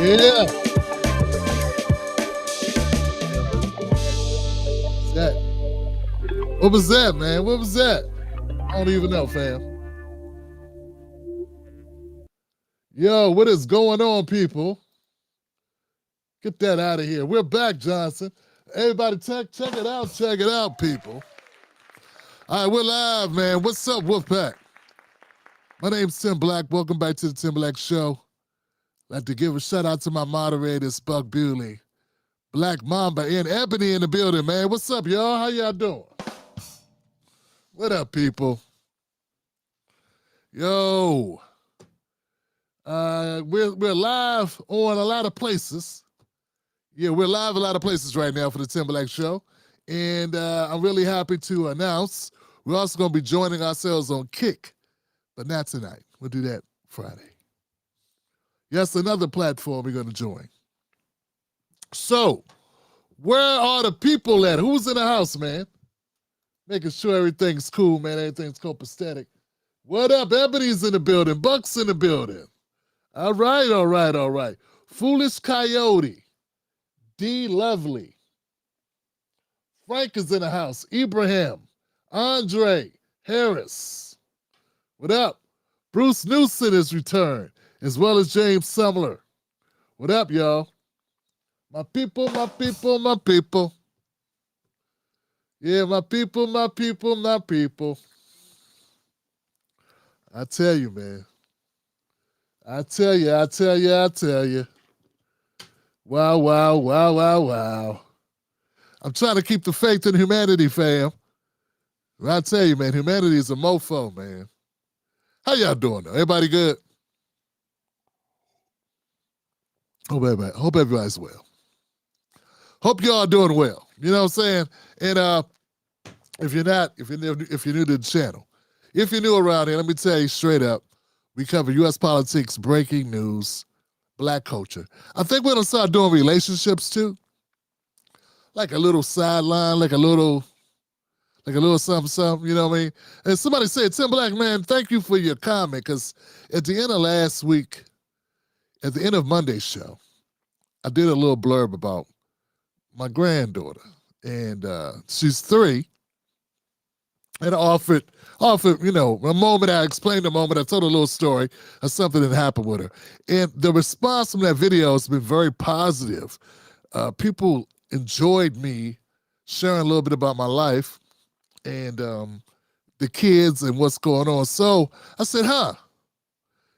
Yeah. That. What was that, man? What was that? I don't even know, fam. Yo, what is going on, people? Get that out of here. We're back, Johnson. Everybody, check it out, people. All right, we're live, man. What's up, Wolfpack? My name's Tim Black. Welcome back to the Tim Black Show. I'd like to give a shout out to my moderators, Buck Bewley, Black Mamba, and Ebony in the building, man. What's up, y'all? How y'all doing? What up, people? Yo, we're live on a lot of places. Yeah, we're live a lot of places right now for the Tim Black Show, and I'm really happy to announce we're also going to be joining ourselves on Kick, but not tonight. We'll do that Friday. Yes, another platform we're going to join. So, where are the people at? Who's in the house, man? Making sure everything's cool, man. Everything's copacetic. What up? Ebony's in the building. Buck's in the building. All right. Foolish Coyote. D. Lovely. Frank is in the house. Ibrahim. Andre. Harris. What up? Bruce Newson has returned, as well as James Sumler. What up, y'all? My people. Yeah, my people. I tell you, man. I tell you. Wow. I'm trying to keep the faith in humanity, fam. I tell you, man, humanity is a mofo, man. How y'all doing, though? Everybody good? Hope everybody's well. Hope y'all doing well. You know what I'm saying? And if you're new to the channel, if you're new around here, let me tell you straight up, we cover U.S. politics, breaking news, black culture. I think we're gonna start doing relationships too, like a little sideline, like a little something. You know what I mean? And somebody said, Tim Black, man, thank you for your comment, because at the end of last week, at the end of Monday's show, I did a little blurb about my granddaughter, and she's 3, and I offered, a moment. I explained a moment. I told a little story of something that happened with her, and the response from that video has been very positive. People enjoyed me sharing a little bit about my life and the kids and what's going on. So I said,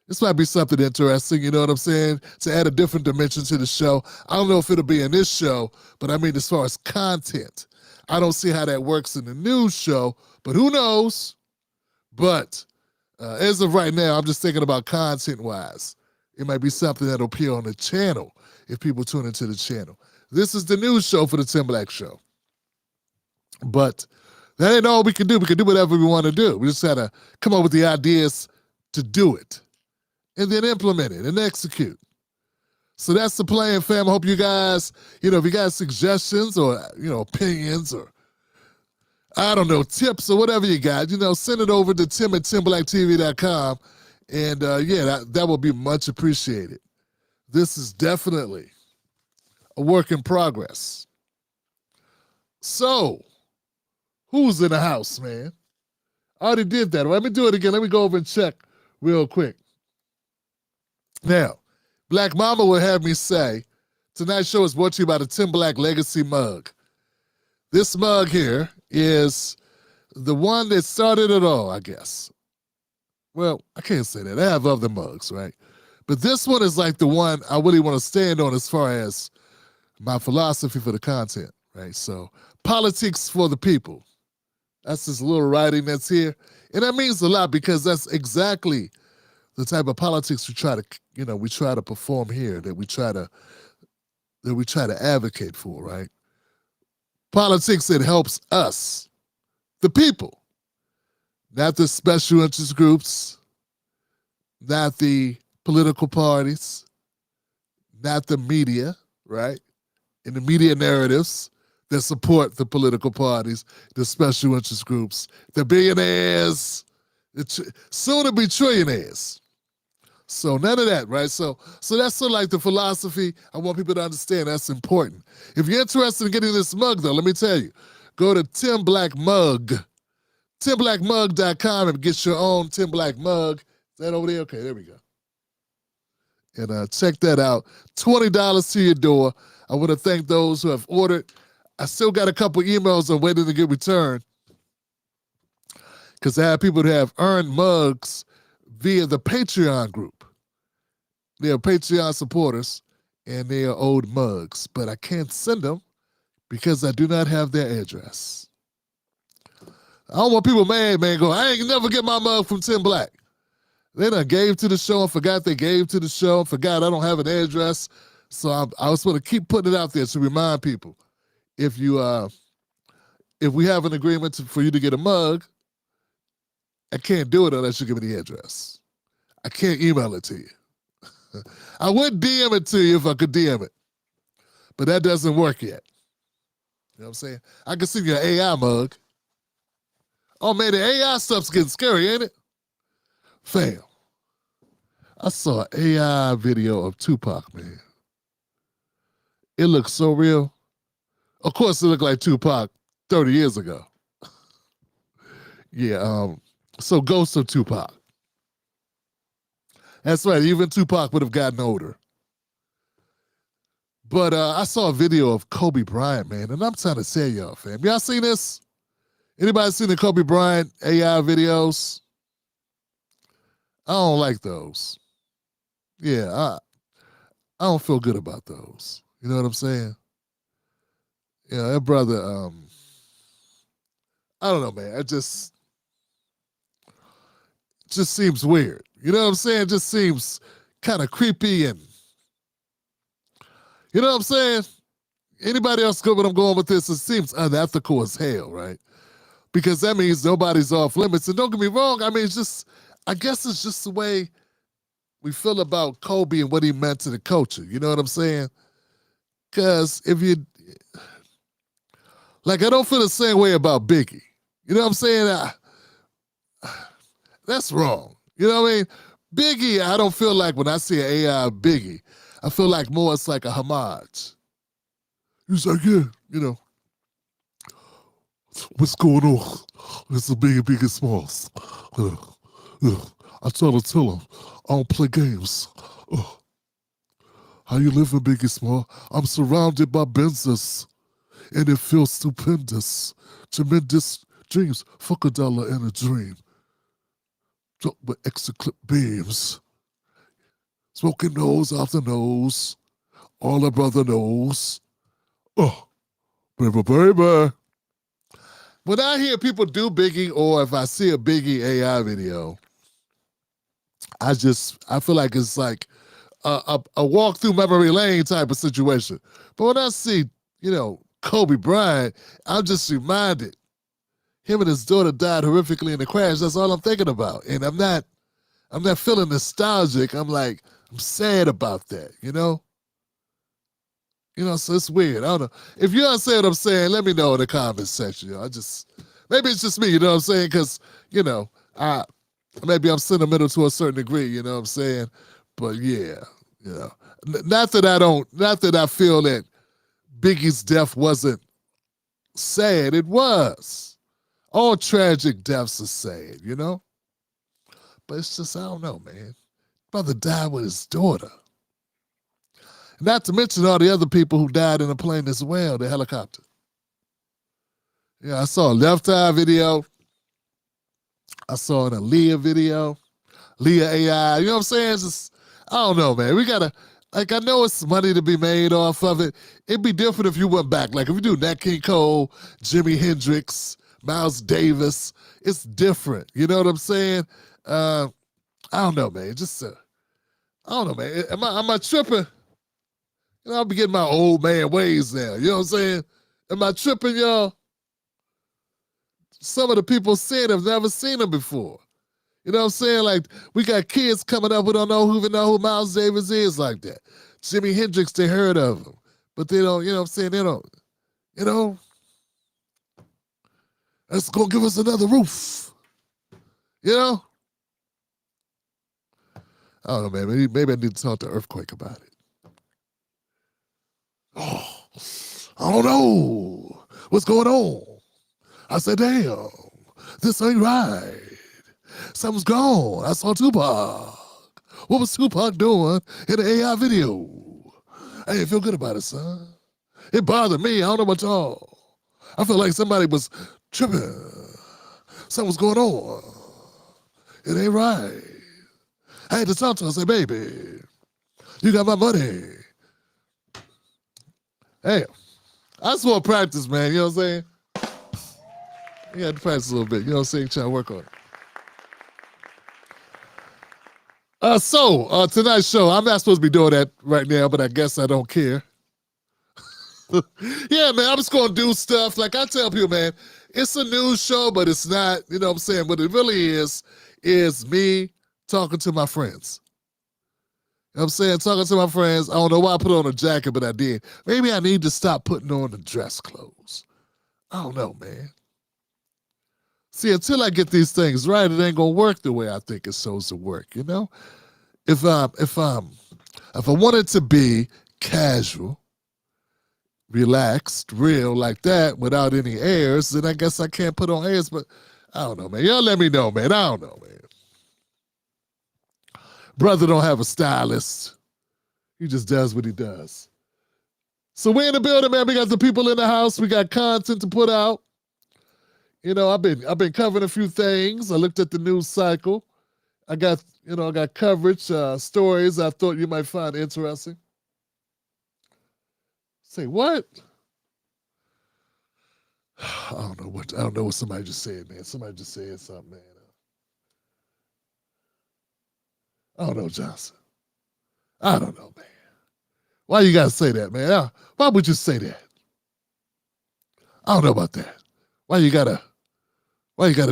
this might be something interesting, you know what I'm saying, to add a different dimension to the show. I don't know if it'll be in this show, but I mean, as far as content, I don't see how that works in the news show, but who knows? But as of right now, I'm just thinking about content-wise. It might be something that'll appear on the channel if people tune into the channel. This is the news show for the Tim Black Show. But that ain't all we can do. We can do whatever we want to do. We just gotta come up with the ideas to do it, and then implement it and execute. So that's the plan, fam. I hope you guys, if you got suggestions or, opinions or, I don't know, tips or whatever you got, send it over to tim@timblacktv.com. And that will be much appreciated. This is definitely a work in progress. So, who's in the house, man? I already did that. Let me do it again. Let me go over and check real quick. Now, Black Mama will have me say, tonight's show is brought to you by the Tim Black Legacy Mug. This mug here is the one that started it all, I guess. Well, I can't say that. I have other mugs, right? But this one is like the one I really want to stand on as far as my philosophy for the content, right? So, politics for the people. That's this little writing that's here. And that means a lot, because that's exactly the type of politics we try to perform here, that we try to advocate for, right? Politics that helps us, the people, not the special interest groups, not the political parties, not the media, right? And the media narratives that support the political parties, the special interest groups, the billionaires, soon to be trillionaires. So none of that, right? So that's sort of like the philosophy. I want people to understand that's important. If you're interested in getting this mug, though, let me tell you, go to Tim Black Mug, timblackmug.com and get your own Tim Black mug. Is that over there? Okay, there we go. And check that out. $20 to your door. I want to thank those who have ordered. I still got a couple emails I'm waiting to get returned because I have people that have earned mugs via the Patreon group. They are Patreon supporters, and they are owed mugs, but I can't send them because I do not have their address. I don't want people mad, man, go, I ain't never get my mug from Tim Black. They done gave to the show and forgot they gave to the show and forgot I don't have an address. So I was going to keep putting it out there to remind people. If we have an agreement for you to get a mug, I can't do it unless you give me the address. I can't email it to you. I would DM it to you if I could DM it, but that doesn't work yet. You know what I'm saying? I can send you an AI mug. Oh man, the AI stuff's getting scary, ain't it? Fam, I saw an AI video of Tupac, man. It looks so real. Of course, it looked like Tupac 30 years ago. Yeah, so Ghost of Tupac. That's right, even Tupac would have gotten older. But I saw a video of Kobe Bryant, man, and I'm trying to tell y'all, fam. Y'all seen this? Anybody seen the Kobe Bryant AI videos? I don't like those. Yeah, I don't feel good about those. You know what I'm saying? Yeah, that brother, I don't know, man. It just seems weird. You know what I'm saying? It just seems kind of creepy and, you know what I'm saying? Anybody else go where I'm going with this? It seems unethical as hell, right? Because that means nobody's off limits. And don't get me wrong, I mean, I guess it's just the way we feel about Kobe and what he meant to the culture. You know what I'm saying? Because I don't feel the same way about Biggie. You know what I'm saying? That's wrong. You know what I mean? Biggie, I don't feel like when I see an AI Biggie, I feel like more it's like a homage. He's like, yeah, you know, what's going on? It's a Biggie Smalls. I try to tell him, I don't play games. How you living, Biggie Small? I'm surrounded by Benzes, and it feels stupendous. Tremendous dreams. Fuck a dollar and a dream. Drop with extra clip beams. Smoking nose after nose. All a brother knows. Oh, baby. When I hear people do Biggie, or if I see a Biggie AI video, I feel like it's like a walk through memory lane type of situation. But when I see, you know, Kobe Bryant, I'm just reminded him and his daughter died horrifically in the crash. That's all I'm thinking about. And I'm not feeling nostalgic. I'm sad about that, you know? You know, so it's weird. I don't know. If you understand what I'm saying, let me know in the comments section. You know, maybe it's just me, you know what I'm saying? Because, you know, maybe I'm sentimental to a certain degree, you know what I'm saying? But yeah, you know. Not that I feel that Biggie's death wasn't sad. It was. All tragic deaths are sad, you know? But it's just, I don't know, man. Brother died with his daughter. Not to mention all the other people who died in the plane as well, the helicopter. Yeah, I saw a Left Eye video. I saw an Aaliyah video. Leah AI, you know what I'm saying? It's just, I don't know, man. We gotta, I know it's money to be made off of it. It'd be different if you went back. Like if you do Nat King Cole, Jimi Hendrix, Miles Davis, it's different. You know what I'm saying? I don't know, man. I don't know, man. Am I tripping? You know, I'll be getting my old man ways now. You know what I'm saying? Am I tripping, y'all? Some of the people saying have never seen him before. You know what I'm saying? Like, we got kids coming up who don't even know who Miles Davis is like that. Jimi Hendrix, they heard of him. But they don't, you know what I'm saying? They don't, you know? That's going to give us another roof. You know? I don't know, man. Maybe I need to talk to Earthquake about it. Oh, I don't know. What's going on? I said, damn, this ain't right. Something's gone. I saw Tupac. What was Tupac doing in the AI video? I didn't feel good about it, son. It bothered me. I don't know about y'all. I felt like somebody was tripping. Something's going on. It ain't right. I had to talk to her. I said, baby, you got my money. Hey, I just want to practice, man. You know what I'm saying? You had to practice a little bit. You know what I'm saying? Trying to work on it. So, tonight's show, I'm not supposed to be doing that right now, but I guess I don't care. Yeah, man, I'm just going to do stuff. Like I tell people, man, it's a news show, but it's not, you know what I'm saying? What it really is me talking to my friends. You know what I'm saying? Talking to my friends. I don't know why I put on a jacket, but I did. Maybe I need to stop putting on the dress clothes. I don't know, man. See, until I get these things right, it ain't gonna work the way I think it's supposed to work, you know? If I want it to be casual, relaxed, real like that, without any airs, then I guess I can't put on airs, but I don't know, man. Y'all let me know, man. I don't know, man. Brother don't have a stylist. He just does what he does. So we're in the building, man. We got the people in the house. We got content to put out. You know, I've been covering a few things. I looked at the news cycle. I got coverage, stories I thought you might find interesting. Say what? I don't know what somebody just said, man. Somebody just said something, man. I don't know, Johnson. I don't know, man. Why you gotta say that, man? Why would you say that? I don't know about that. Why you gotta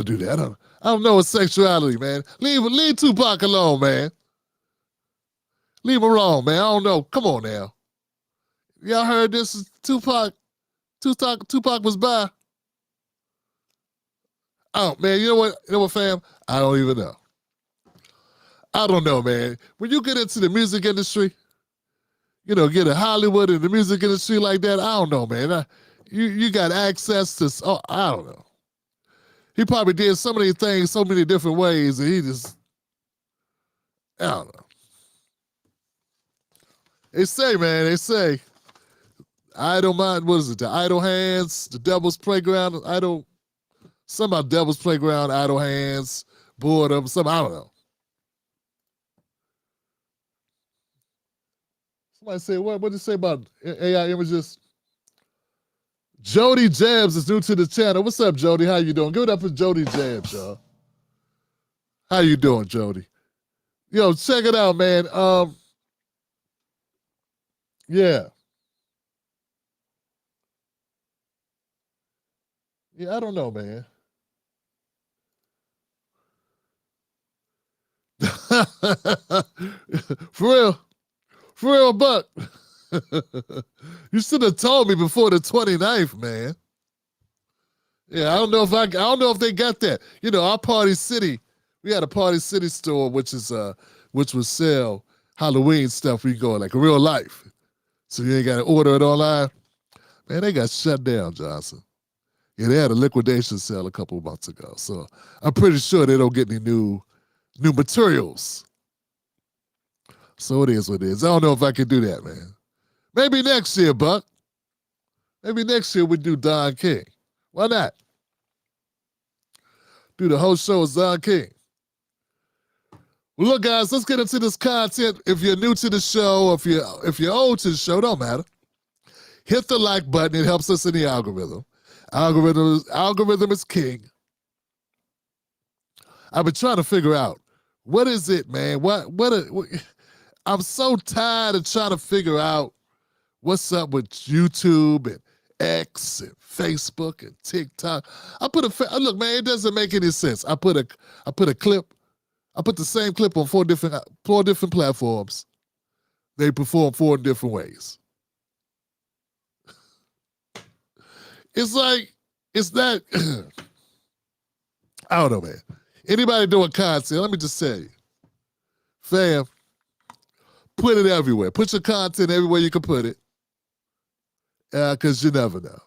do that? I don't know what sexuality, man. Leave Tupac alone, man. Leave him alone, man. I don't know. Come on now. Y'all heard this? Tupac was by. Oh, man, you know what, fam? I don't even know. I don't know, man. When you get into the music industry, you know, get in Hollywood and the music industry like that, I don't know, man. You got access to, I don't know. He probably did so many things so many different ways, and he just, I don't know. They say, idle mind, what is it? The idle hands, the devil's playground, somehow devil's playground, idle hands, boredom, something, I don't know. Somebody say, what did you say about AI images? Jody Jabs is new to the channel. What's up, Jody? How you doing? Give it up for Jody Jabs, y'all. How you doing, Jody? Yo, check it out, man. Yeah. Yeah, I don't know, man. For real, Buck. You should have told me before the 29th, man. Yeah, I don't know if they got that. You know, our Party City, we had a Party City store, which would sell Halloween stuff. We go like real life. So you ain't got to order it online. Man, they got shut down, Johnson. Yeah, they had a liquidation sale a couple of months ago. So I'm pretty sure they don't get any new materials. So it is what it is. I don't know if I can do that, man. Maybe next year, Buck. Maybe next year we do Don King. Why not? Do the whole show as Don King. Well, look, guys, let's get into this content. If you're new to the show, if you're old to the show, don't matter. Hit the like button. It helps us in the algorithm. Algorithm is king. I've been trying to figure out what is it, man. I'm so tired of trying to figure out what's up with YouTube and X and Facebook and TikTok. Look, man, it doesn't make any sense. I put a clip. I put the same clip on four different platforms. They perform 4 different ways. It's that, I don't know, man. Anybody doing content, let me just say, fam, put it everywhere. Put your content everywhere you can put it, because you never know.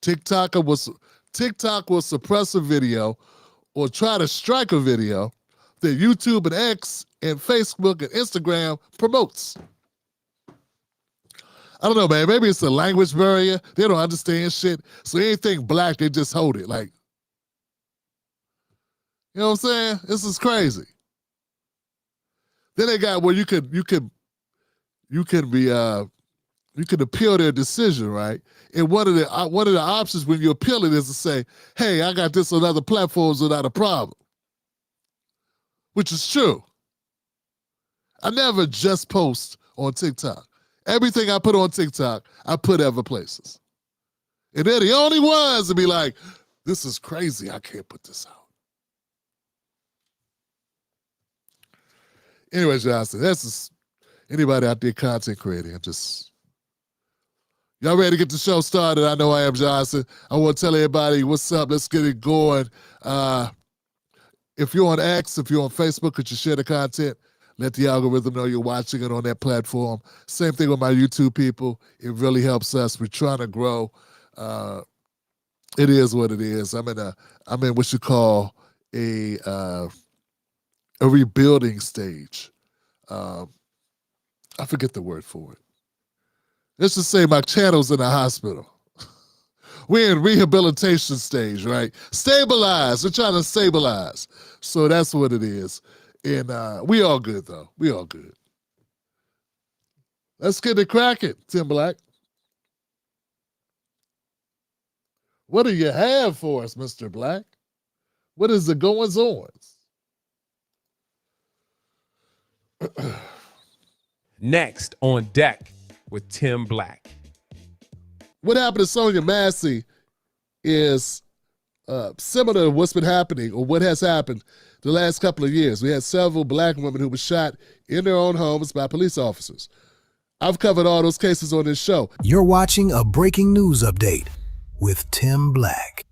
TikTok will suppress a video or try to strike a video that YouTube and X and Facebook and Instagram promotes. I don't know, man. Maybe it's a language barrier. They don't understand shit. So anything black, they just hold it. Like, you know what I'm saying? This is crazy. Then they got where you can appeal their decision, right? And one of the options when you appeal it is to say, hey, I got this on other platforms without a problem. Which is true. I never just post on TikTok. Everything I put on TikTok, I put other places. And they're the only ones to be like, this is crazy, I can't put this out. Anyway, Johnson, that's just anybody out there content creating. Y'all ready to get the show started? I know I am, Johnson. I want to tell everybody what's up. Let's get it going. If you're on X, if you're on Facebook, could you share the content? Let the algorithm know you're watching it on that platform. Same thing with my YouTube people. It really helps us. We're trying to grow. It is what it is. I'm in what you call a rebuilding stage. I forget the word for it. Let's just say my channel's in the hospital. We're in rehabilitation stage, right? Stabilize. We're trying to stabilize. So that's what it is. And we all good, though. We all good. Let's get it cracking, Tim Black. What do you have for us, Mr. Black? What is the goings-ons? Next on deck with Tim Black. What happened to Sonya Massey is similar to what's been happening or what has happened the last couple of years. We had several black women who were shot in their own homes by police officers. I've covered all those cases on this show. You're watching a breaking news update with Tim Black.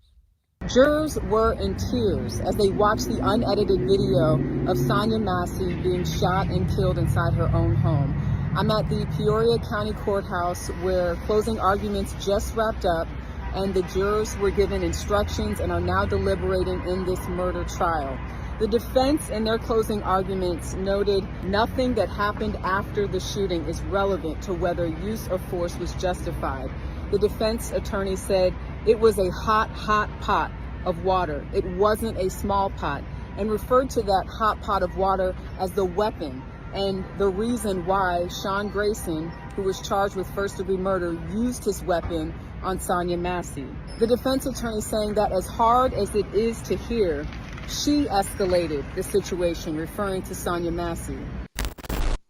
Jurors were in tears as they watched the unedited video of Sonya Massey being shot and killed inside her own home. I'm at the Peoria County Courthouse where closing arguments just wrapped up and the jurors were given instructions and are now deliberating in this murder trial. The defense in their closing arguments noted nothing that happened after the shooting is relevant to whether use of force was justified. The defense attorney said it was a hot pot of water. It wasn't a small pot, and referred to that hot pot of water as the weapon and the reason why Sean Grayson, who was charged with first-degree murder, used his weapon on Sonya Massey. The defense attorney saying that as hard as it is to hear, she escalated the situation, referring to Sonya Massey.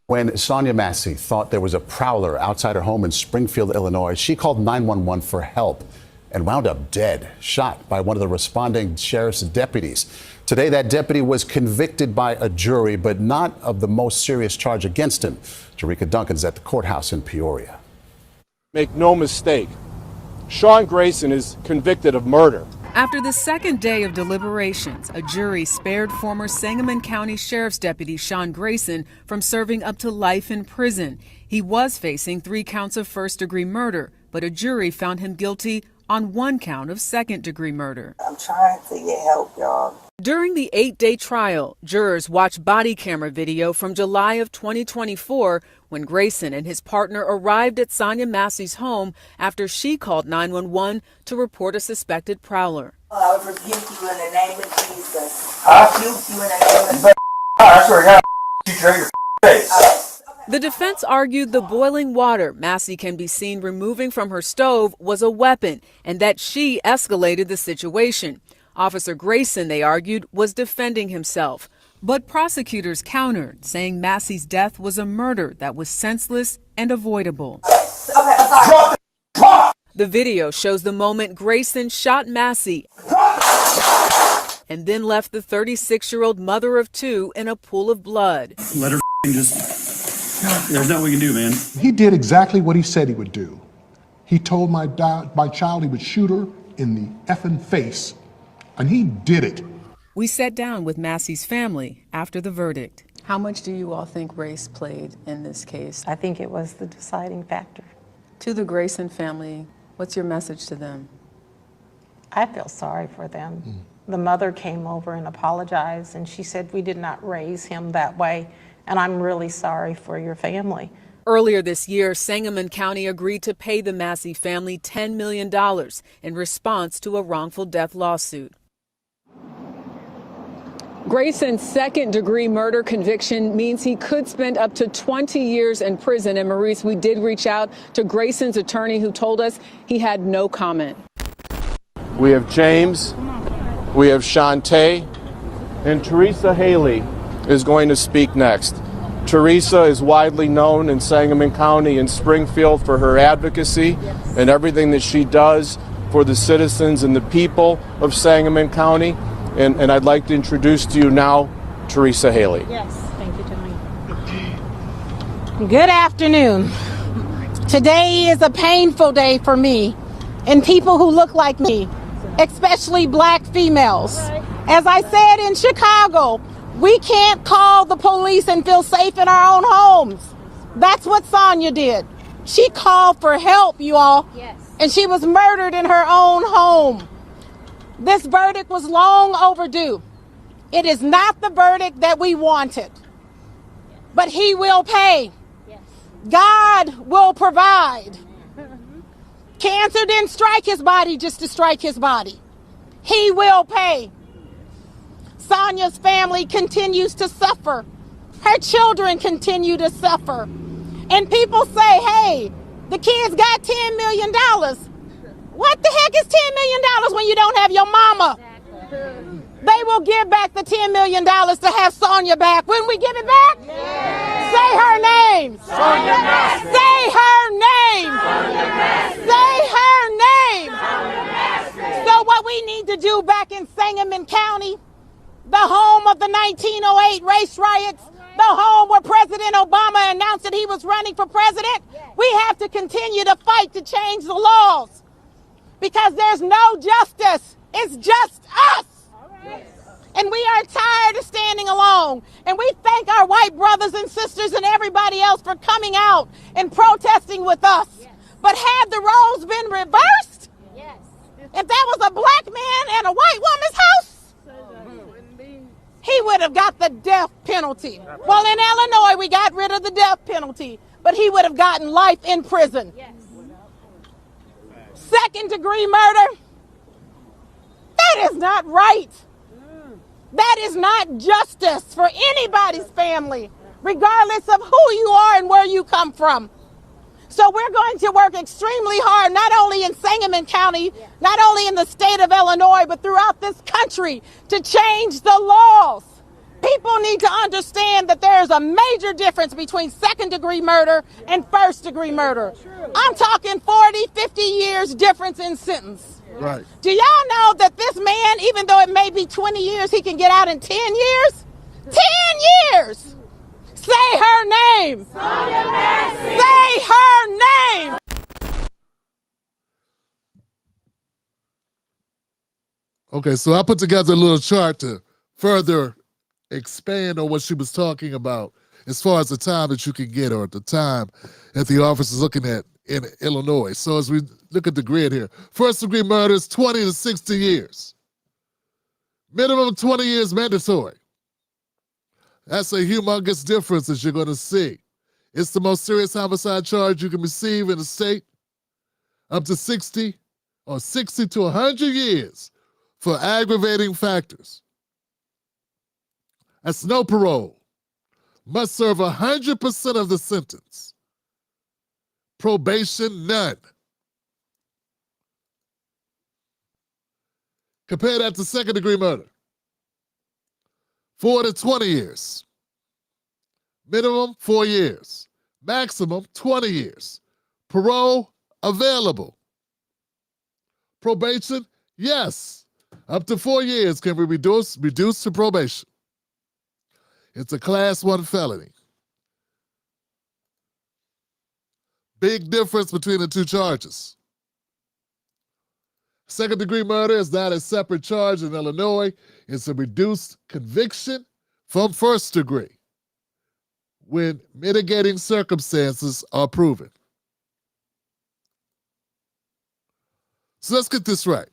When Sonya Massey thought there was a prowler outside her home in Springfield, Illinois, she called 911 for help and wound up dead, shot by one of the responding sheriff's deputies. Today, that deputy was convicted by a jury, but not of the most serious charge against him. Jerika Duncan's at the courthouse in Peoria. Make no mistake, Sean Grayson is convicted of murder. After the second day of deliberations, a jury spared former Sangamon County Sheriff's Deputy Sean Grayson from serving up to life in prison. He was facing 3 counts of first-degree murder, but a jury found him guilty on 1 count of second-degree murder. I'm trying to get help, y'all. During the 8-day trial, jurors watched body camera video from July of 2024 when Grayson and his partner arrived at Sonya Massey's home after she called 911 to report a suspected prowler. I would rebuke you in the name of Jesus. I rebuke you in the name of Jesus. I swear to God, shoot you in your face. The defense argued the boiling water Massey can be seen removing from her stove was a weapon and that she escalated the situation. Officer Grayson, they argued, was defending himself. But prosecutors countered, saying Massey's death was a murder that was senseless and avoidable. The video shows the moment Grayson shot Massey and then left the 36-year-old mother of 2 in a pool of blood. Let her just... There's nothing we can do, man. He did exactly what he said he would do. He told my child he would shoot her in the effing face, and he did it. We sat down with Massey's family after the verdict. How much do you all think race played in this case? I think it was the deciding factor. To the Grayson family, what's your message to them? I feel sorry for them. The mother came over and apologized, and she said, we did not raise him that way, and I'm really sorry for your family. Earlier this year, Sangamon County agreed to pay the Massey family $10 million in response to a wrongful death lawsuit. Grayson's second-degree murder conviction means he could spend up to 20 years in prison. And Maurice, we did reach out to Grayson's attorney, who told us he had no comment. We have James, we have Shantae, and Teresa Haley is going to speak next. Teresa is widely known in Sangamon County and Springfield for her advocacy and everything that she does for the citizens and the people of Sangamon County. And I'd like to introduce to you now Teresa Haley. Yes, thank you, Tony. Good afternoon. Today is a painful day for me and people who look like me, especially black females. As I said in Chicago, we can't call the police and feel safe in our own homes. That's what Sonya did. She called for help, you all, and she was murdered in her own home. This verdict was long overdue. It is not the verdict that we wanted, but he will pay. God will provide. Cancer didn't strike his body just to strike his body. He will pay. Sonya's family continues to suffer. Her children continue to suffer. And people say, hey, the kids got $10 million. What the heck is $10 million when you don't have your mama? They will give back the $10 million to have Sonya back. When we give it back? Say her name. Sonya Massey. Say her name. Sonya Massey. Say her name. Sonya Massey. So what we need to do back in Sangamon County, the home of the 1908 race riots, the home where President Obama announced that he was running for president, we have to continue to fight to change the laws. Because there's no justice. It's just us. And we are tired of standing alone. And we thank our white brothers and sisters and everybody else for coming out and protesting with us. But had the roles been reversed, if that was a black man and a white woman's house, he would have got the death penalty. Well, in Illinois, we got rid of the death penalty, but he would have gotten life in prison. Second-degree murder, that is not right. That is not justice for anybody's family, regardless of who you are and where you come from. So we're going to work extremely hard, not only in Sangamon County, not only in the state of Illinois, but throughout this country to change the laws. People need to understand that there is a major difference between second-degree murder and first-degree murder. I'm talking 40, 50 years difference in sentence. Right. Do y'all know that this man, even though it may be 20 years, he can get out in 10 years? 10 years! Say her name! Sonya Massey. Say her name! Okay, so I put together a little chart to further expand on what she was talking about as far as the time that you can get, or the time that the office is looking at in Illinois. So as we look at the grid here, first-degree murder is 20 to 60 years. Minimum 20 years mandatory. That's a humongous difference that you're going to see. It's the most serious homicide charge you can receive in the state, up to 60 or 60 to 100 years for aggravating factors. That's no parole. Must serve 100% of the sentence. Probation, none. Compare that to second-degree murder. 4 to 20 years. Minimum, 4 years. Maximum, 20 years. Parole, available. Probation, yes. Up to 4 years can be reduced to probation. It's a Class 1 felony. Big difference between the two charges. Second-degree murder is not a separate charge in Illinois. It's a reduced conviction from first degree when mitigating circumstances are proven. So let's get this right.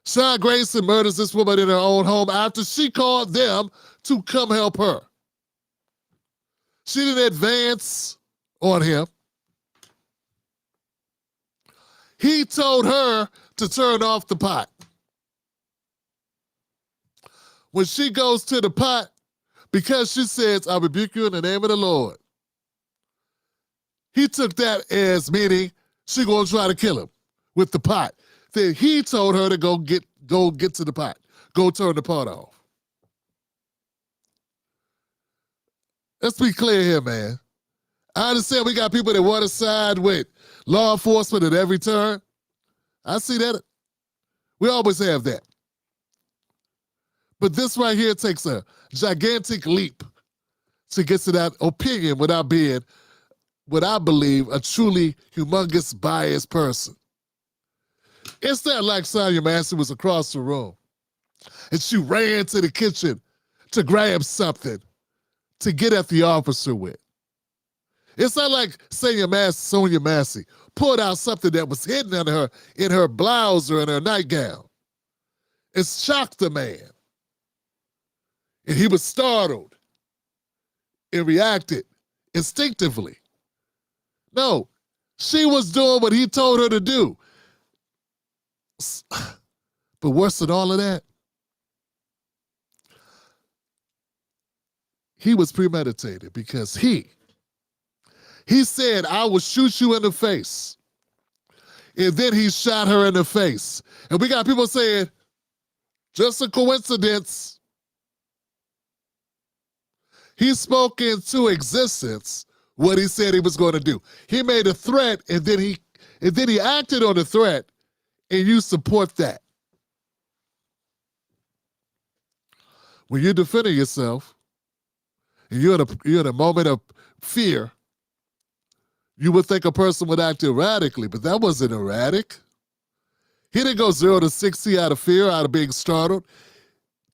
Sean Grayson murders this woman in her own home after she called them to come help her. She didn't advance on him. He told her to turn off the pot. When she goes to the pot, because she says, I rebuke you in the name of the Lord, he took that as meaning she gonna try to kill him with the pot. Then he told her to go get to the pot. Go turn the pot off. Let's be clear here, man. I understand we got people that want to side with law enforcement at every turn. I see that. We always have that. But this right here takes a gigantic leap to get to that opinion without being what I believe a truly humongous biased person. It's not like Sonya Massey was across the room and she ran to the kitchen to grab something to get at the officer with. It's not like Sonya Massey pulled out something that was hidden in her blouse or in her nightgown. It shocked the man. And he was startled and reacted instinctively. No, she was doing what he told her to do. But worse than all of that, he was premeditated because he said, I will shoot you in the face. And then he shot her in the face. And we got people saying, just a coincidence. He spoke into existence what he said he was going to do. He made a threat and then he acted on the threat, and you support that. When you're defending yourself and you're in a moment of fear, you would think a person would act erratically, but that wasn't erratic. He didn't go 0 to 60 out of fear, out of being startled.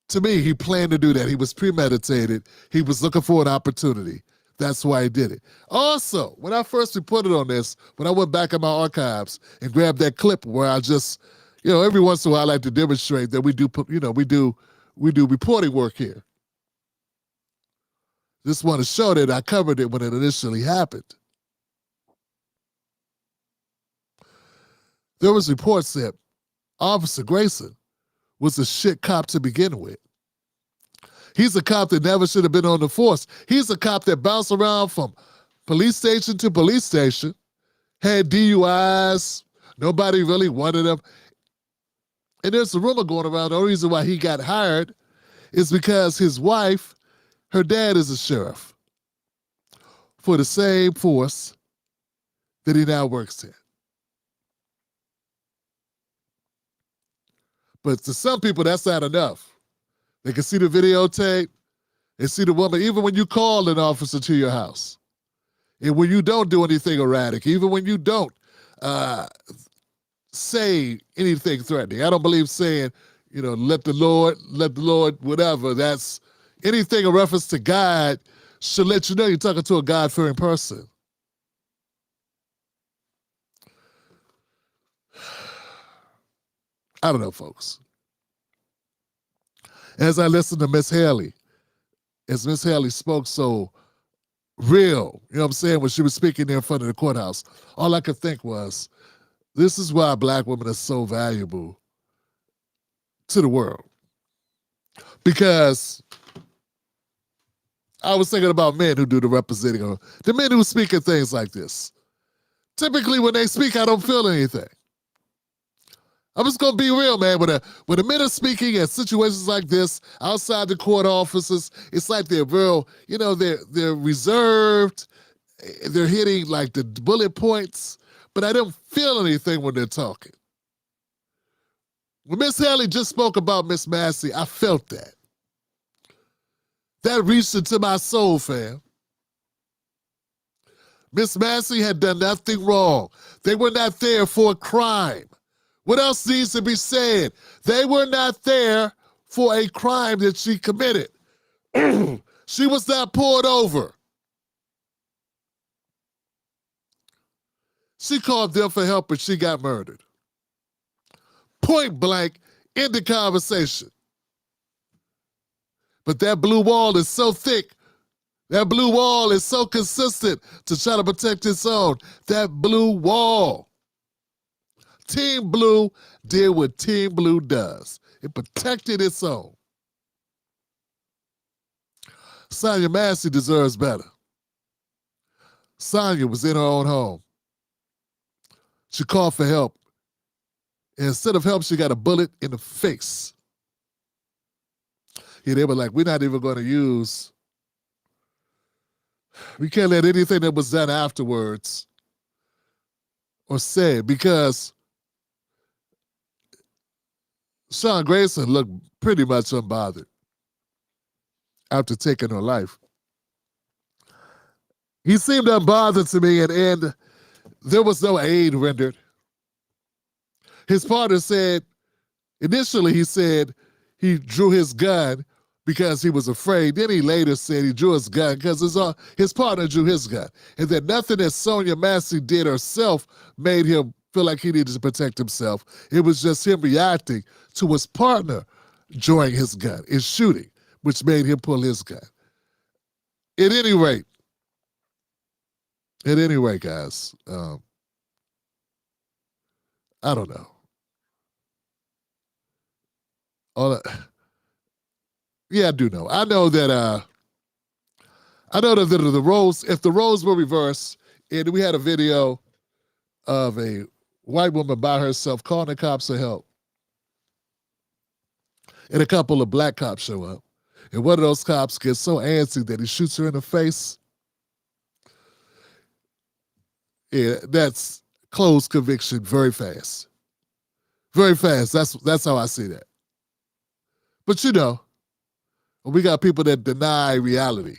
To me, he planned to do that. He was premeditated. He was looking for an opportunity. That's why he did it. Also, when I first reported on this, when I went back in my archives and grabbed that clip where I just, every once in a while I like to demonstrate that we do reporting work here. Just want to show that I covered it when it initially happened. There was reports that Officer Grayson was a shit cop to begin with. He's a cop that never should have been on the force. He's a cop that bounced around from police station to police station, had DUIs, nobody really wanted him. And there's a rumor going around, the only reason why he got hired is because his wife, her dad is a sheriff for the same force that he now works in. But to some people, that's not enough. They can see the videotape and see the woman, even when you call an officer to your house. And when you don't do anything erratic, even when you don't say anything threatening. I don't believe saying, let the Lord, whatever. That's anything in reference to God should let you know you're talking to a God-fearing person. I don't know, folks. As I listened to Miss Haley, as Miss Haley spoke so real, what I'm saying, when she was speaking there in front of the courthouse, all I could think was, this is why black women are so valuable to the world. Because I was thinking about men who do the representing, or the men who speak at things like this. Typically, when they speak, I don't feel anything. I'm just gonna be real, man. When the men are speaking at situations like this, outside the court offices, it's like they're real, they're reserved, they're hitting like the bullet points, but I don't feel anything when they're talking. When Miss Haley just spoke about Miss Massey, I felt that. That reached into my soul, fam. Miss Massey had done nothing wrong. They were not there for a crime. What else needs to be said? They were not there for a crime that she committed. She was not pulled over. She called them for help and she got murdered. Point blank, end the conversation. But that blue wall is so thick. That blue wall is so consistent to try to protect its own. That blue wall. Team Blue did what Team Blue does. It protected its own. Sonya Massey deserves better. Sonya was in her own home. She called for help. And instead of help, she got a bullet in the face. Yeah, they were like, we're not even going to use, we can't let anything that was done afterwards or said, because Sean Grayson looked pretty much unbothered after taking her life. He seemed unbothered to me, and there was no aid rendered. His partner said, initially he said he drew his gun because he was afraid. Then he later said he drew his gun because his partner drew his gun. And that nothing that Sonya Massey did herself made him feel like he needed to protect himself. It was just him reacting to his partner drawing his gun and shooting, which made him pull his gun. At any rate, guys, I don't know. Yeah, I do know. I know that the roles, if the roles were reversed, and we had a video of a white woman by herself calling the cops for help, and a couple of black cops show up, and one of those cops gets so antsy that he shoots her in the face. Yeah, that's closed conviction very fast. Very fast. That's how I see that. But you know, we got people that deny reality.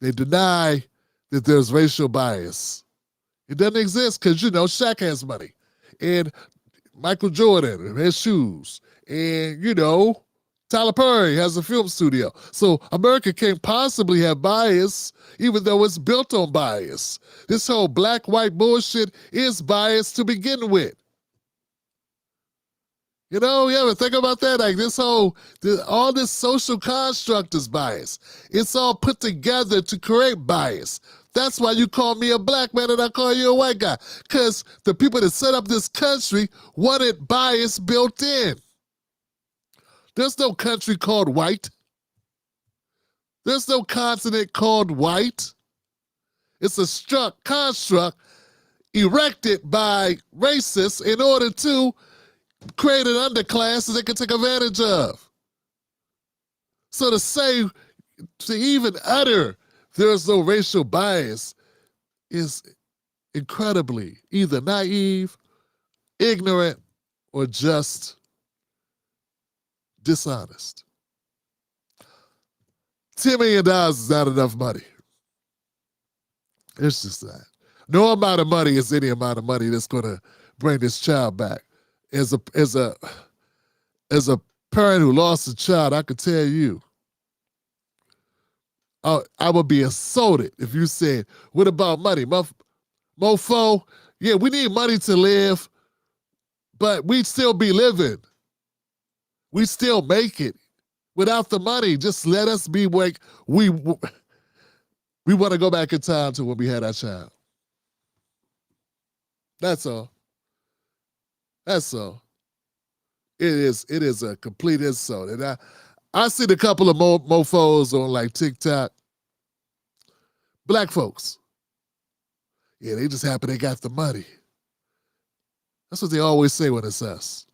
They deny that there's racial bias. It doesn't exist because, you know, Shaq has money. And Michael Jordan has shoes. And, you know, Tyler Perry has a film studio. So America can't possibly have bias, even though it's built on bias. This whole black-white bullshit is bias to begin with. You know, you ever think about that? Like all this social construct is bias. It's all put together to create bias. That's why you call me a black man and I call you a white guy. Because the people that set up this country wanted bias built in. There's no country called white. There's no continent called white. It's a construct erected by racists in order to create an underclass that they can take advantage of. So to even utter there's no racial bias is incredibly either naive, ignorant, or just dishonest. $10 million is not enough money. It's just that. No amount of money is any amount of money that's going to bring this child back. As a parent who lost a child, I could tell you, I would be insulted if you said, what about money? Mofo, yeah, we need money to live, but we'd still be living. We still make it. Without the money, just let us be like, we want to go back in time to when we had our child. That's all. That's all. It is a complete insult. And I seen a couple of mofos on like TikTok. Black folks. Yeah, they just happy they got the money. That's what they always say when it's us.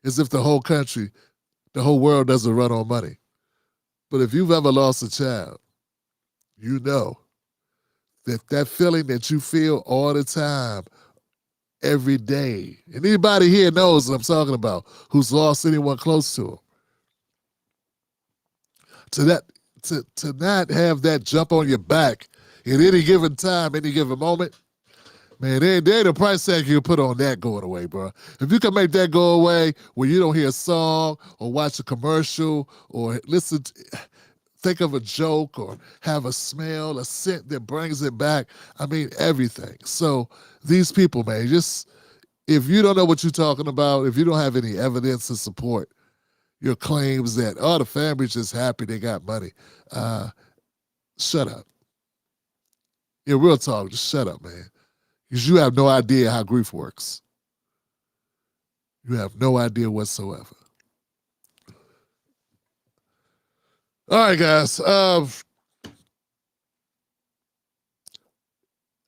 As if the whole country, the whole world doesn't run on money. But if you've ever lost a child, you know that feeling that you feel all the time, every day. And anybody here knows what I'm talking about, who's lost anyone close to them. To not have that jump on your back at any given time, any given moment, man, there ain't a price tag you put on that going away, bro. If you can make that go away where you don't hear a song or watch a commercial or think of a joke or have a smell, a scent that brings it back. I mean, everything. So these people, man, just if you don't know what you're talking about, if you don't have any evidence to support your claims that, oh, the family's just happy they got money, shut up. Yeah, real talk, just shut up, man. Because you have no idea how grief works. You have no idea whatsoever. All right, guys. I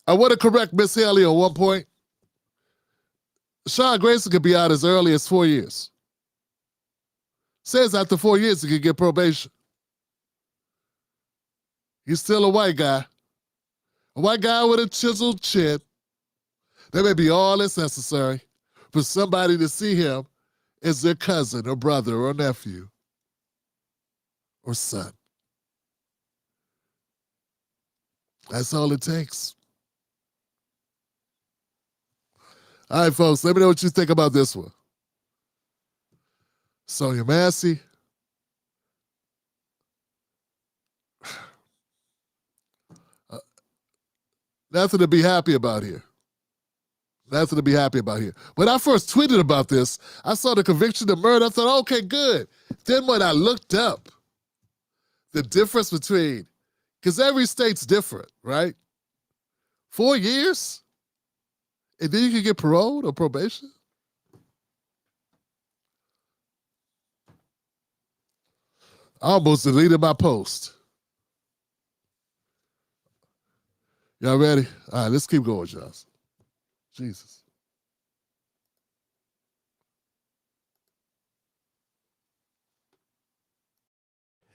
want to correct Miss Haley on one point. Sean Grayson could be out as early as 4 years. Says after 4 years he could get probation. He's still a white guy. A white guy with a chiseled chin. That may be all that's necessary for somebody to see him as their cousin or brother or nephew or son. That's all it takes. All right, folks, let me know what you think about this one. Sonya Massey. Nothing to be happy about here. Nothing to be happy about here. When I first tweeted about this, I saw the conviction of murder. I thought, okay, good. Then when I looked up the difference between, because every state's different, right? 4 years? And then you can get paroled or probation? I almost deleted my post. Y'all ready? All right, let's keep going, Johnson. Jesus.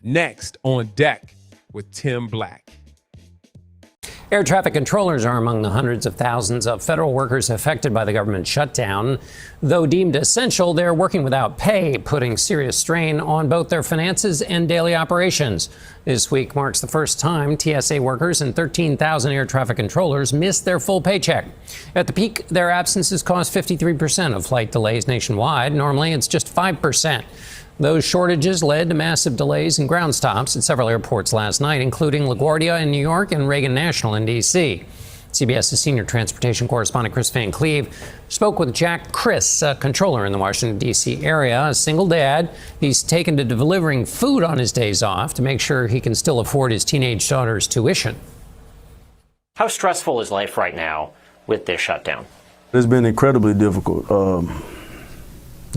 Next on deck with Tim Black. Air traffic controllers are among the hundreds of thousands of federal workers affected by the government shutdown. Though deemed essential, they're working without pay, putting serious strain on both their finances and daily operations. This week marks the first time TSA workers and 13,000 air traffic controllers missed their full paycheck. At the peak, their absences caused 53% of flight delays nationwide. Normally, it's just 5%. Those shortages led to massive delays in ground stops at several airports last night, including LaGuardia in New York and Reagan National in D.C. CBS's senior transportation correspondent Chris Van Cleve spoke with Jack Criss, a controller in the Washington, D.C. area, a single dad. He's taken to delivering food on his days off to make sure he can still afford his teenage daughter's tuition. How stressful is life right now with this shutdown? It's been incredibly difficult.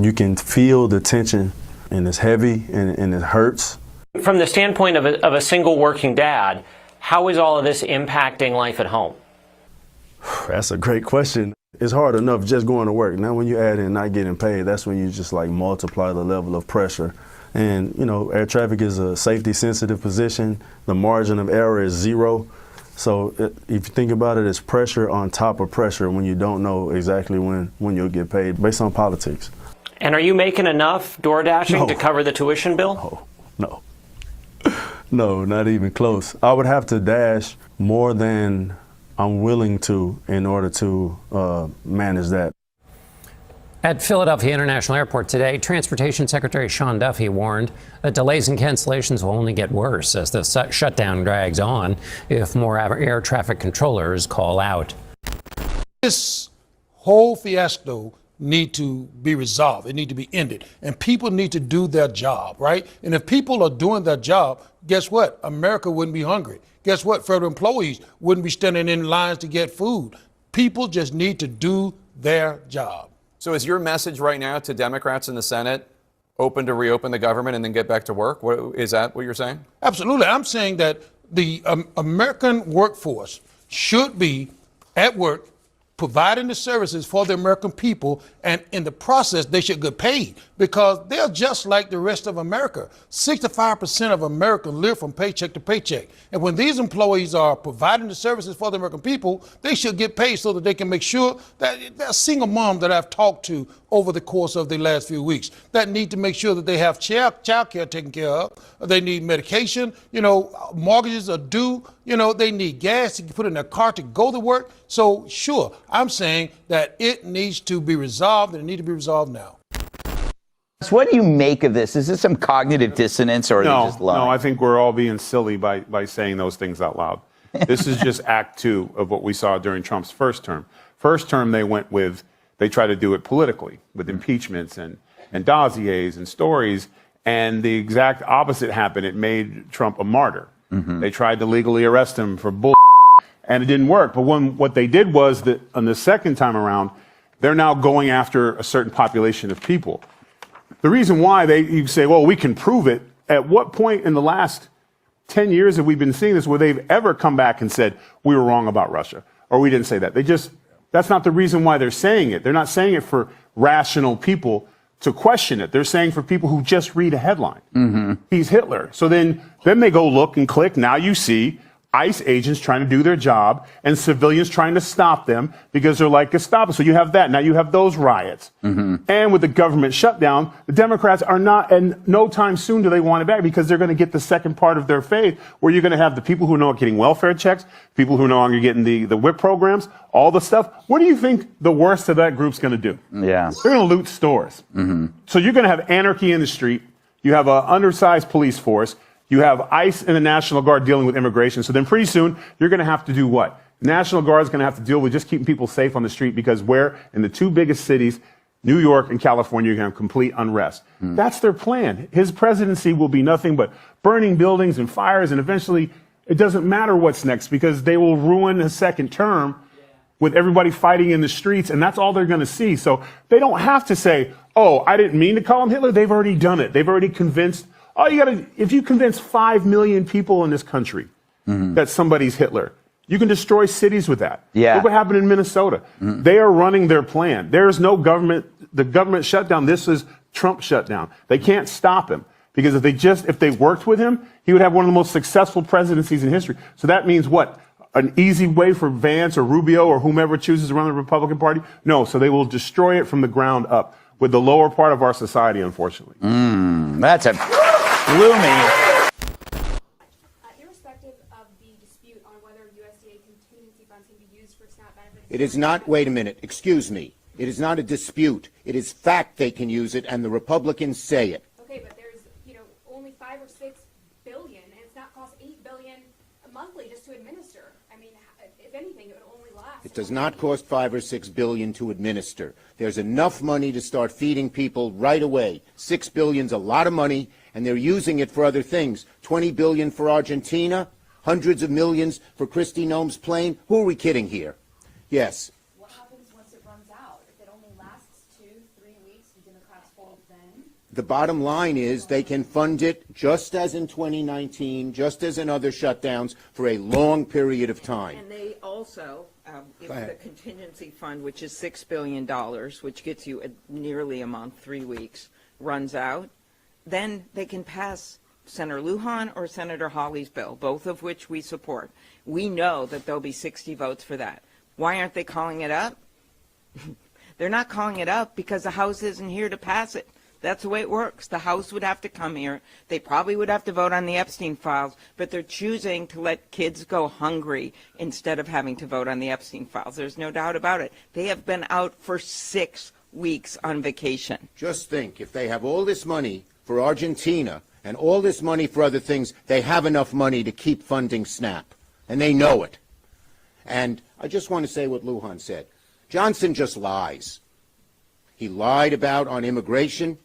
You can feel the tension. And it's heavy and it hurts. From the standpoint of a single working dad, how is all of this impacting life at home? That's a great question. It's hard enough just going to work. Now when you add in not getting paid, that's when you just like multiply the level of pressure. And, you know, air traffic is a safety sensitive position. The margin of error is zero. So if you think about it, it's pressure on top of pressure when you don't know exactly when you'll get paid based on politics. And are you making enough door dashing to cover the tuition bill? No, not even close. I would have to dash more than I'm willing to in order to manage that. At Philadelphia International Airport today, Transportation Secretary Sean Duffy warned that delays and cancellations will only get worse as the shutdown drags on if more air traffic controllers call out. This whole fiasco need to be resolved. It need to be ended. And people need to do their job, right? And if people are doing their job, guess what? America wouldn't be hungry. Guess what? Federal employees wouldn't be standing in lines to get food. People just need to do their job. So is your message right now to Democrats in the Senate open to reopen the government and then get back to work? Is that what you're saying? Absolutely. I'm saying that the American workforce should be at work providing the services for the American people, and in the process, they should get paid because they're just like the rest of America. 65% of Americans live from paycheck to paycheck. And when these employees are providing the services for the American people, they should get paid so that they can make sure that that single mom that I've talked to over the course of the last few weeks that need to make sure that they have child care taken care of. They need medication, mortgages are due, they need gas to put in their car to go to work. So sure, I'm saying that it needs to be resolved, and it needs to be resolved now. So what do you make of this? Is this some cognitive dissonance, or are they just lying? No, I think we're all being silly by saying those things out loud. This is just act two of what we saw during Trump's first term. First term, they tried to do it politically with impeachments and dossiers and stories, and the exact opposite happened. It made Trump a martyr. They tried to legally arrest him for bull, and it didn't work. But what they did was that on the second time around, they're now going after a certain population of people. The reason why you say, well, we can prove it. At what point in the last 10 years have we been seeing this where they've ever come back and said, we were wrong about Russia, or we didn't say that? That's not the reason why they're saying it. They're not saying it for rational people to question it. They're saying for people who just read a headline. He's Hitler. So then they go look and click. Now you see ICE agents trying to do their job and civilians trying to stop them because they're like Gestapo. So you have that. Now you have those riots. And with the government shutdown, the Democrats are not, and no time soon do they want it back because they're going to get the second part of their faith where you're going to have the people who are not getting welfare checks, people who are no longer getting the WIC programs, all the stuff. What do you think the worst of that group's going to do? Yeah. They're going to loot stores. So you're going to have anarchy in the street. You have an undersized police force. You have ICE and the National Guard dealing with immigration. So then pretty soon, you're going to have to do what? National Guard is going to have to deal with just keeping people safe on the street because in the two biggest cities, New York and California, you're going to have complete unrest. That's their plan. His presidency will be nothing but burning buildings and fires, and eventually it doesn't matter what's next because they will ruin his second term with everybody fighting in the streets, and that's all they're going to see. So they don't have to say, oh, I didn't mean to call him Hitler. They've already done it. They've already convinced. If you convince 5 million people in this country that somebody's Hitler, you can destroy cities with that. Yeah. Look what happened in Minnesota. They are running their plan. There is no government, the government shutdown. This is Trump shutdown. They can't stop him because if they worked with him, he would have one of the most successful presidencies in history. So that means what? An easy way for Vance or Rubio or whomever chooses to run the Republican Party? No, so they will destroy it from the ground up with the lower part of our society, unfortunately. That's a gloomy. Irrespective of the dispute on whether USDA contingency funds can be used for SNAP benefits. It is not, wait a minute, excuse me. It is not a dispute. It is fact they can use it, and the Republicans say it. Okay, but there's, only 5 or 6 billion, and it's not cost $8 billion monthly just to administer. I mean, if anything, it would only last. It does not cost 5 or 6 billion to administer. There's enough money to start feeding people right away. 6 billion's a lot of money, and they're using it for other things. 20 billion for Argentina, hundreds of millions for Kristi Noem's plane. Who are we kidding here? Yes. What happens once it runs out? If it only lasts 2-3 weeks, do Democrats fold then? The bottom line is they can fund it just as in 2019, just as in other shutdowns, for a long period of time. And they also, if the contingency fund, which is $6 billion, which gets you nearly a month, 3 weeks, runs out, then they can pass Senator Lujan or Senator Hawley's bill, both of which we support. We know that there'll be 60 votes for that. Why aren't they calling it up? They're not calling it up because the House isn't here to pass it. That's the way it works. The House would have to come here. They probably would have to vote on the Epstein files, but they're choosing to let kids go hungry instead of having to vote on the Epstein files. There's no doubt about it. They have been out for 6 weeks on vacation. Just think, if they have all this money for Argentina and all this money for other things, they have enough money to keep funding SNAP, and they know it. And I just want to say what Lujan said. Johnson just lies. He lied about on immigration,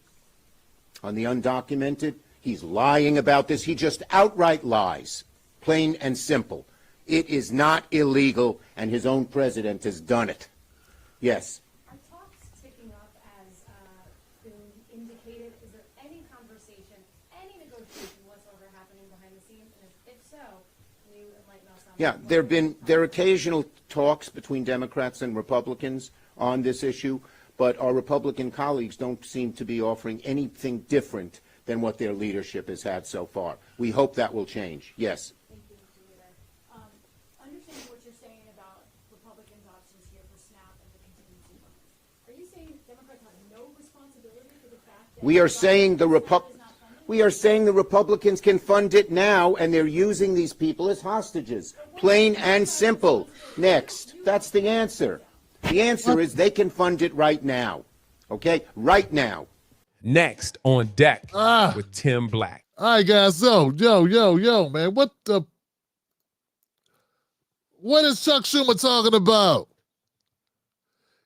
on the undocumented. He's lying about this. He just outright lies, plain and simple. It is not illegal, and his own president has done it. Yes. Are talks ticking up as been indicated? Is there any conversation, any negotiation whatsoever happening behind the scenes? And if so, can you enlighten us Yeah, there are occasional talks between Democrats and Republicans on this issue, but our Republican colleagues don't seem to be offering anything different than what their leadership has had so far. We hope that will change. Yes. Thank you, Mr. Leader. Understanding what you're saying about Republicans' options here for SNAP and the contingency funds, are you saying Democrats have no responsibility for the fact that We are saying the Republicans can fund it now, and they're using these people as hostages. Plain and simple. Next. That's the answer. The answer is they can fund it right now. Okay? Right now. Next on deck with Tim Black. All right, guys. So, yo, man. What is Chuck Schumer talking about?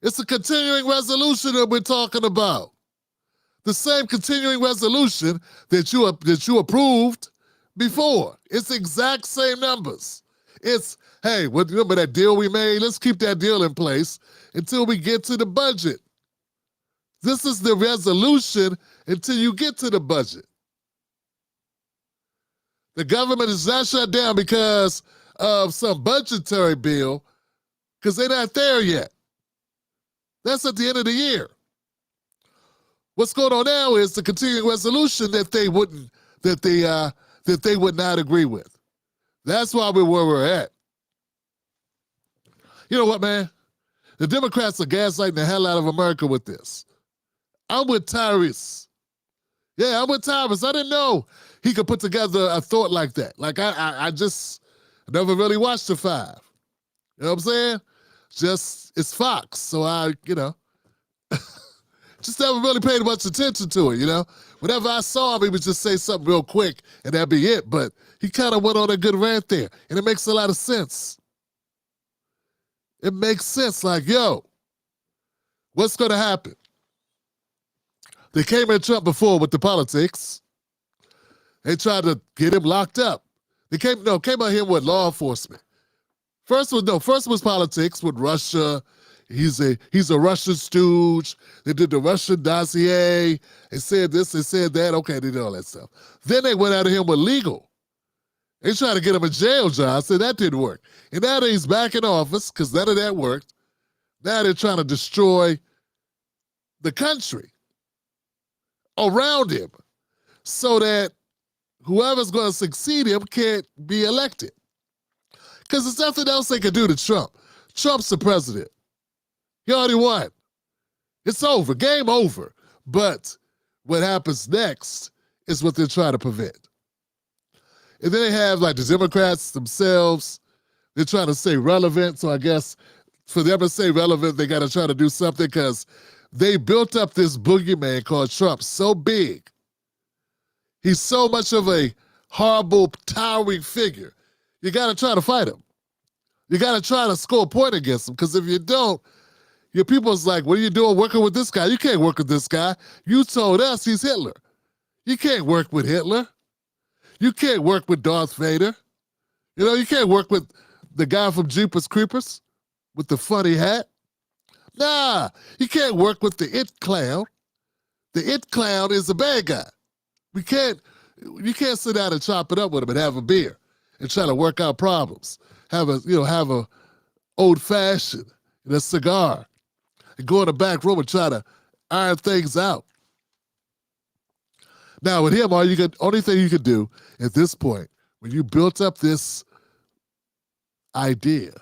It's a continuing resolution that we're talking about. The same continuing resolution that you approved before. It's the exact same numbers. It's, hey, remember that deal we made? Let's keep that deal in place until we get to the budget. This is the resolution until you get to the budget. The government is not shut down because of some budgetary bill, because they're not there yet. That's at the end of the year. What's going on now is the continuing resolution that they would not agree with. That's why we're where we're at. You know what, man? The Democrats are gaslighting the hell out of America with this. I'm with Tyrese. Yeah, I'm with Tyrese. I didn't know he could put together a thought like that. Like, I just never really watched The Five. You know what I'm saying? It's Fox. So just never really paid much attention to it, you know? Whenever I saw him, he would just say something real quick, and that'd be it. But he kind of went on a good rant there, and it makes a lot of sense. It makes sense, like, yo, what's going to happen? They came at Trump before with the politics. They tried to get him locked up. They came at him with law enforcement. First was politics with Russia. He's a Russian stooge. They did the Russian dossier. They said this, they said that. Okay, they did all that stuff. Then they went after him with legal. They tried to get him a jail job. Said that didn't work. And now that he's back in office, because none of that worked, now they're trying to destroy the country around him so that whoever's going to succeed him can't be elected. Because there's nothing else they can do to Trump. Trump's the president. He already won. It's over. Game over. But what happens next is what they're trying to prevent. And then they have, like, the Democrats themselves. They're trying to stay relevant. So I guess for them to stay relevant, they got to try to do something because they built up this boogeyman called Trump so big. He's so much of a horrible, towering figure. You got to try to fight him. You got to try to score a point against him because if you don't, your people's like, what are you doing working with this guy? You can't work with this guy. You told us he's Hitler. You can't work with Hitler. You can't work with Darth Vader. You know, you can't work with the guy from Jeepers Creepers with the funny hat. Nah, you can't work with the It Clown. The It Clown is a bad guy. You can't sit down and chop it up with him and have a beer and try to work out problems. Have a old fashioned and a cigar and go in the back room and try to iron things out. Now with him, only thing you could do at this point, when you built up this idea,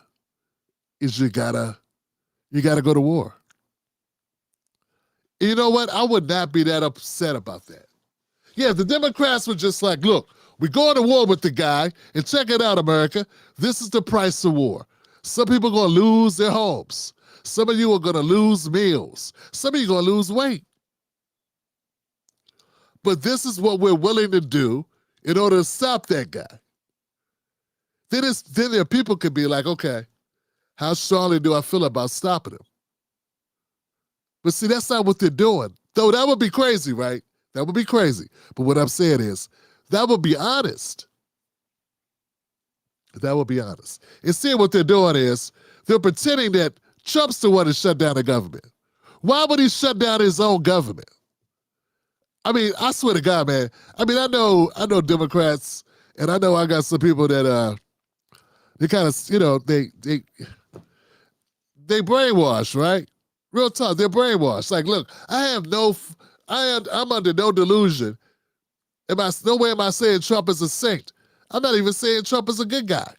is you gotta go to war. And you know what? I would not be that upset about that. Yeah, the Democrats were just like, look, we're going to war with the guy, and check it out, America. This is the price of war. Some people are going to lose their homes. Some of you are going to lose meals. Some of you are going to lose weight. But this is what we're willing to do in order to stop that guy. Then there people could be like, okay, how strongly do I feel about stopping him? But see, that's not what they're doing. Though that would be crazy, right? That would be crazy. But what I'm saying is, that would be honest. That would be honest. Instead, what they're doing is, they're pretending that Trump's the one that shut down the government. Why would he shut down his own government? I mean, I swear to God, man. I mean, I know Democrats, and I know I got some people that They kind of, they brainwash, right? Real talk, they're brainwashed. Like, look, I'm under no delusion. No way am I saying Trump is a saint. I'm not even saying Trump is a good guy.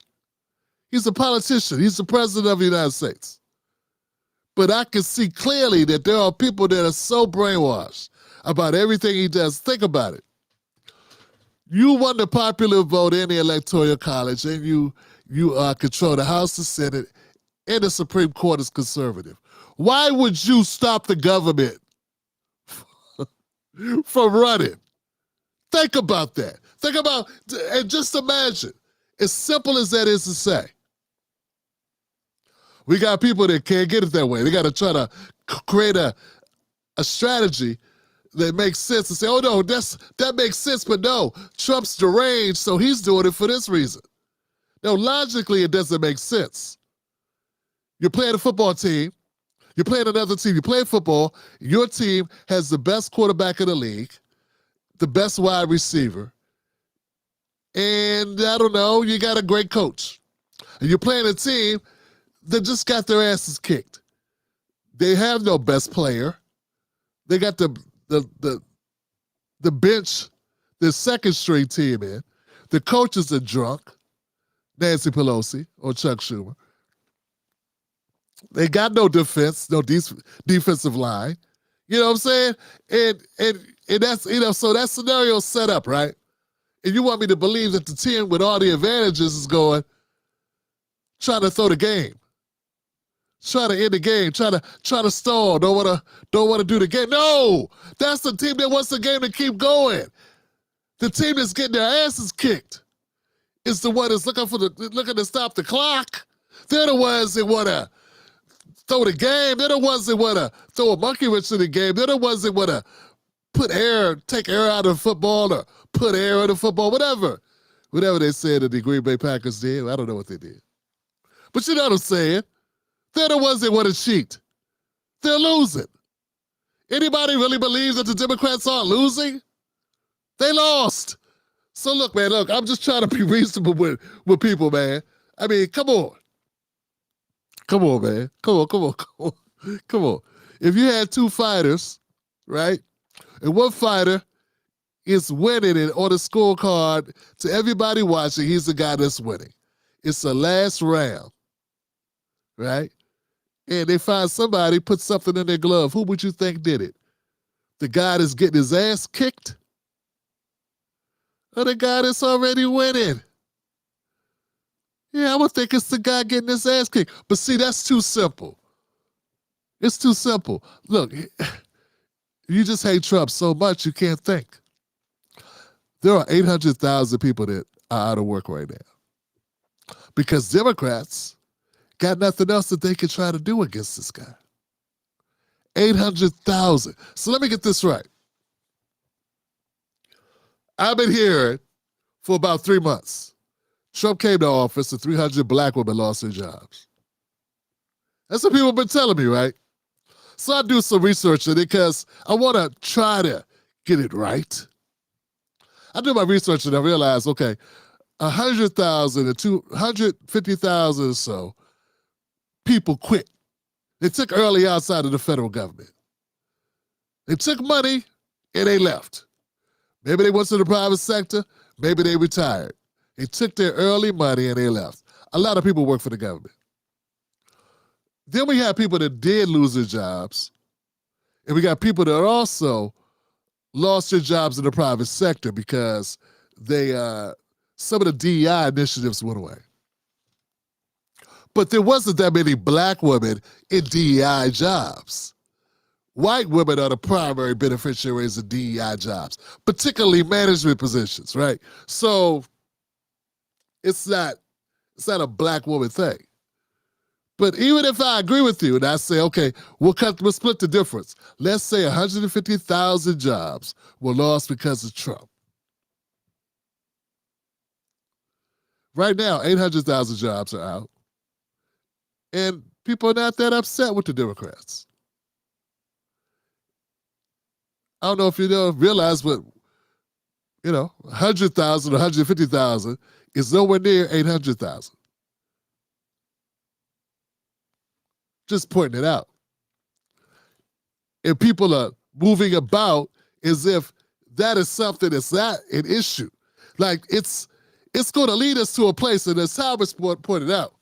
He's a politician. He's the president of the United States. But I can see clearly that there are people that are so brainwashed about everything he does. Think about it. You won the popular vote in the Electoral College, and you control the House, the Senate, and the Supreme Court is conservative. Why would you stop the government from running? Think about that. And just imagine, as simple as that is to say, we got people that can't get it that way. They got to try to create a strategy that makes sense and say, oh no, that makes sense, but no, Trump's deranged, so he's doing it for this reason. No, logically, it doesn't make sense. You're playing a football team, you're playing another team, you play football, your team has the best quarterback in the league, the best wide receiver, and I don't know, you got a great coach. And you're playing a team that just got their asses kicked. They have no best player. They got the bench, the second string team in. The coaches are drunk, Nancy Pelosi or Chuck Schumer. They got no defense, no defensive line. You know what I'm saying? And that's, so that scenario set up, right? And you want me to believe that the team with all the advantages is trying to throw the game. Try to end the game, try to stall, don't want to do the game. No! That's the team that wants the game to keep going. The team that's getting their asses kicked is the one that's looking to stop the clock. They're the ones that want to throw the game. They're the ones that want to throw a monkey wrench in the game. They're the ones that want to take air out of football or put air in the football, whatever. Whatever they said that the Green Bay Packers did. I don't know what they did. But you know what I'm saying? They're the ones that want to cheat. They're losing. Anybody really believes that the Democrats aren't losing? They lost. So look, man, I'm just trying to be reasonable with people, man. I mean, come on. Come on, man. Come on. If you had two fighters, right, and one fighter is winning it on the scorecard to everybody watching, he's the guy that's winning. It's the last round, right? And they find somebody put something in their glove. Who would you think did it? The guy that's getting his ass kicked? Or the guy that's already winning? Yeah, I would think it's the guy getting his ass kicked. But see, that's too simple. It's too simple. Look, you just hate Trump so much you can't think. There are 800,000 people that are out of work right now. Because Democrats got nothing else that they can try to do against this guy. 800,000. So let me get this right. I've been hearing for about 3 months. Trump came to office and 300 black women lost their jobs. That's what people have been telling me, right? So I do some research on it because I want to try to get it right. I do my research and I realize, okay, 100,000 and 250,000 or so people quit. They took early outside of the federal government. They took money and they left. Maybe they went to the private sector, maybe they retired. They took their early money and they left. A lot of people work for the government. Then we have people that did lose their jobs, and we got people that also lost their jobs in the private sector because some of the DEI initiatives went away. But there wasn't that many black women in DEI jobs. White women are the primary beneficiaries of DEI jobs, particularly management positions, right? So it's not a black woman thing. But even if I agree with you and I say, okay, we'll split the difference. Let's say 150,000 jobs were lost because of Trump. Right now, 800,000 jobs are out. And people are not that upset with the Democrats. I don't know if you realize, but 100,000 or 150,000 is nowhere near 800,000. Just pointing it out. And people are moving about as if that is something that's not an issue. Like it's going to lead us to a place, and as Howard pointed out,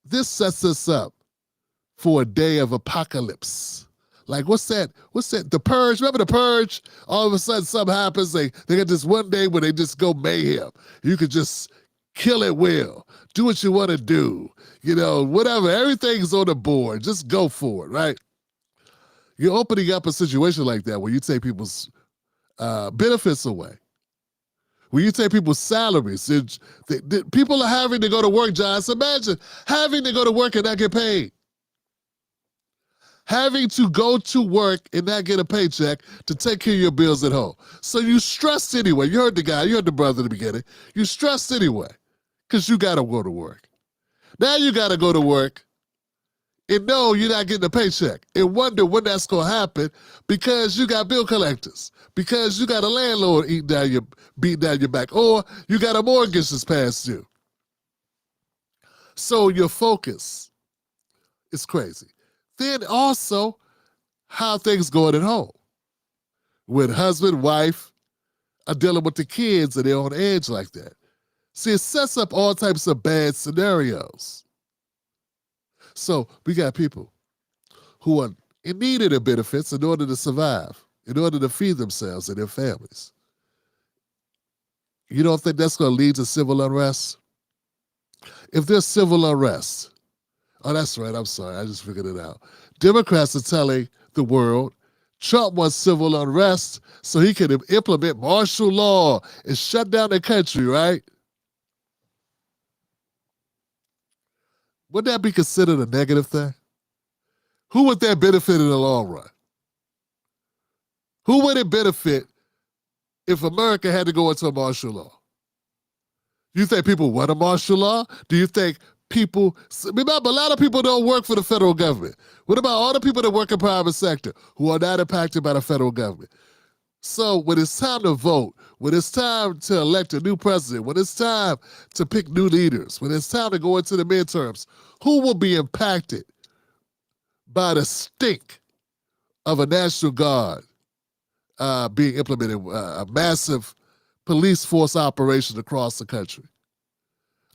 this sets us up for a day of apocalypse. Like what's that? The Purge. Remember the Purge? All of a sudden something happens. They get this one day where they just go mayhem. You could just kill at will. Do what you want to do. You know, whatever. Everything's on the board. Just go for it, right? You're opening up a situation like that where you take people's benefits away. When you take people's salaries, people are having to go to work, John. So imagine having to go to work and not get paid. Having to go to work and not get a paycheck to take care of your bills at home. So you stressed anyway. You heard the guy, you heard the brother in the beginning. You stressed anyway because you got to go to work. Now you got to go to work and know you're not getting a paycheck and wonder when that's going to happen because you got bill collectors, because you got a landlord beating down your back, or you got a mortgage that's past due. So your focus is crazy. Then also how things going at home. When husband, wife are dealing with the kids and they're on edge like that. See, it sets up all types of bad scenarios. So we got people who are in need of the benefits in order to survive, in order to feed themselves and their families. You don't think that's going to lead to civil unrest? If there's civil unrest, oh, that's right, I'm sorry, I just figured it out. Democrats are telling the world Trump wants civil unrest so he can implement martial law and shut down the country, right? Would that be considered a negative thing? Who would that benefit in the long run? Who would it benefit if America had to go into a martial law? Do you think people want a martial law? Do you think people, remember, a lot of people don't work for the federal government. What about all the people that work in private sector who are not impacted by the federal government? So when it's time to vote, when it's time to elect a new president, when it's time to pick new leaders, when it's time to go into the midterms, who will be impacted by the stink of a National Guard being implemented, a massive police force operation across the country?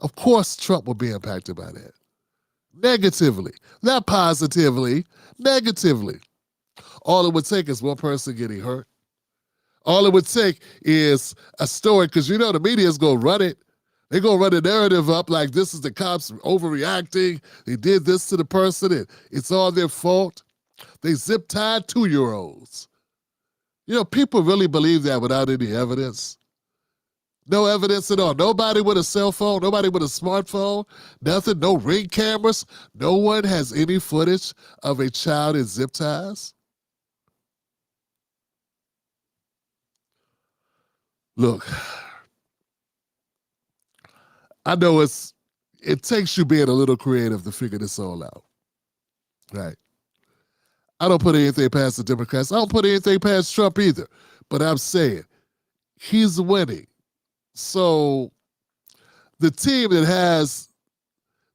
Of course Trump will be impacted by that. Negatively. Not positively, negatively. All it would take is one person getting hurt. All it would take is a story, because you know the media is going to run it. They're going to run the narrative up like this is the cops overreacting. They did this to the person and it's all their fault. They zip-tied 2-year-olds. You know, people really believe that without any evidence. No evidence at all. Nobody with a cell phone, nobody with a smartphone, nothing, no ring cameras. No one has any footage of a child in zip ties. Look, I know it takes you being a little creative to figure this all out, right? I don't put anything past the Democrats. I don't put anything past Trump either. But I'm saying he's winning. So the team that has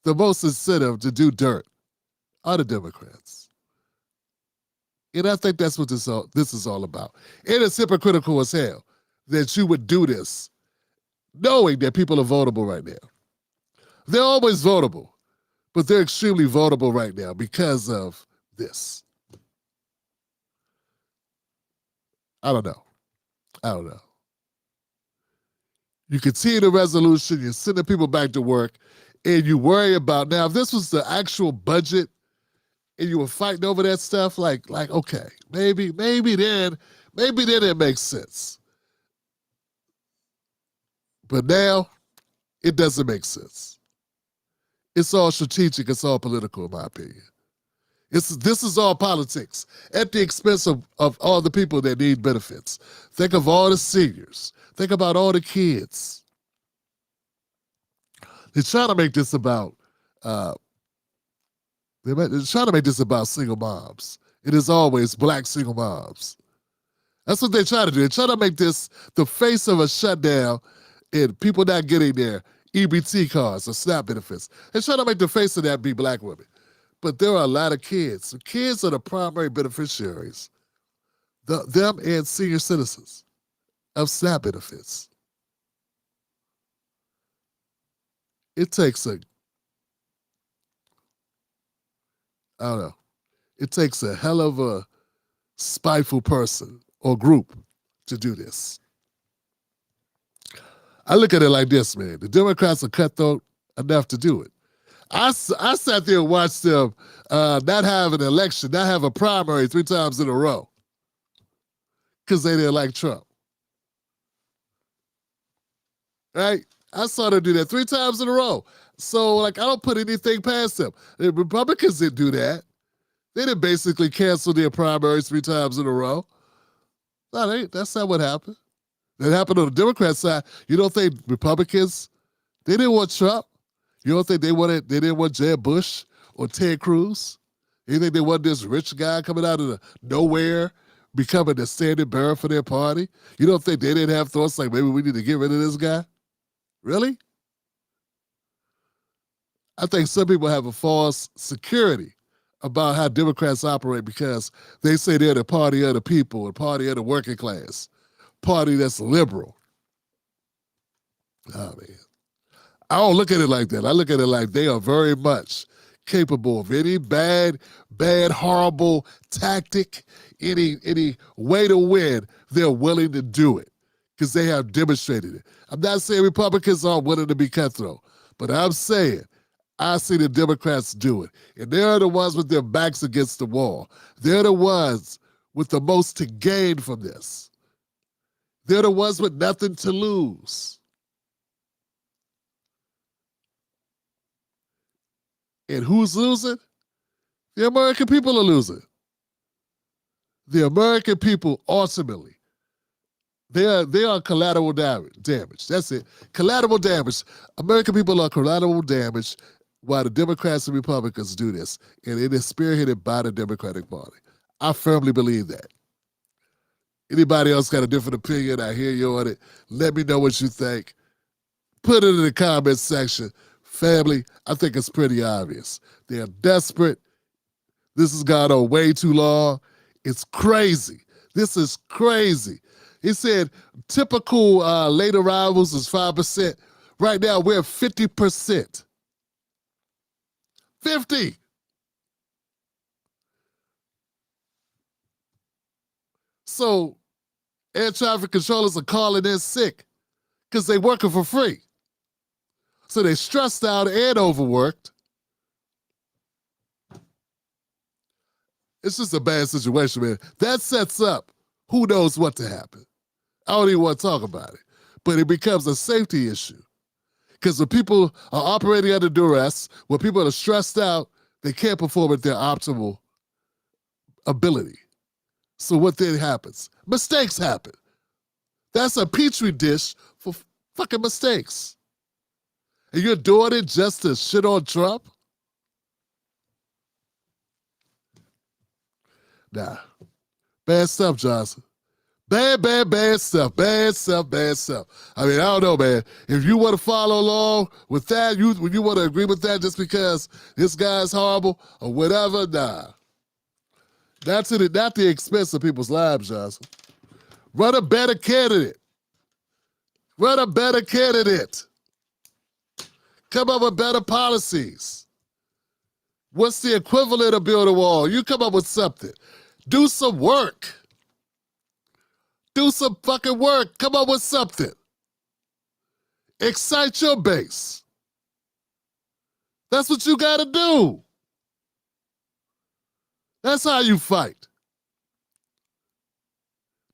the most incentive to do dirt are the Democrats. And I think that's what this is all about. It is hypocritical as hell that you would do this knowing that people are vulnerable right now. They're always vulnerable, but they're extremely vulnerable right now because of this. I don't know. You continue the resolution, you're sending people back to work, and you worry about, now if this was the actual budget and you were fighting over that stuff, like okay, maybe then it makes sense. But now, it doesn't make sense. It's all strategic, it's all political, in my opinion. This is all politics at the expense of all the people that need benefits. Think of all the seniors. Think about all the kids. They're trying to make this about single moms. It is always black single moms. That's what they try to do. They try to make this the face of a shutdown and people not getting their EBT cards or SNAP benefits. They're trying to make the face of that be black women. But there are a lot of kids. So kids are the primary beneficiaries, them and senior citizens of SNAP benefits. It takes it takes a hell of a spiteful person or group to do this. I look at it like this, man. The Democrats are cutthroat enough to do it. I sat there and watched them not have an election, not have a primary 3 times in a row because they didn't like Trump. Right? I saw them do that 3 times in a row. So, I don't put anything past them. The Republicans didn't do that. They didn't basically cancel their primaries 3 times in a row. No, that's not what happened. That happened on the Democrat side. You don't think Republicans, they didn't want Trump? You don't think they didn't want Jeb Bush or Ted Cruz? You think they want this rich guy coming out of nowhere, becoming the standing bearer for their party? You don't think they didn't have thoughts like maybe we need to get rid of this guy? Really? I think some people have a false security about how Democrats operate because they say they're the party of the people, the party of the working class, party that's liberal. Oh, man. I don't look at it like that. I look at it like they are very much capable of any bad, horrible tactic, any way to win, they're willing to do it because they have demonstrated it. I'm not saying Republicans aren't willing to be cutthroat, but I'm saying I see the Democrats do it. And they're the ones with their backs against the wall. They're the ones with the most to gain from this. They're the ones with nothing to lose. And who's losing? The American people are losing. The American people, ultimately, they are collateral damage. That's it. Collateral damage. American people are collateral damage while the Democrats and Republicans do this. And it is spearheaded by the Democratic Party. I firmly believe that. Anybody else got a different opinion? I hear you on it. Let me know what you think. Put it in the comments section. Family, I think it's pretty obvious. They're desperate. This has gone on way too long. It's crazy. This is crazy. He said typical late arrivals is 5%. Right now, we're at 50%. 50. So air traffic controllers are calling in sick because they're working for free. So they're stressed out and overworked. It's just a bad situation, man. That sets up who knows what to happen. I don't even want to talk about it. But it becomes a safety issue. Because when people are operating under duress, when people are stressed out, they can't perform at their optimal ability. So what then happens? Mistakes happen. That's a petri dish for fucking mistakes. And you're doing it just to shit on Trump? Nah. Bad stuff, Johnson. Bad stuff. Bad stuff. I mean, I don't know, man. If you want to follow along with that, when you want to agree with that just because this guy's horrible or whatever, nah. Not the expense of people's lives, Johnson. Run a better candidate. Run a better candidate. Come up with better policies. What's the equivalent of build a wall? You come up with something. Do some work. Do some fucking work. Come up with something. Excite your base. That's what you gotta do. That's how you fight.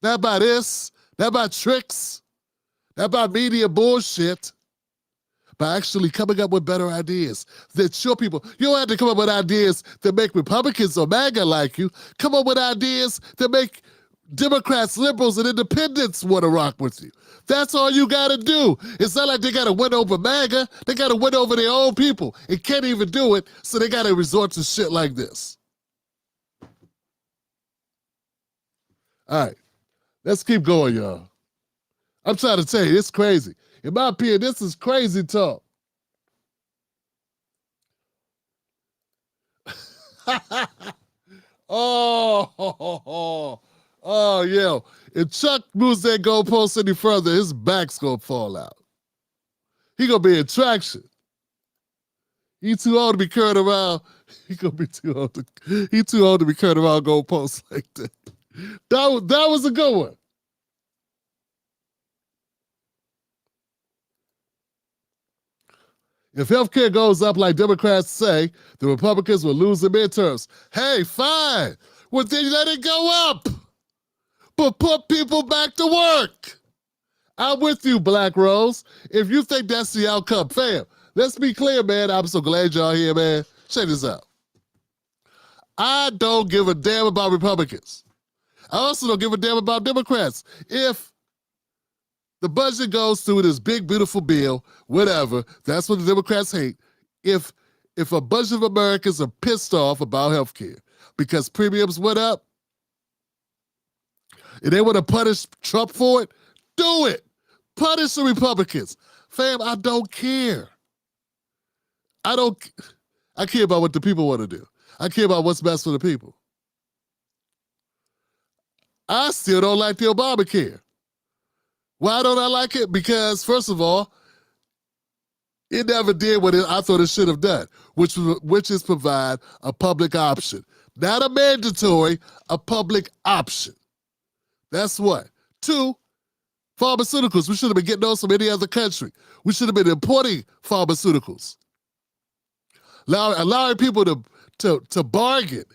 Not by this, not by tricks, not by media bullshit. By actually coming up with better ideas that show people. You don't have to come up with ideas that make Republicans or MAGA like you. Come up with ideas that make Democrats, liberals, and independents want to rock with you. That's all you got to do. It's not like they got to win over MAGA. They got to win over their own people. And can't even do it, so they got to resort to shit like this. All right. Let's keep going, y'all. I'm trying to tell you, it's crazy. In my opinion, this is crazy talk. Oh, yo. If Chuck moves that goalpost any further, his back's gonna fall out. He gonna be in traction. He too old to be carried around. He gonna be too old to. He too old to be carried around goalposts like that. That was a good one. If healthcare goes up like Democrats say, the Republicans will lose the midterms. Hey, fine. Well, then let it go up. But put people back to work. I'm with you, Black Rose. If you think that's the outcome, fam, let's be clear, man. I'm so glad y'all here, man. Check this out. I don't give a damn about Republicans. I also don't give a damn about Democrats. If the budget goes through this big, beautiful bill, whatever, that's what the Democrats hate. If a bunch of Americans are pissed off about health care because premiums went up, and they want to punish Trump for it, do it. Punish the Republicans. Fam, I don't care. I care about what the people want to do. I care about what's best for the people. I still don't like the Obamacare. Why don't I like it? Because, first of all, it never did what I thought it should have done, which is provide a public option. Not a mandatory, a public option. That's what. 2, pharmaceuticals. We should have been getting those from any other country. We should have been importing pharmaceuticals. Allowing people to bargain,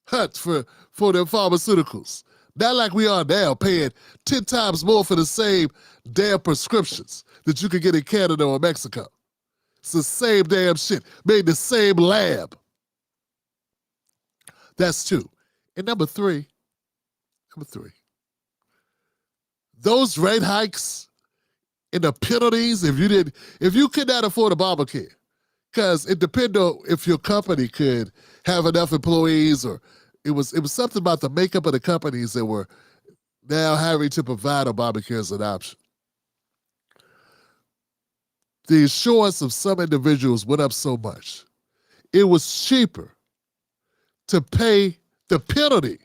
hunt for their pharmaceuticals. Not like we are now, paying 10 times more for the same damn prescriptions that you can get in Canada or Mexico. It's the same damn shit, made in the same lab. That's 2. And number three, those rate hikes and the penalties if you could not afford Obamacare, because it depended on if your company could have enough employees, or it was something about the makeup of the companies that were now having to provide Obamacare as an option. The insurance of some individuals went up so much, it was cheaper to pay the penalty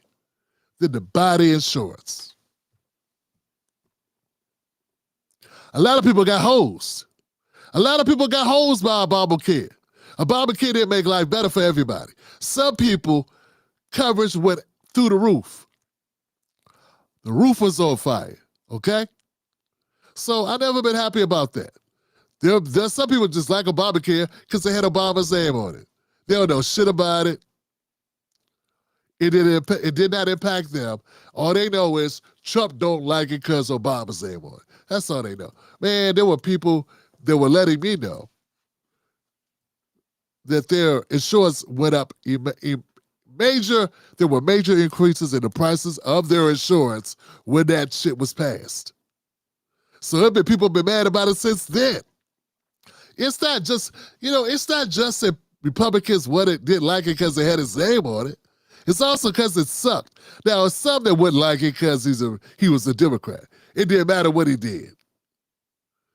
than to buy the insurance. A lot of people got hosed. A lot of people got hosed by Obamacare. Obamacare didn't make life better for everybody. Some people, coverage went through the roof. The roof was on fire, okay? So I've never been happy about that. There's some people just like Obamacare because they had Obama's name on it. They don't know shit about it. It did not impact them. All they know is Trump don't like it because Obama's name on it. That's all they know. Man, there were people that were letting me know that their insurance went up there were major increases in the prices of their insurance when that shit was passed. So people have been mad about it since then. It's not just that Republicans didn't like it because they had his name on it. It's also because it sucked. Now, it's some that wouldn't like it because he was a Democrat. It didn't matter what he did.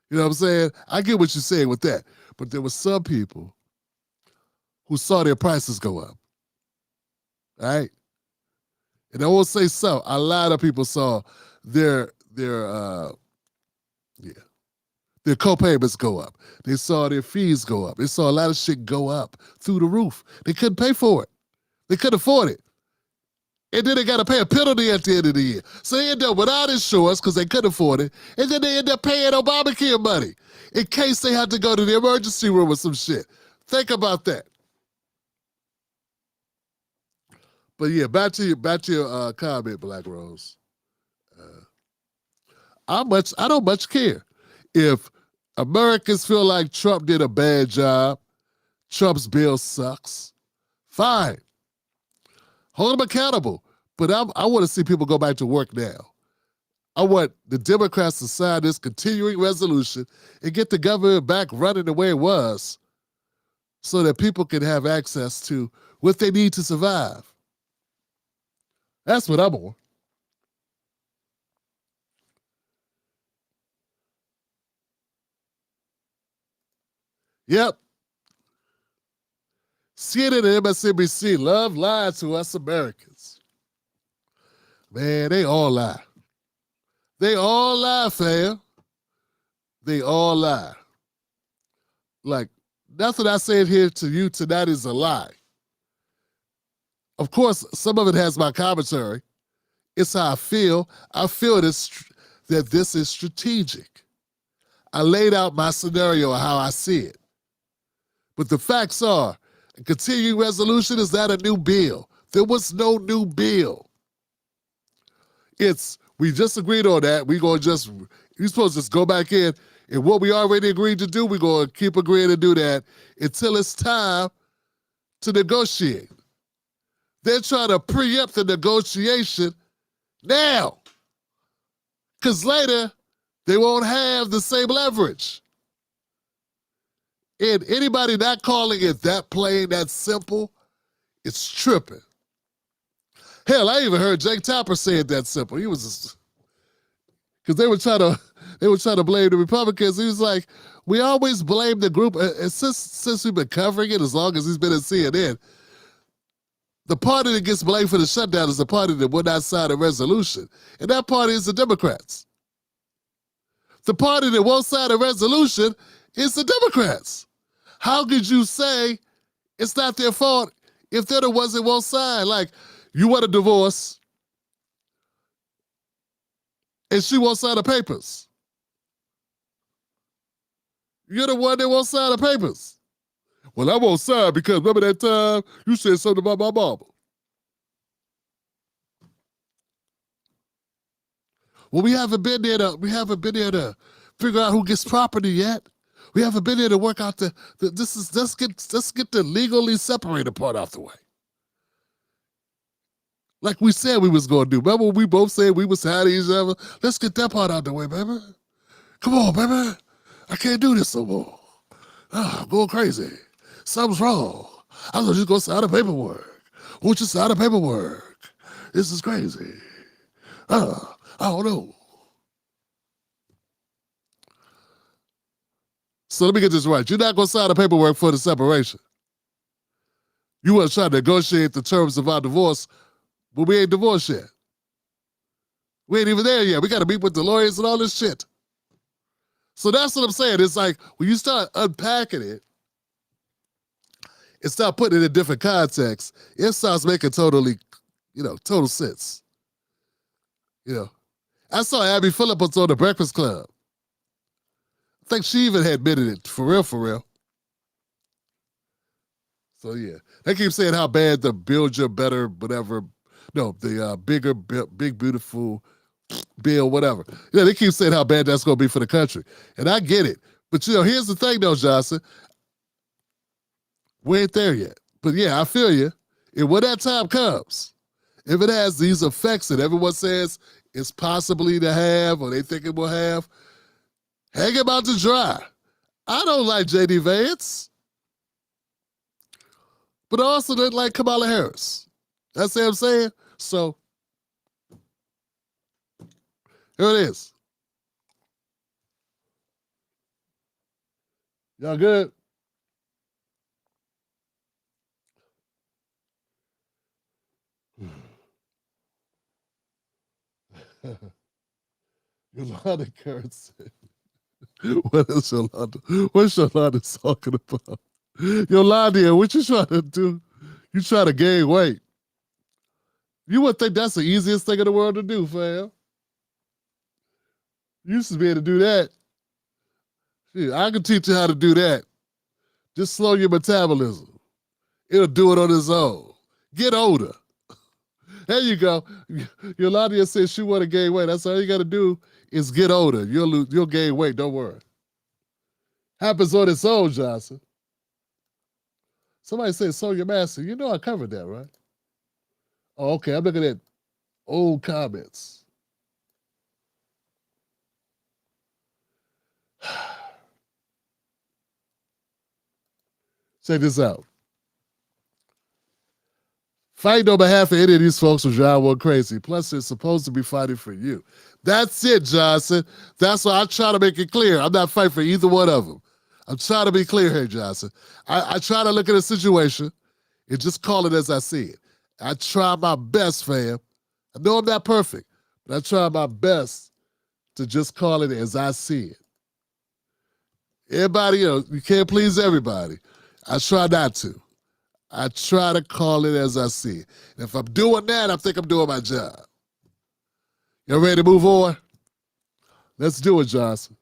You know what I'm saying? I get what you're saying with that. But there were some people who saw their prices go up. All right? And I won't say some. A lot of people saw their co-payments go up. They saw their fees go up. They saw a lot of shit go up through the roof. They couldn't pay for it. They couldn't afford it. And then they got to pay a penalty at the end of the year. So they end up without insurance because they couldn't afford it. And then they end up paying Obamacare money in case they had to go to the emergency room or some shit. Think about that. But yeah, back to your comment, Black Rose. I don't much care if Americans feel like Trump did a bad job. Trump's bill sucks. Fine. Hold them accountable. But I want to see people go back to work now. I want the Democrats to sign this continuing resolution and get the government back running the way it was so that people can have access to what they need to survive. That's what I'm on. Yep. CNN and MSNBC love lying to us Americans. Man, they all lie. They all lie, fam. They all lie. Like, nothing I said here to you tonight is a lie. Of course, some of it has my commentary. It's how I feel. I feel that this is strategic. I laid out my scenario of how I see it. But the facts are, a continuing resolution is not a new bill. There was no new bill. We just agreed on that. You're supposed to just go back in, and what we already agreed to do, we're going to keep agreeing to do that until it's time to negotiate. They're trying to preempt the negotiation now, because later they won't have the same leverage. And anybody not calling it that plain, that simple, it's tripping. Hell, I even heard Jake Tapper say it that simple. He was just, because they were trying to blame the Republicans. He was like, we always blame the group, and since we've been covering it as long as he's been at CNN, the party that gets blamed for the shutdown is the party that would not sign a resolution. And that party is the Democrats. The party that won't sign a resolution is the Democrats. How could you say it's not their fault if they're the ones that won't sign? Like, you want a divorce, and she won't sign the papers. You're the one that won't sign the papers. Well, I won't sign because remember that time you said something about my mama. Well, we haven't been there to figure out who gets property yet. We haven't been there to work out let's get the legally separated part out the way. Like we said we was going to do. Remember when we both said we was tired of each other? Let's get that part out the way, baby. Come on, baby. I can't do this no more. Oh, I'm going crazy. Something's wrong. I was just going to sign the paperwork. Won't you sign the paperwork? This is crazy. I don't know. So let me get this right. You're not going to sign the paperwork for the separation. You want to try to negotiate the terms of our divorce, but we ain't divorced yet. We ain't even there yet. We got to meet with the lawyers and all this shit. So that's what I'm saying. It's like when you start unpacking it and start putting it in different contexts, it starts making total sense. I saw Abby Phillips on The Breakfast Club. I think she even had admitted it, for real. So yeah, they keep saying how bad the Build Your Better, whatever, the bigger, big, beautiful bill, whatever. They keep saying how bad that's going to be for the country. And I get it. But here's the thing though, Johnson. We ain't there yet. But yeah, I feel you. And when that time comes, if it has these effects that everyone says it's possibly to have or they think it will have, hang him out to dry. I don't like J.D. Vance. But I also didn't like Kamala Harris. That's what I'm saying? So, here it is. Y'all good? Yolanda Kern said, what is Yolanda? What's Yolanda talking about? Yolanda, what you trying to do? You trying to gain weight. You would think that's the easiest thing in the world to do, fam. You used to be able to do that. Shit, I can teach you how to do that. Just slow your metabolism. It'll do it on its own. Get older. There you go. Yolanda said she want to gain weight. That's all you got to do is get older. You'll gain weight. Don't worry. Happens on its own, Johnson. Somebody said Sonya Massey. You know I covered that, right? Oh, okay. I'm looking at old comments. Check this out. Fighting on behalf of any of these folks will drive one crazy. Plus, they're supposed to be fighting for you. That's it, Johnson. That's why I try to make it clear. I'm not fighting for either one of them. I'm trying to be clear here, Johnson. I try to look at a situation and just call it as I see it. I try my best, fam. I know I'm not perfect, but I try my best to just call it as I see it. Everybody else, you can't please everybody. I try not to. I try to call it as I see it. And if I'm doing that, I think I'm doing my job. Y'all ready to move on? Let's do it, Johnson.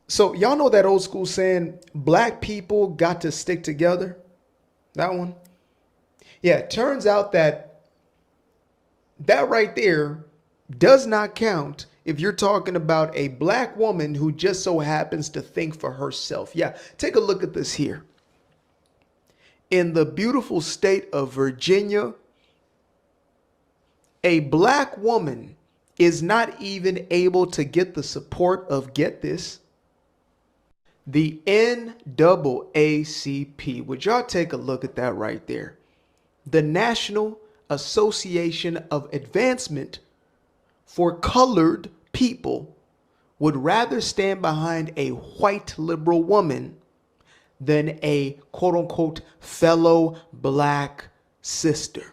So y'all know that old school saying, black people got to stick together? That one? Yeah, it turns out that right there does not count if you're talking about a black woman who just so happens to think for herself. Yeah, take a look at this here. In the beautiful state of Virginia, a black woman is not even able to get the support of, get this, the NAACP. Would y'all take a look at that right there? The National Association of Advancement for Colored People would rather stand behind a white liberal woman than a quote unquote fellow black sister.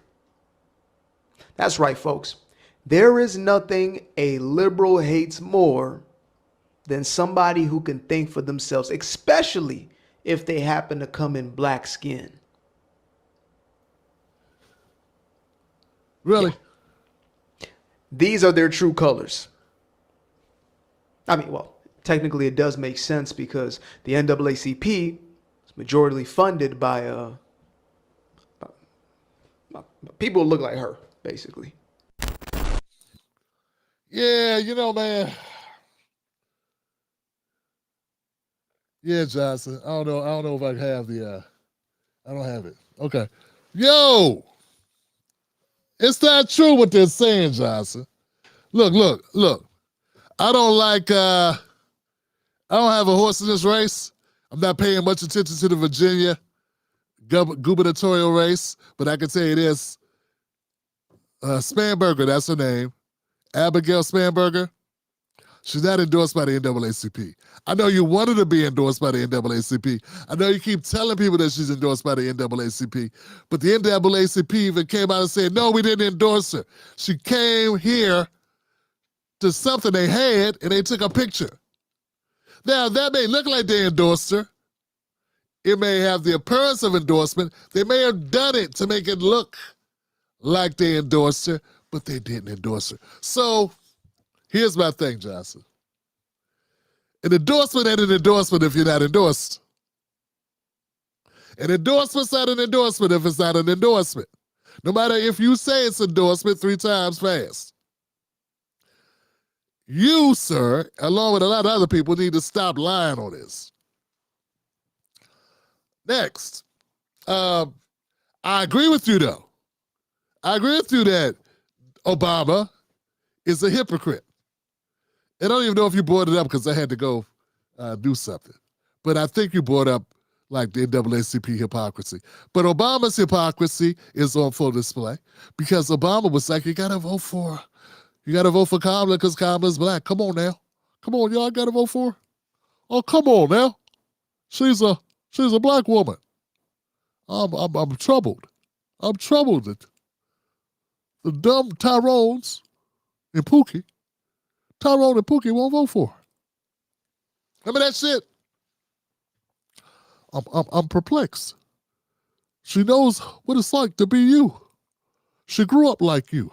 That's right, folks. There is nothing a liberal hates more than somebody who can think for themselves, especially if they happen to come in black skin. Really? Yeah. These are their true colors. I mean, well, technically it does make sense because the NAACP is majority funded by people who look like her, basically. Yeah, you know, man. Yeah, Johnson. I don't know if I have the I don't have it. Okay. Yo! It's not true what they're saying, Johnson. Look. I don't have a horse in this race. I'm not paying much attention to the Virginia gubernatorial race, but I can tell you this. Spanberger, that's her name. Abigail Spanberger. She's not endorsed by the NAACP. I know you want her to be endorsed by the NAACP. I know you keep telling people that she's endorsed by the NAACP, but the NAACP even came out and said, no, we didn't endorse her. She came here to something they had, and they took a picture. Now, that may look like they endorsed her. It may have the appearance of endorsement. They may have done it to make it look like they endorsed her, but they didn't endorse her. So, here's my thing, Johnson. An endorsement ain't an endorsement if you're not endorsed. An endorsement's not an endorsement if it's not an endorsement. No matter if you say it's endorsement 3 times fast. You, sir, along with a lot of other people, need to stop lying on this. Next. I agree with you, though. I agree with you that Obama is a hypocrite. And I don't even know if you brought it up because I had to go do something. But I think you brought up like the NAACP hypocrisy. But Obama's hypocrisy is on full display because Obama was like, you gotta vote for Kamala because Kamala's black. Come on now. Come on, y'all gotta vote for her. Oh, come on now. She's a black woman. I'm troubled. I'm troubled that the dumb Tyrone and Pookie won't vote for her. Remember that shit? I'm perplexed. She knows what it's like to be you. She grew up like you.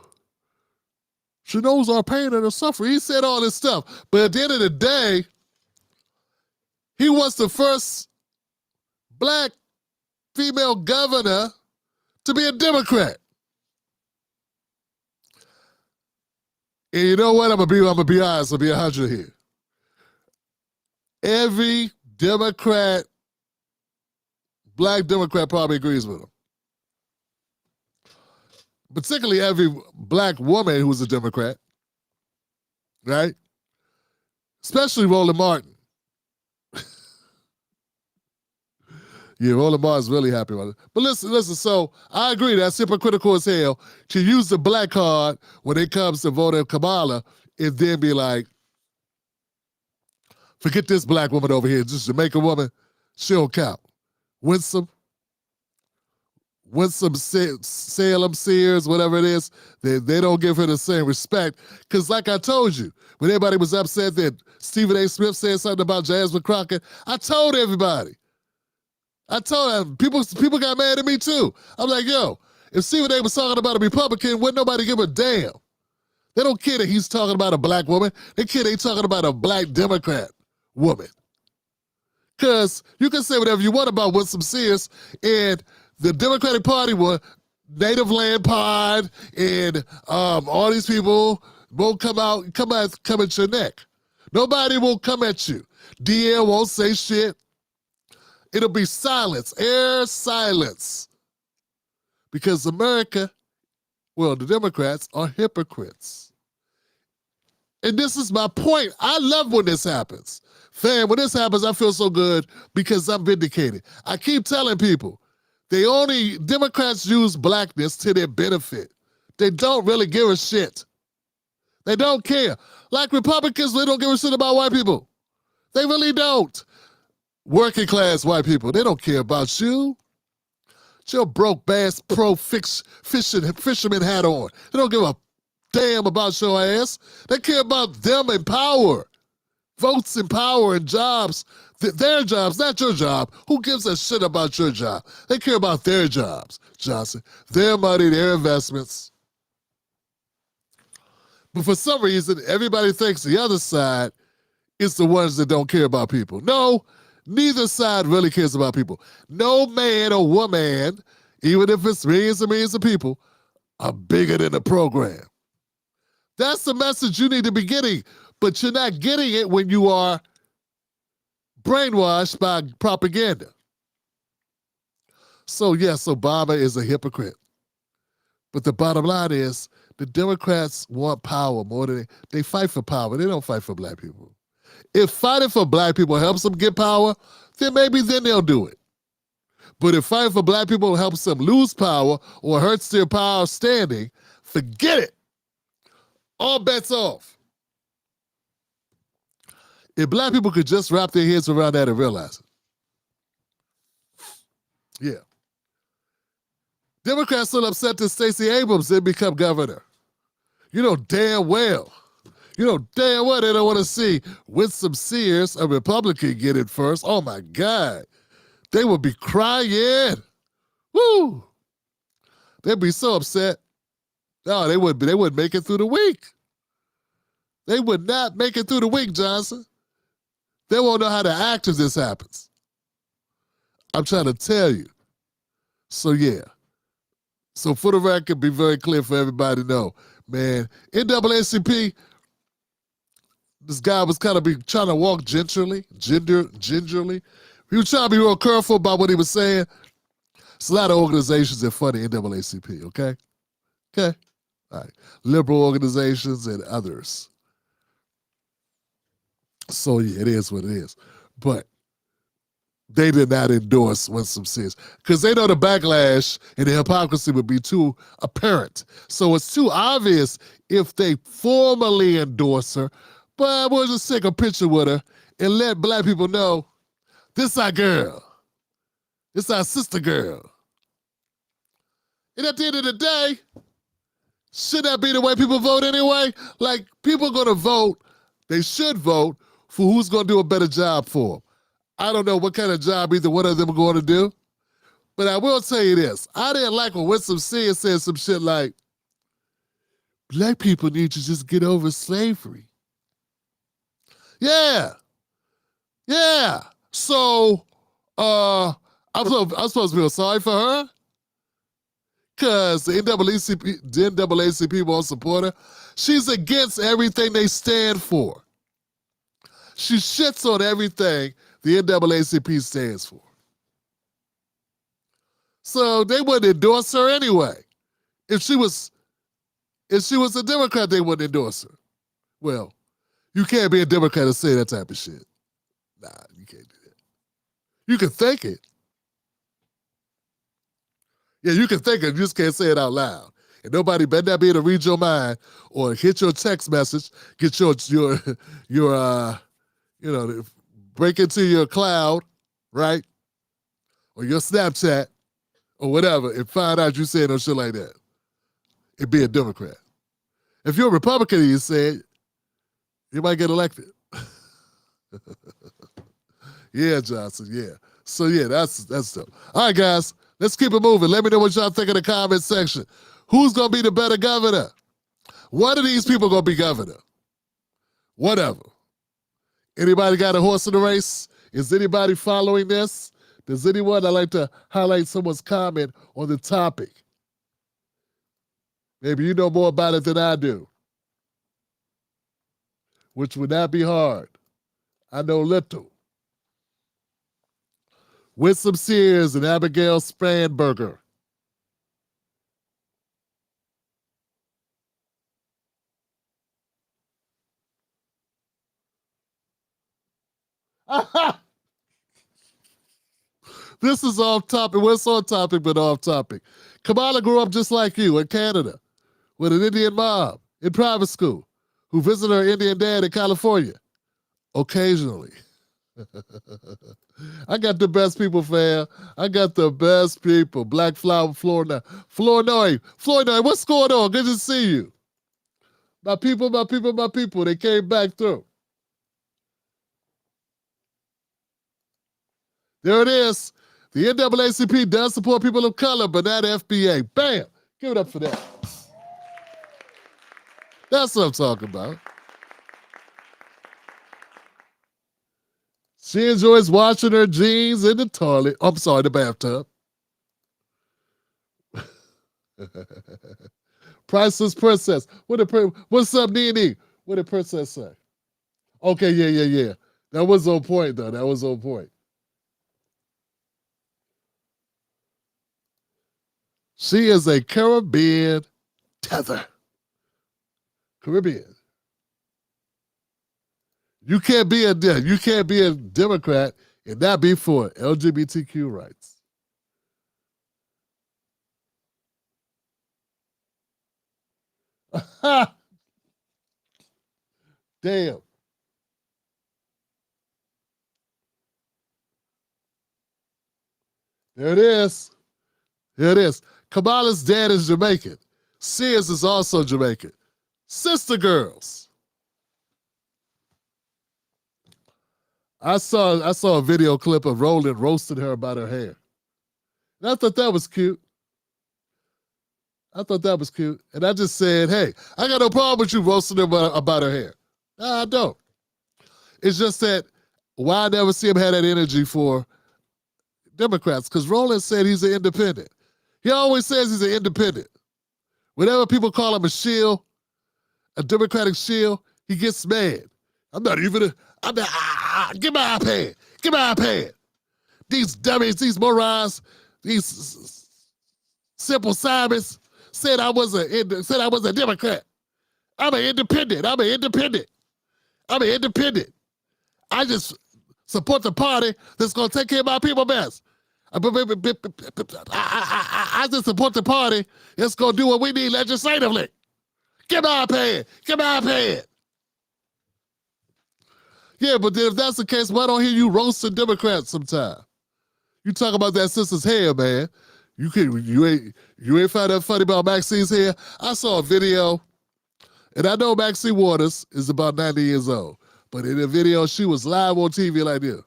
She knows our pain and our suffering. He said all this stuff. But at the end of the day, he was the first black female governor to be a Democrat. And you know what? I'm gonna be honest. I'll be 100 here. Every Democrat, black Democrat, probably agrees with him. Particularly every black woman who's a Democrat, right? Especially Roland Martin. Yeah, Roland Martin's really happy about it. But listen, so I agree, that's hypocritical as hell to use the black card when it comes to voting Kamala and then be like, forget this black woman over here, just Jamaican woman. She don't count. Winsome, Salem, Sears, whatever it is, they don't give her the same respect. Because like I told you, when everybody was upset that Stephen A. Smith said something about Jasmine Crockett, I told everybody. I told them, people got mad at me too. I'm like, yo, if Stephen A. was talking about a Republican, wouldn't nobody give a damn? They don't care that he's talking about a black woman. They care they talking about a black Democrat woman. Because you can say whatever you want about Winsome Sears, and the Democratic Party will Native Land Pod and all these people won't come at your neck. Nobody will come at you. DL won't say shit. It'll be silence, air silence. Because America, well, the Democrats are hypocrites. And this is my point. I love when this happens. Fam, when this happens, I feel so good because I'm vindicated. I keep telling people, Democrats use blackness to their benefit. They don't really give a shit. They don't care. Like Republicans, they don't give a shit about white people. They really don't. Working class white people, they don't care about you. Get your broke Bass Pro fisherman hat on. They don't give a damn about your ass. They care about them and power. Votes and power and jobs. Their jobs, not your job. Who gives a shit about your job? They care about their jobs, Johnson. Their money, their investments. But for some reason, everybody thinks the other side is the ones that don't care about people. No, neither side really cares about people. No man or woman, even if it's millions and millions of people, are bigger than the program. That's the message you need to be getting, but you're not getting it when you are brainwashed by propaganda. So yes, Obama is a hypocrite. But the bottom line is the Democrats want power more than they fight for power. They don't fight for black people. If fighting for black people helps them get power, then maybe they'll do it. But if fighting for black people helps them lose power or hurts their power standing, forget it. All bets off. If black people could just wrap their heads around that and realize it. Yeah. Democrats still upset that Stacey Abrams didn't become governor. You know damn well they don't want to see Winsome Sears, a Republican, get it first. Oh my God. They would be crying. Woo! They'd be so upset. No, they wouldn't make it through the week. They would not make it through the week, Johnson. They won't know how to act if this happens. I'm trying to tell you. So yeah. So for the record, be very clear for everybody to know, man, NAACP, this guy was kind of trying to walk gingerly. He was trying to be real careful about what he was saying. There's a lot of organizations that fund the NAACP, okay? Okay? All right. Liberal organizations and others. So, yeah, it is what it is. But they did not endorse Winsome Sears because they know the backlash and the hypocrisy would be too apparent. So it's too obvious if they formally endorse her, but we'll just take a picture with her and let black people know this our girl. This our sister girl. And at the end of the day, should that be the way people vote anyway? Like, people are going to vote, they should vote for who's going to do a better job for them. I don't know what kind of job either one of them are going to do, but I will tell you this. I didn't like when Winsome Sears said some shit like, black people need to just get over slavery. Yeah. Yeah. So, I'm supposed to feel sorry for her? Because the NAACP won't support her. She's against everything they stand for. She shits on everything the NAACP stands for. So they wouldn't endorse her anyway. If she was a Democrat, they wouldn't endorse her. Well, you can't be a Democrat and say that type of shit. Nah, you can't do that. You can think it. Yeah, you can think it, you just can't say it out loud. And nobody better not be able to read your mind or hit your text message, get your break into your cloud, right? Or your Snapchat or whatever and find out you said no shit like that and be a Democrat. If you're a Republican and you say it, you might get elected. Yeah, Johnson, yeah. So yeah, that's dope. All right, guys, let's keep it moving. Let me know what y'all think in the comment section. Who's gonna be the better governor? One of these people gonna be governor. Whatever. Anybody got a horse in the race? Is anybody following this? Does anyone? I'd like to highlight someone's comment on the topic. Maybe you know more about it than I do, which would not be hard. I know little. Winsome Sears and Abigail Spanberger. This is off topic. Well, it's on topic, but off topic. Kamala grew up just like you in Canada with an Indian mom in private school who visited her Indian dad in California occasionally. I got the best people, fam. I got the best people. Black Flower, Florida. Flournoy, what's going on? Good to see you. My people. They came back through. There it is. The NAACP does support people of color, but not FBA. Bam! Give it up for that. That's what I'm talking about. She enjoys washing her jeans in the toilet. I'm sorry, the bathtub. Priceless Princess. What's up, Nene? What did Princess say? Okay, yeah. That was on point, though. That was on point. She is a Caribbean tether. Caribbean. You can't be a Democrat and not be for LGBTQ rights. Damn. There it is. Here it is. Kamala's dad is Jamaican. Sears is also Jamaican. Sister girls. I saw a video clip of Roland roasting her about her hair. And I thought that was cute. And I just said, hey, I got no problem with you roasting her about her hair. No, I don't. It's just that why I never see him have that energy for Democrats, because Roland said he's an independent. He always says he's an independent. Whenever people call him a shield, a Democratic shield, he gets mad. I'm not even give my iPad. Give my iPad. These dummies, these morons, these simple Simons said I was a Democrat. I'm an independent. I just support the party that's going to take care of my people best. I just support the party that's going to do what we need legislatively. Give my iPad. Yeah, but then if that's the case, why don't I hear you roasting Democrats sometime? You talk about that sister's hair, man. You ain't find that funny about Maxine's hair? I saw a video, and I know Maxine Waters is about 90 years old, but in the video, she was live on TV like this.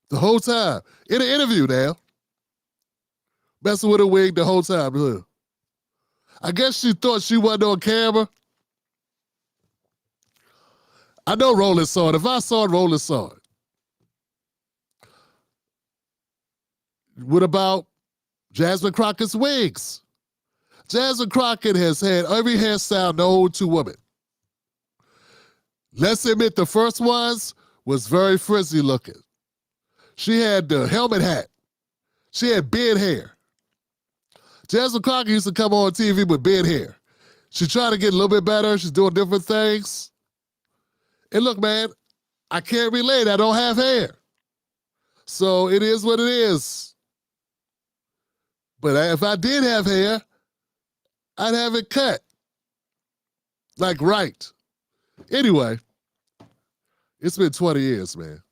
The whole time. In an interview now. Messing with her wig the whole time. Look. I guess she thought she wasn't on camera. I know Roland saw it. If I saw it, Roland saw it. What about Jasmine Crockett's wigs? Jasmine Crockett has had every hairstyle known to women. Let's admit the first ones was very frizzy looking. She had the helmet hat. She had beard hair. Jasmine Crockett used to come on TV with beard hair. She tried to get a little bit better. She's doing different things. And look, man, I can't relate. I don't have hair. So it is what it is. But if I did have hair, I'd have it cut. Like right. Anyway, it's been 20 years, man.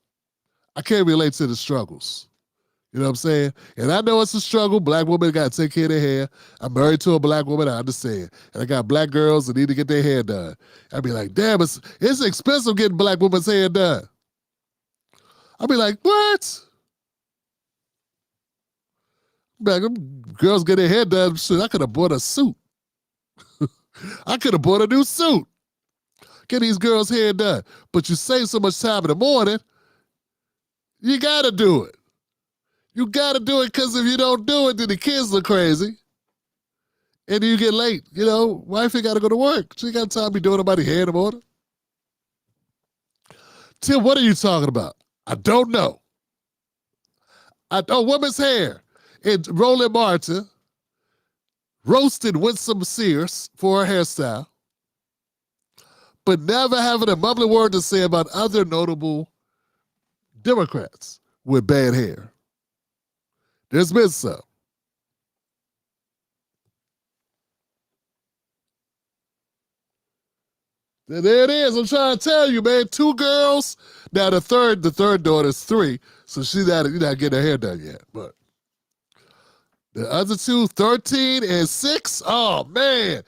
I can't relate to the struggles. You know what I'm saying? And I know it's a struggle. Black women got to take care of their hair. I'm married to a black woman, I understand. And I got black girls that need to get their hair done. I'd be like, damn, it's expensive getting black women's hair done. I'd be like, what? Like, girls get their hair done, shit, I could have bought a suit. I could have bought a new suit. Get these girls' hair done. But you save so much time in the morning, you gotta do it. You gotta do it, because if you don't do it, then the kids look crazy. And then you get late. You know, wifey gotta go to work. She ain't got time to be doing nobody's hair in the morning. Tim, what are you talking about? I don't know. Women's hair. And Roland Martin roasted Winsome Sears for her hairstyle, but never having a mumbling word to say about other notable Democrats with bad hair. There's been some. There it is. I'm trying to tell you, man. 2 girls. Now the third daughter's 3, so she's not getting her hair done yet. But the other 2, 13 and 6. Oh man,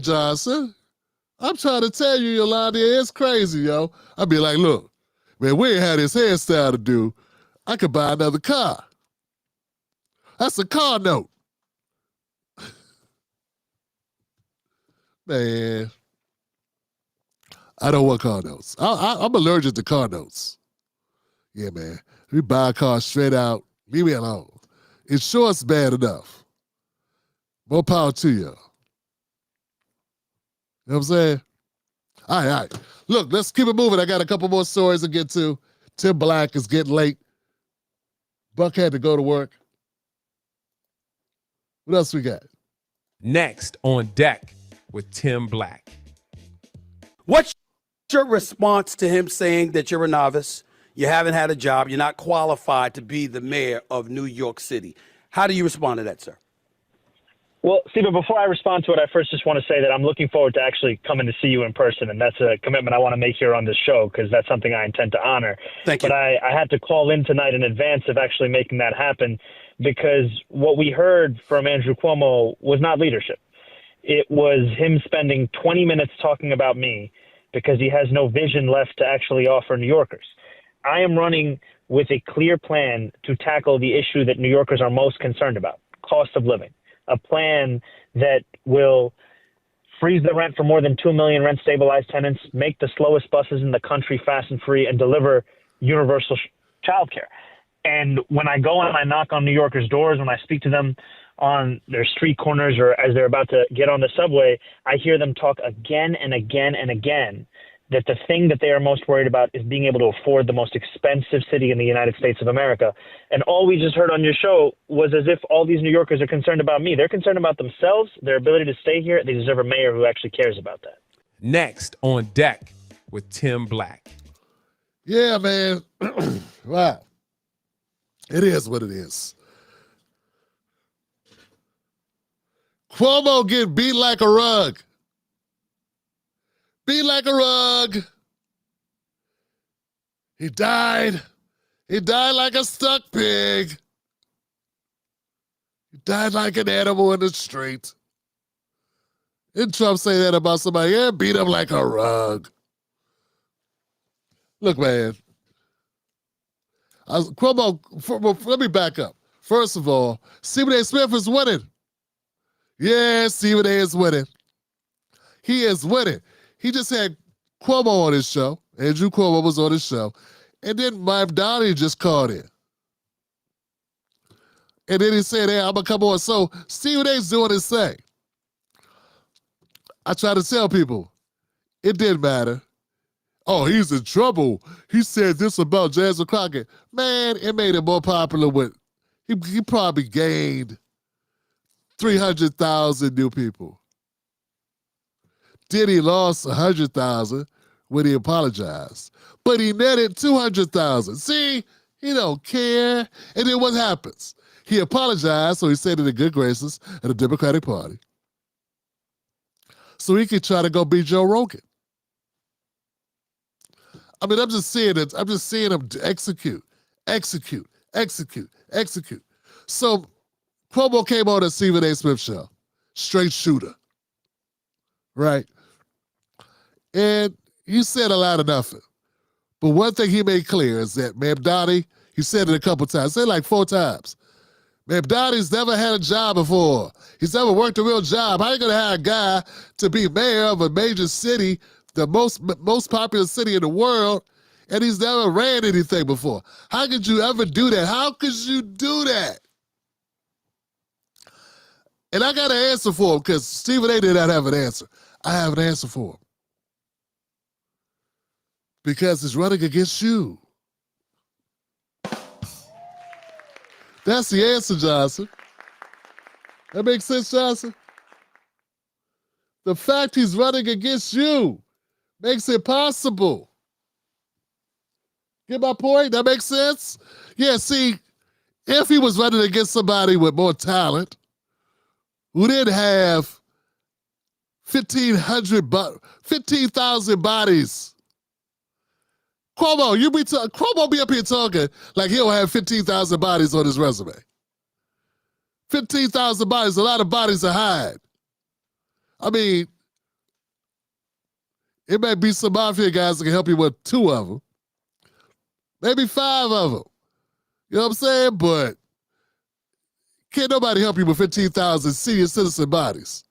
Johnson. I'm trying to tell you, Yolanda, it's crazy, yo. I'd be like, look, man, we ain't had this hairstyle to do. I could buy another car. That's a car note. Man, I don't want car notes. I'm allergic to car notes. Yeah, man. We buy a car straight out. Leave me alone. Insurance bad enough. More power to you. You know what I'm saying? All right. Look, let's keep it moving. I got a couple more stories to get to. Tim Black is getting late. Buck had to go to work. What else we got? Next on deck with Tim Black. What's your response to him saying that you're a novice, you haven't had a job, you're not qualified to be the mayor of New York City? How do you respond to that, sir? Well, Stephen, before I respond to it, I first just want to say that I'm looking forward to actually coming to see you in person, and that's a commitment I want to make here on this show because that's something I intend to honor. Thank you. But I had to call in tonight in advance of actually making that happen because what we heard from Andrew Cuomo was not leadership. It was him spending 20 minutes talking about me because he has no vision left to actually offer New Yorkers. I am running with a clear plan to tackle the issue that New Yorkers are most concerned about, cost of living. A plan that will freeze the rent for more than 2 million rent-stabilized tenants, make the slowest buses in the country fast and free, and deliver universal childcare. And when I go and I knock on New Yorkers' doors, when I speak to them on their street corners or as they're about to get on the subway, I hear them talk again and again and again that the thing that they are most worried about is being able to afford the most expensive city in the United States of America. And all we just heard on your show was as if all these New Yorkers are concerned about me. They're concerned about themselves, their ability to stay here. They deserve a mayor who actually cares about that. Next on deck with Tim Black. Yeah, man. Wow. It is what it is. Cuomo get beat like a rug. Beat like a rug. He died. He died like a stuck pig. He died like an animal in the street. Didn't Trump say that about somebody? Yeah, beat him like a rug. Look, man. Cuomo, let me back up. First of all, Stephen A. Smith is winning. Yeah, Stephen A. is winning. He is winning. He just had Cuomo on his show. Andrew Cuomo was on his show. And then Mike Donnie just called in. And then he said, hey, I'm going to come on. So Stephen A's doing his thing. I try to tell people, it didn't matter. Oh, he's in trouble. He said this about Jasmine Crockett. Man, it made him more popular with, he probably gained 300,000 new people. Diddy lost 100,000 when he apologized. But he netted 200,000. See, he don't care. And then what happens? He apologized, so he said in the good graces of the Democratic Party. So he could try to go beat Joe Rogan. I mean, I'm just seeing it. I'm just seeing him execute. So Cuomo came on the Stephen A. Smith show, straight shooter, right? And he said a lot of nothing. But one thing he made clear is that Ma'am Dottie, he said it a couple times, said like 4 times. Ma'am Dottie's never had a job before. He's never worked a real job. How are you going to hire a guy to be mayor of a major city, the most popular city in the world, and he's never ran anything before? How could you ever do that? How could you do that? And I got an answer for him because Stephen A. did not have an answer. I have an answer for him. Because he's running against you. That's the answer, Johnson. That makes sense, Johnson? The fact he's running against you makes it possible. Get my point? That makes sense? Yeah, see, if he was running against somebody with more talent, who didn't have 15,000 bodies, Cuomo, Cuomo be up here talking like he don't have 15,000 bodies on his resume. 15,000 bodies, a lot of bodies to hide. I mean, it may be some mafia guys that can help you with 2 of them. Maybe 5 of them. You know what I'm saying? But can't nobody help you with 15,000 senior citizen bodies.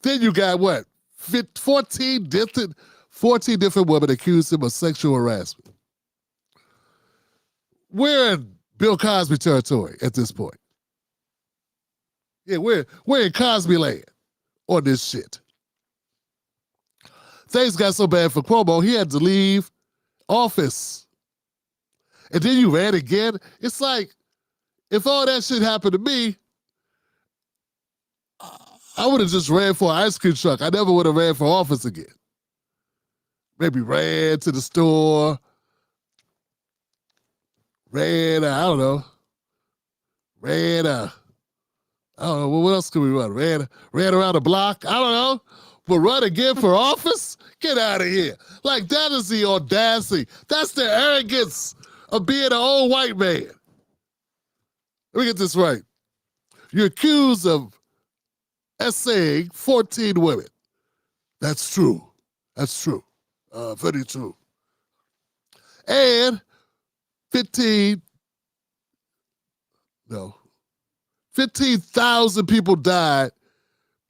Then you got what? 14 different women accused him of sexual harassment. We're in Bill Cosby territory at this point. Yeah, we're in Cosby land on this shit. Things got so bad for Cuomo, he had to leave office. And then you ran again. It's like, if all that shit happened to me, I would have just ran for an ice cream truck. I never would have ran for office again. Maybe ran to the store, I don't know, what else could we run? Ran around the block, I don't know, but run again for office? Get out of here. Like, that is the audacity. That's the arrogance of being an old white man. Let me get this right. You're accused of essaying 14 women. That's true. Very true. And 15,000 people died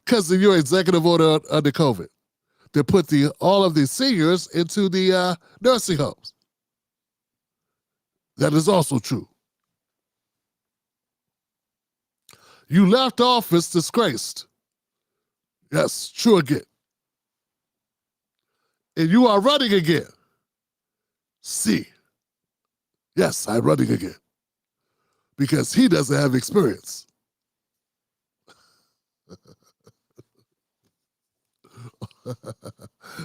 because of your executive order under COVID that put all of these seniors into the nursing homes. That is also true. You left office disgraced. Yes, true again. And you are running again. See. Yes, I'm running again. Because he doesn't have experience.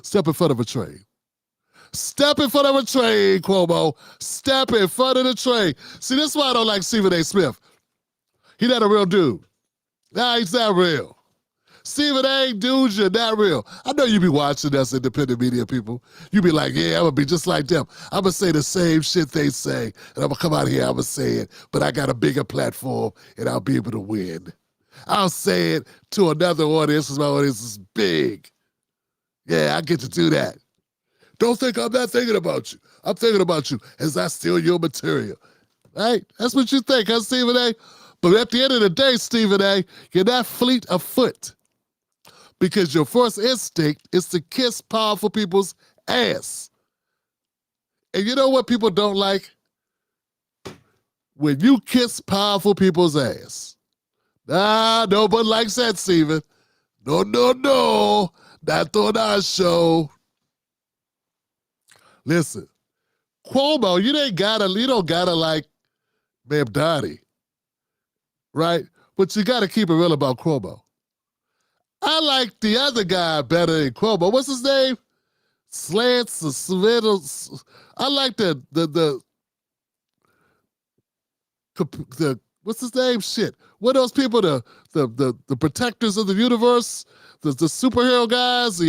Step in front of a train. Step in front of a train, Cuomo. Step in front of the train. See, this is why I don't like Stephen A. Smith. He's not a real dude. Nah, he's not real. Stephen A., dude, you're not real. I know you be watching us independent media people. You be like, yeah, I'm going to be just like them. I'm going to say the same shit they say, and I'm going to come out here, I'm going to say it, but I got a bigger platform, and I'll be able to win. I'll say it to another audience because my audience is big. Yeah, I get to do that. Don't think I'm not thinking about you. I'm thinking about you as I steal your material. Right? That's what you think, huh, Stephen A.? But at the end of the day, Stephen A., you're not fleet of foot. Because your first instinct is to kiss powerful people's ass. And you know what people don't like? When you kiss powerful people's ass. Nah, nobody likes that, Stephen. No. Not on our show. Listen, Cuomo, you don't gotta like Ma'am Dottie. Right? But you gotta keep it real about Cuomo. I like the other guy better than Cuomo. What's his name? Slants or Slittles. I like the what's his name? Shit. What are those people? The protectors of the universe? The superhero guys?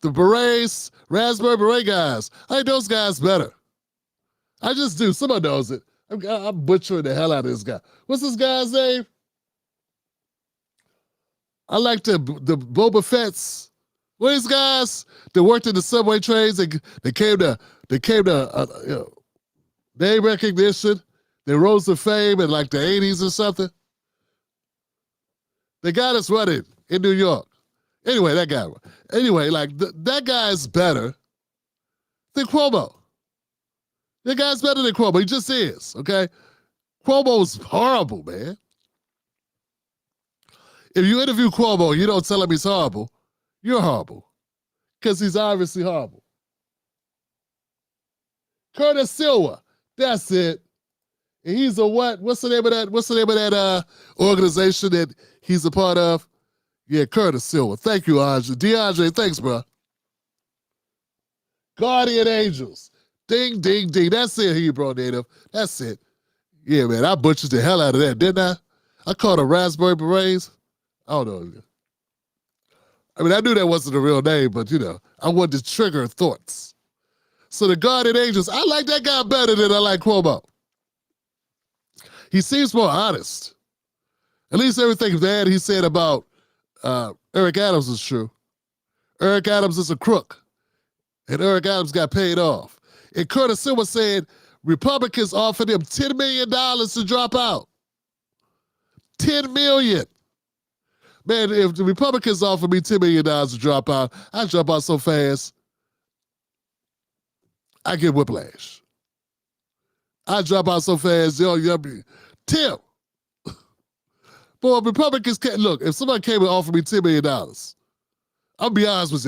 the berets, raspberry beret guys. I like those guys better. I just do. Someone knows it. I'm butchering the hell out of this guy. What's this guy's name? I like the Boba Fett's. What these guys that worked in the subway trains? They came to name recognition. They rose to fame in like the 80s or something. They got us running in New York. Anyway, that guy. Anyway, like that guy is better than Cuomo. That guy's better than Cuomo. He just is, okay? Cuomo's horrible, man. If you interview Cuomo and you don't tell him he's horrible, you're horrible. Because he's obviously horrible. Curtis Silva, that's it. And he's a what? What's the name of that organization that he's a part of? Yeah, Curtis Silva. Thank you, Andre. DeAndre, thanks, bro. Guardian Angels. Ding, ding, ding. That's it, Hebrew native. That's it. Yeah, man, I butchered the hell out of that, didn't I? I called them raspberry berets. I don't know. I mean, I knew that wasn't a real name, but, I wanted to trigger thoughts. So the Guardian Angels, I like that guy better than I like Cuomo. He seems more honest. At least everything bad he said about Eric Adams is true. Eric Adams is a crook. And Eric Adams got paid off. And Curtis Silva said Republicans offered him $10 million to drop out. $10 million. Man, if the Republicans offered me $10 million to drop out, I'd drop out so fast, I get whiplash. I drop out so fast, Tim. Boy, Republicans can't, look, if somebody came and offered me $10 million, I'll be honest with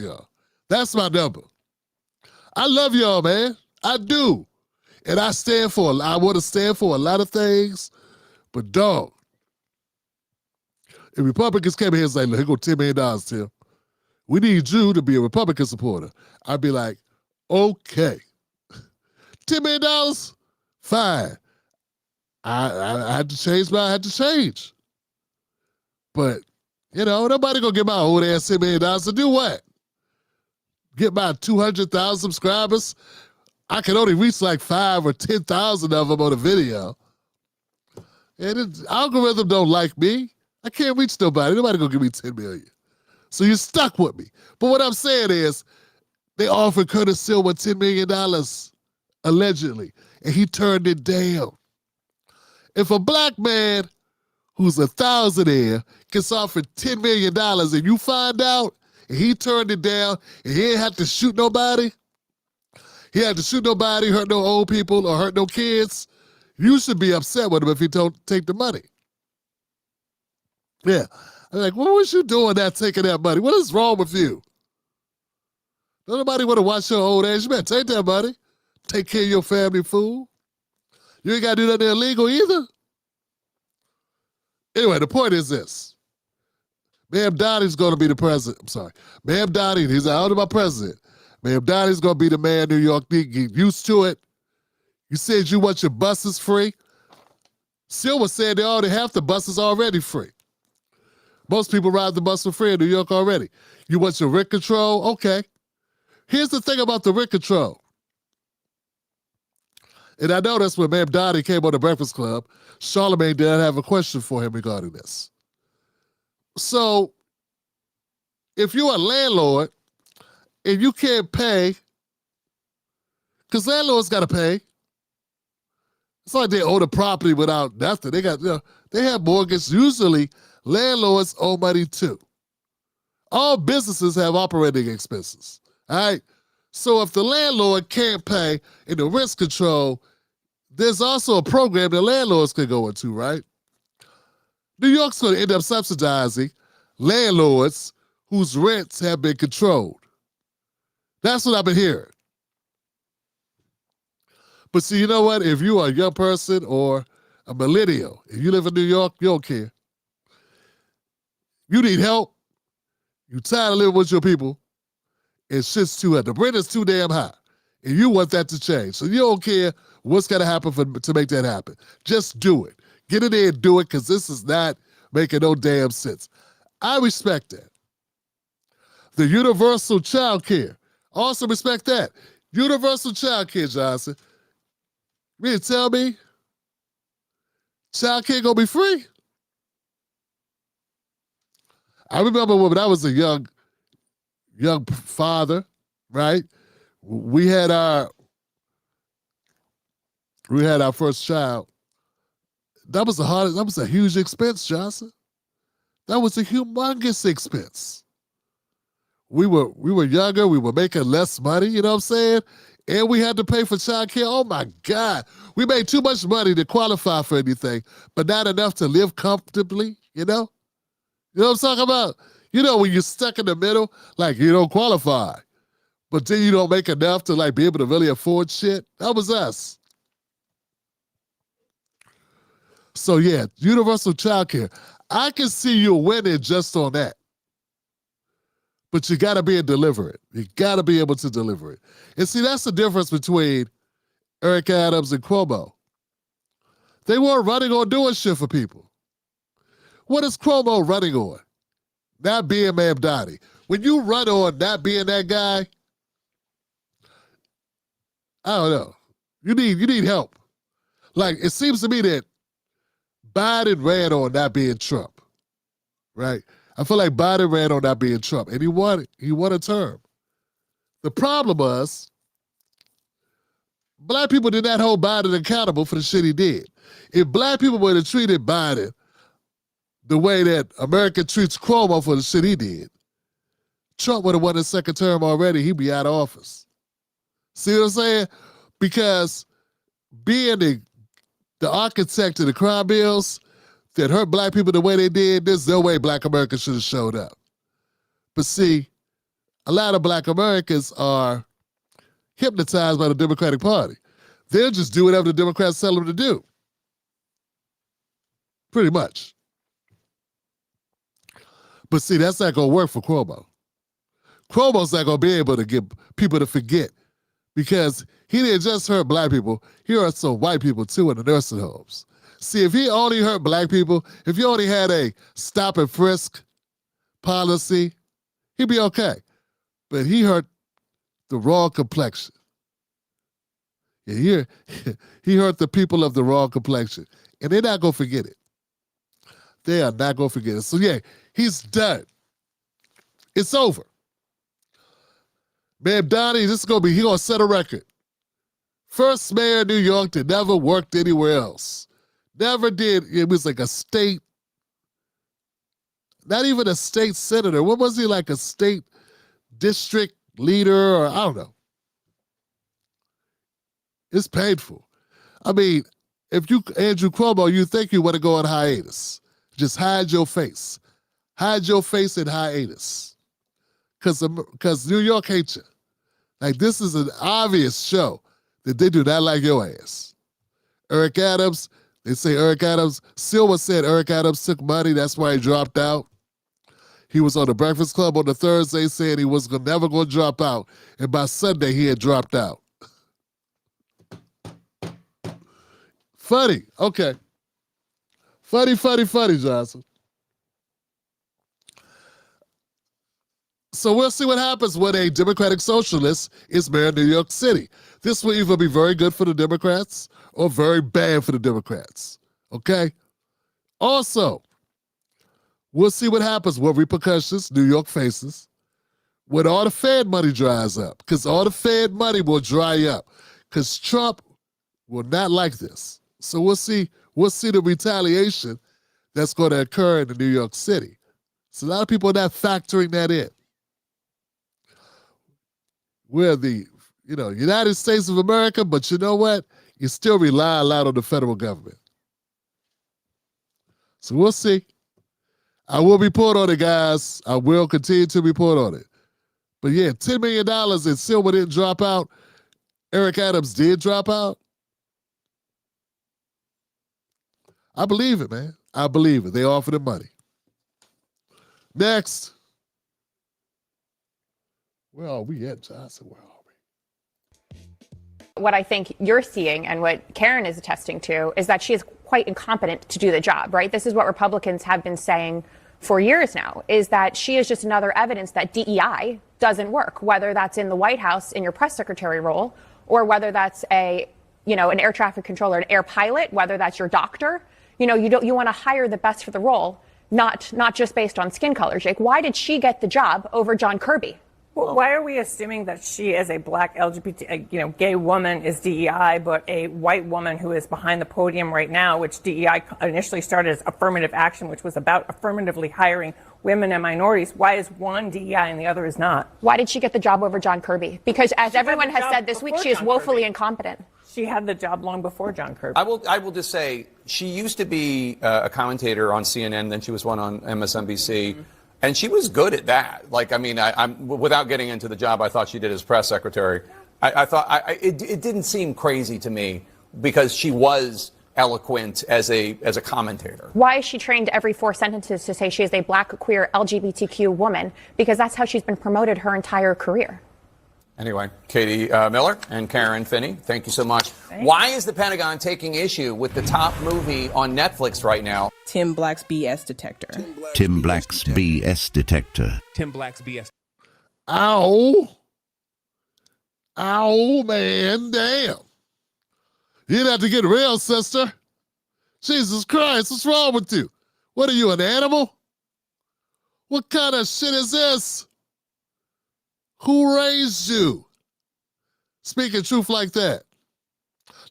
y'all. That's my number. I love y'all, man. I do. And I want to stand for a lot of things, but dog, if Republicans came in here and say, look, here go $10 million, Tim. We need you to be a Republican supporter. I'd be like, okay. $10 million? Fine. I had to change. But, nobody gonna get my old ass $10 million to do what? Get my 200,000 subscribers? I can only reach like 5 or 10,000 of them on a video. And the algorithm don't like me. I can't reach nobody. Nobody gonna give me 10 million. So you're stuck with me. But what I'm saying is, they offered Curtis Silva $10 million, allegedly, and he turned it down. If a black man who's a thousandaire gets offered $10 million and you find out and he turned it down and he didn't have to shoot nobody, hurt no old people or hurt no kids, you should be upset with him if he don't take the money. Yeah. I'm like, what was you doing taking that money? What is wrong with you? Don't nobody want to watch your old age. You better take that money. Take care of your family, fool. You ain't got to do nothing illegal either. Anyway, the point is this. Ma'am Donnie's going to be the president. I'm sorry. Ma'am Donnie, he's out of my president. Ma'am Donnie's going to be the man New York need. Get used to it. You said you want your buses free. Silva said they already have the buses already free. Most people ride the bus for free in New York already. You want your rent control? Okay. Here's the thing about the rent control. And I know that's when Ma'am Donnie came on the Breakfast Club. Charlamagne did have a question for him regarding this. So, if you're a landlord and you can't pay, because landlords got to pay. It's like they own the property without nothing. They have mortgages. Usually, landlords owe money too. All businesses have operating expenses. All right? So if the landlord can't pay in the rent control, there's also a program that landlords can go into, right? New York's going to end up subsidizing landlords whose rents have been controlled. That's what I've been hearing. But see, you know what? If you are a young person or a millennial, if you live in New York, you don't care. You need help. You tired of living with your people. And shit's too high. The rent is too damn high. And you want that to change. So you don't care what's going to happen to make that happen. Just do it. Get in there and do it because this is not making no damn sense. I respect that. The universal child care. Also respect that. Universal child care, Johnson. You mean to tell me child care gonna be free? I remember when I was a young father, right? We had our first child. That was a huge expense, Johnson. That was a humongous expense. We were younger, we were making less money, you know what I'm saying? And we had to pay for child care. Oh my God. We made too much money to qualify for anything, but not enough to live comfortably, you know? You know what I'm talking about? You know, when you're stuck in the middle, like you don't qualify, but then you don't make enough to like be able to really afford shit. That was us. So yeah, universal child care. I can see you winning just on that. But you got to be able to deliver it. You got to be able to deliver it. And see, that's the difference between Eric Adams and Cuomo. They weren't running on doing shit for people. What is Cuomo running on? Not being Mamdani. When you run on not being that guy, I don't know. You need help. Like, it seems to me that Biden ran on not being Trump, right? I feel like Biden ran on not being Trump, and he won a term. The problem was, black people did not hold Biden accountable for the shit he did. If black people would have treated Biden the way that America treats Cuomo for the shit he did, Trump would have won his second term already. He'd be out of office. See what I'm saying? Because being the architect of the crime bills that hurt black people the way they did, there's no way black Americans should have showed up. But see, a lot of black Americans are hypnotized by the Democratic Party. They'll just do whatever the Democrats tell them to do. Pretty much. But see, that's not going to work for Cuomo. Cuomo's not going to be able to get people to forget because he didn't just hurt black people, he hurt some white people too in the nursing homes. See, if he only hurt black people, if he only had a stop and frisk policy, he'd be okay. But he hurt the wrong complexion. Yeah, he hurt the people of the wrong complexion. And they're not going to forget it. They are not going to forget it. So yeah, he's done. It's over. Mamdani, he going to set a record. First mayor of New York that never worked anywhere else. Never did. It was like a state, not even a state senator. What was he, like a state district leader or I don't know. It's painful. I mean, if you, Andrew Cuomo, you think you want to go on hiatus, just hide your face. Hide your face in hiatus. Because New York hates you. Like, this is an obvious show that they do not like your ass. Eric Adams, they say Eric Adams, Silva said Eric Adams took money, that's why he dropped out. He was on the Breakfast Club on the Thursday saying he was never going to drop out. And by Sunday, he had dropped out. Funny. Okay. Funny, Johnson. So we'll see what happens when a Democratic socialist is mayor of New York City. This will either be very good for the Democrats or very bad for the Democrats. Okay? Also, we'll see what happens, what repercussions New York faces when all the Fed money dries up. Because all the Fed money will dry up. Because Trump will not like this. So we'll see the retaliation that's going to occur in New York City. So a lot of people are not factoring that in. We're the, United States of America, but you know what? You still rely a lot on the federal government. So we'll see. I will report on it, guys. I will continue to report on it. But yeah, $10 million and Silva didn't drop out. Eric Adams did drop out. I believe it, man. I believe it. They offered him money. Next. Where are we at, Johnson? Where are we? What I think you're seeing and what Karen is attesting to is that she is quite incompetent to do the job, right? This is what Republicans have been saying for years now, is that she is just another evidence that DEI doesn't work, whether that's in the White House in your press secretary role, or whether that's an air traffic controller, an air pilot, whether that's your doctor. You want to hire the best for the role, not just based on skin color. Jake, why did she get the job over John Kirby? Well, why are we assuming that she, as a black LGBT, gay woman, is DEI, but a white woman who is behind the podium right now, which DEI initially started as affirmative action, which was about affirmatively hiring women and minorities? Why is one DEI and the other is not? Why did she get the job over John Kirby? Because as everyone has said this week, she is woefully incompetent. She had the job long before John Kirby. I will just say she used to be a commentator on CNN, then she was one on MSNBC. Mm-hmm. And she was good at that. I'm without getting into the job I thought she did as press secretary. I thought it didn't seem crazy to me because she was eloquent as a commentator. Why is she trained every 4 sentences to say she is a black, queer, LGBTQ woman? Because that's how she's been promoted her entire career. Anyway, Katie Miller and Karen Finney, thank you so much. Why is the Pentagon taking issue with the top movie on Netflix right now? Tim Black's BS detector. Tim Black's BS detector. Tim Black's BS. Ow. Ow, man, damn. You'd have to get real, sister. Jesus Christ, what's wrong with you? What are you, an animal? What kind of shit is this? Who raised you? Speaking truth like that.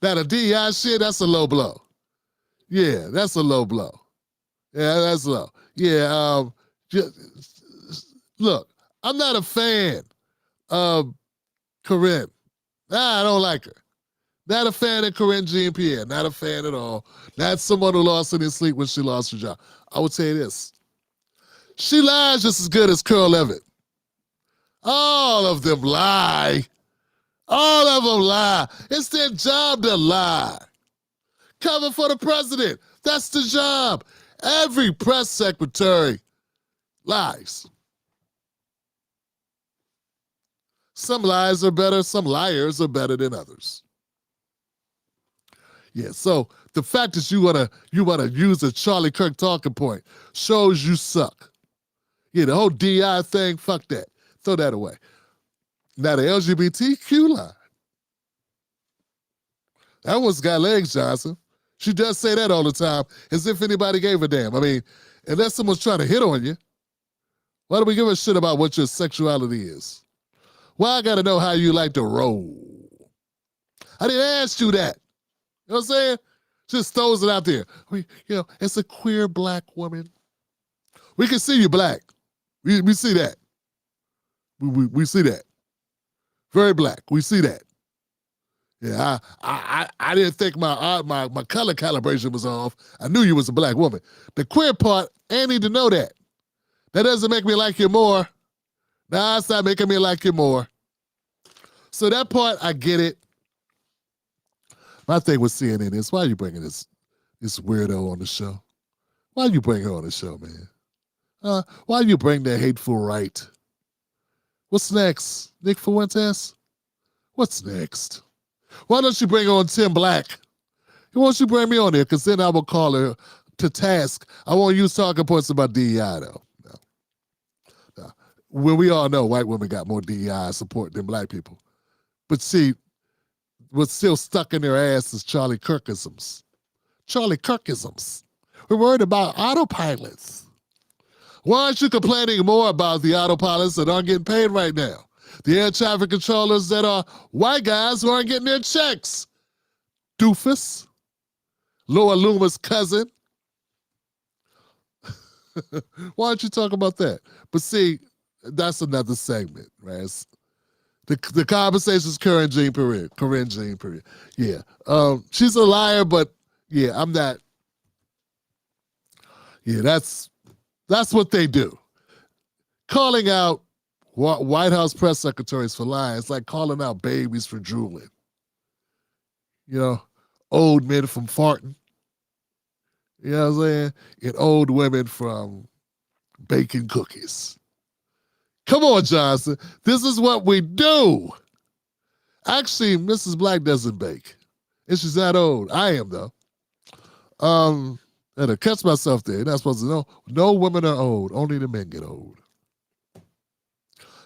Now, the DEI shit, that's a low blow. Yeah, that's a low blow. Yeah, that's low. Yeah, look, I'm not a fan of Corinne. I don't like her. Not a fan of Corinne Jean-Pierre. Not a fan at all. Not someone who lost any sleep when she lost her job. I would say this. She lies just as good as Carl Levitt. All of them lie. All of them lie. It's their job to lie. Cover for the president. That's the job. Every press secretary lies. Some lies are better. Some liars are better than others. Yeah, so the fact that you wanna use a Charlie Kirk talking point shows you suck. Yeah, the whole DI thing, fuck that. Throw that away. Now the LGBTQ line. That one's got legs, Johnson. She does say that all the time, as if anybody gave a damn. I mean, unless someone's trying to hit on you, why do we give a shit about what your sexuality is? Why I gotta know how you like to roll? I didn't ask you that. You know what I'm saying? Just throws it out there. It's a queer black woman. We can see you black. We see that. We see that. Very black. We see that. Yeah, I didn't think my color calibration was off. I knew you was a black woman. The queer part, I need to know that. That doesn't make me like you more. Nah, it's not making me like you more. So that part, I get it. My thing with CNN is, why are you bringing this weirdo on the show? Why you bring her on the show, man? Why you bring that hateful right? What's next? Nick Fuentes? What's next? Why don't you bring on Tim Black? Why don't you bring me on there? Because then I will call her to task. I won't use talking points about DEI, though. No. When we all know white women got more DEI support than black people. But see, what's still stuck in their ass is Charlie Kirkisms. Charlie Kirkisms. We're worried about autopilots. Why aren't you complaining more about the autopilots that aren't getting paid right now? The air traffic controllers that are white guys who aren't getting their checks. Doofus. Laura Loomer's cousin. Why don't you talk about that? But see, that's another segment, right? The conversation's Corinne Jean-Pierre. Yeah. She's a liar, but yeah, I'm not. Yeah, that's what they do. Calling out White House press secretaries for lying, it's like calling out babies for drooling. Old men from farting. You know what I'm saying? And old women from baking cookies. Come on, Johnson. This is what we do. Actually, Mrs. Black doesn't bake. And she's not old. I am, though. I had to catch myself there. You're not supposed to know. No women are old. Only the men get old.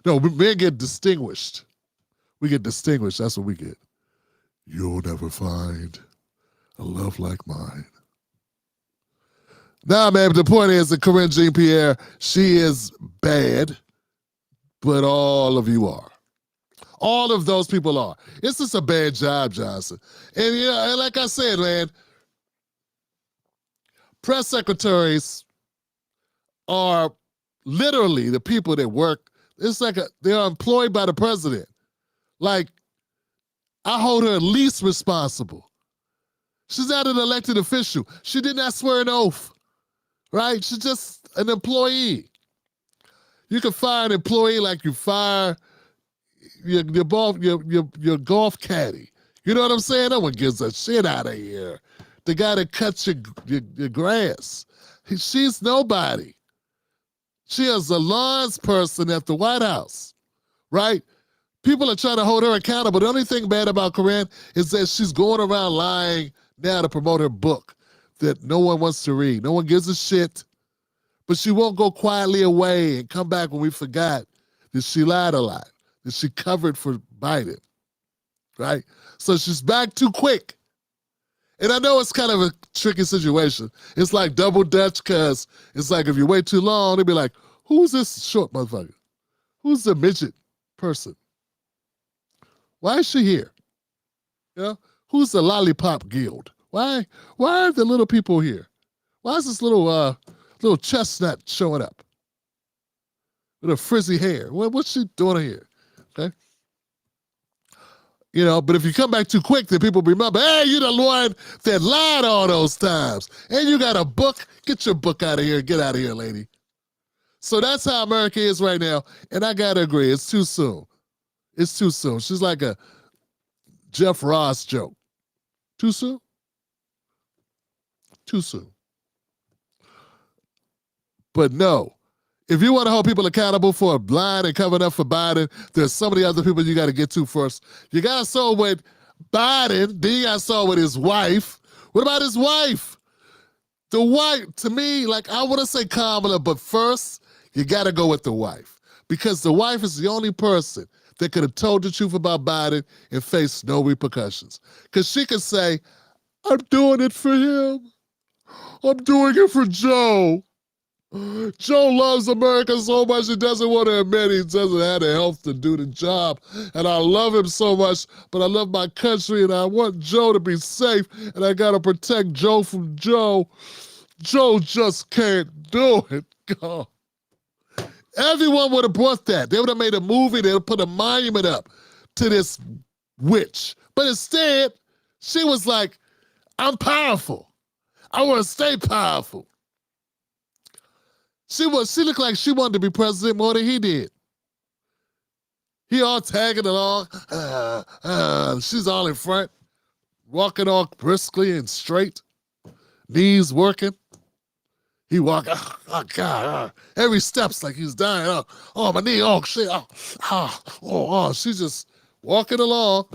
No, men get distinguished. We get distinguished. That's what we get. You'll never find a love like mine. Nah, man, but the point is that Corinne Jean-Pierre, she is bad, but all of you are. All of those people are. It's just a bad job, Johnson. And, you know, and like I said, man, press secretaries are literally the people that work. It's like they are employed by the president. Like, I hold her least responsible. She's not an elected official. She did not swear an oath, right? She's just an employee. You can fire an employee like you fire your golf caddy. You know what I'm saying? No one gives a shit out of here. The guy that cuts your grass. She's nobody. She is a lawns person at the White House, right? People are trying to hold her accountable. The only thing bad about Corinne is that she's going around lying now to promote her book that no one wants to read. No one gives a shit, but she won't go quietly away and come back when we forgot that she lied a lot, that she covered for Biden, right? So she's back too quick. And I know it's kind of a tricky situation. It's like double Dutch because it's like if you wait too long, they'll be like, who's this short motherfucker? Who's the midget person? Why is she here? You know, who's the lollipop guild? Why are the little people here? Why is this little chestnut showing up with a frizzy hair? What's she doing here? Okay. You know, but if you come back too quick, then people remember, hey, you're the one that lied all those times. And you got a book. Get your book out of here. Get out of here, lady. So that's how America is right now. And I got to agree, it's too soon. It's too soon. She's like a Jeff Ross joke. Too soon? Too soon. But no, if you want to hold people accountable for lying and covering up for Biden, there's so many other people you got to get to first. You got to start with Biden, then you got to start with his wife. What about his wife? The wife, to me, like I want to say Kamala, but first, you got to go with the wife. Because the wife is the only person that could have told the truth about Biden and faced no repercussions. Because she could say, I'm doing it for him. I'm doing it for Joe. Joe loves America so much he doesn't want to admit he doesn't have the health to do the job. And I love him so much, but I love my country and I want Joe to be safe and I got to protect Joe from Joe. Joe just can't do it. God. Everyone would have brought that. They would have made a movie. They would have put a monument up to this witch. But instead, she was like, I'm powerful. I want to stay powerful. She looked like she wanted to be president more than he did. He all tagging along. She's all in front, walking all briskly and straight, knees working. He walking, oh God, every step's like he's dying. Oh, my knee, oh shit, she's just walking along.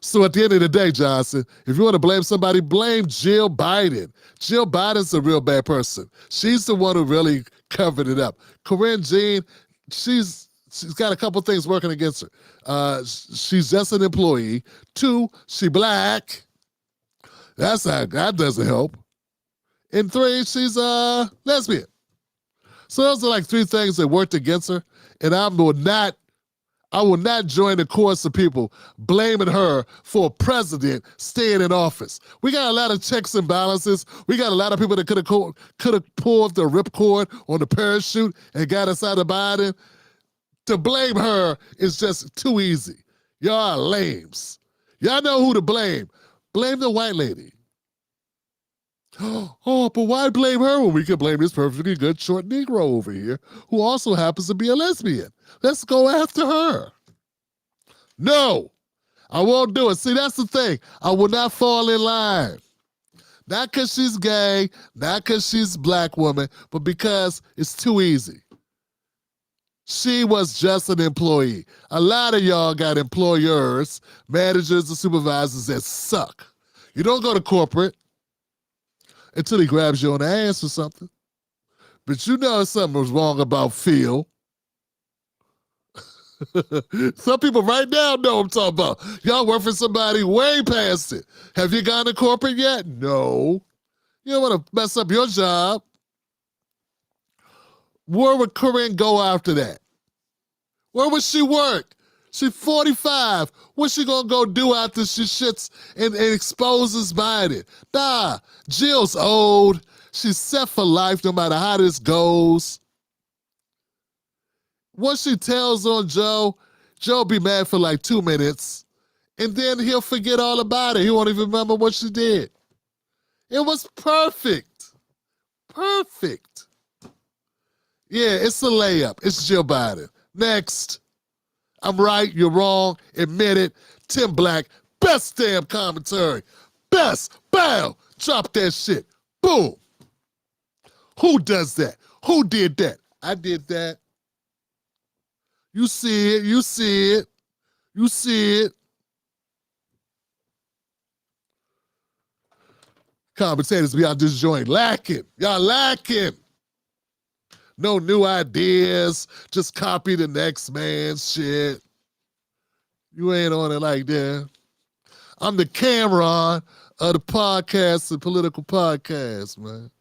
So at the end of the day, Johnson, if you want to blame somebody, blame Jill Biden. Jill Biden's a real bad person. She's the one who really covered it up. Corinne Jean, she's got a couple things working against her. She's just an employee. 2, she black. That doesn't help. And 3, she's a lesbian. So those are like 3 things that worked against her. And I will not join the chorus of people blaming her for a president staying in office. We got a lot of checks and balances. We got a lot of people that could have pulled the ripcord on the parachute and got us out of Biden. To blame her is just too easy. Y'all are lames. Y'all know who to blame. Blame the white lady. Oh, but why blame her when we can blame this perfectly good short Negro over here who also happens to be a lesbian? Let's go after her. No, I won't do it. See, that's the thing. I will not fall in line. Not because she's gay, not because she's a black woman, but because it's too easy. She was just an employee. A lot of y'all got employers, managers, and supervisors that suck. You don't go to corporate. until he grabs you on the ass or something. But you know something was wrong about Phil. Some people right now know what I'm talking about. Y'all work for somebody way past it. Have you gone to corporate yet? No. You don't want to mess up your job. Where would Corinne go after that? Where would she work? She's 45. What's she gonna go do after she shits and exposes Biden? Nah, Jill's old. She's set for life no matter how this goes. Once she tells on Joe, Joe'll be mad for like 2 minutes, and then he'll forget all about it. He won't even remember what she did. It was perfect. Perfect. Yeah, it's a layup. It's Jill Biden. Next. I'm right, you're wrong, admit it. Tim Black, best damn commentary. Best. Bow. Drop that shit. Boom. Who does that? Who did that? I did that. You see it, you see it, you see it. Commentators be out this joint lacking. Y'all lacking. No new ideas. Just copy the next man's shit. You ain't on it like that. I'm the Cameron of the podcast and political podcast, man.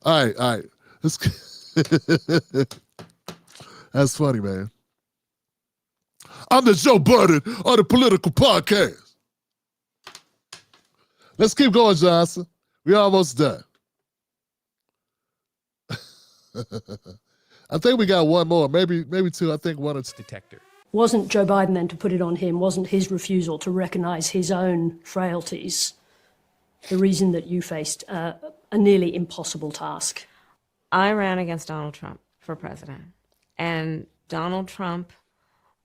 All right. That's funny, man. I'm the Joe Budden of the political podcast. Let's keep going, Johnson. We almost done. I think we got one more, maybe two. I think one or two. Detector. Wasn't Joe Biden then, to put it on him, wasn't his refusal to recognize his own frailties the reason that you faced a nearly impossible task? I ran against Donald Trump for president, and Donald Trump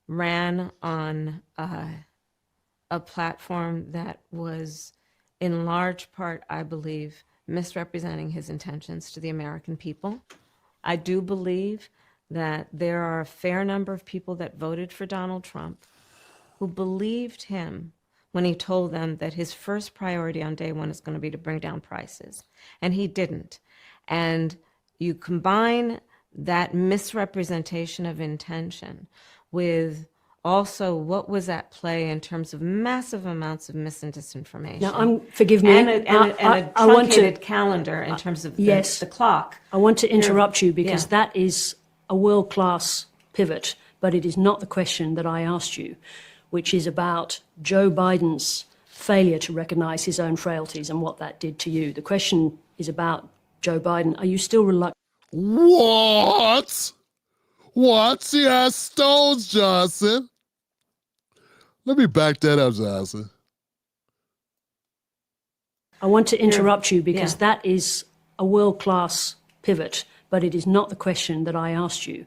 ran on a platform that was in large part, I believe, misrepresenting his intentions to the American people. I do believe that there are a fair number of people that voted for Donald Trump who believed him when he told them that his first priority on day one is going to be to bring down prices. And he didn't. And you combine that misrepresentation of intention with also what was at play in terms of massive amounts of mis and disinformation. Now, forgive me. And a truncated calendar in terms of the clock. I want to interrupt you because that is a world-class pivot, but it is not the question that I asked you, which is about Joe Biden's failure to recognize his own frailties and what that did to you. The question is about Joe Biden. Are you still reluctant? What? He has stones, Johnson. Let me back that up, Johnson. I want to interrupt you because that is a world-class pivot, but it is not the question that I asked you,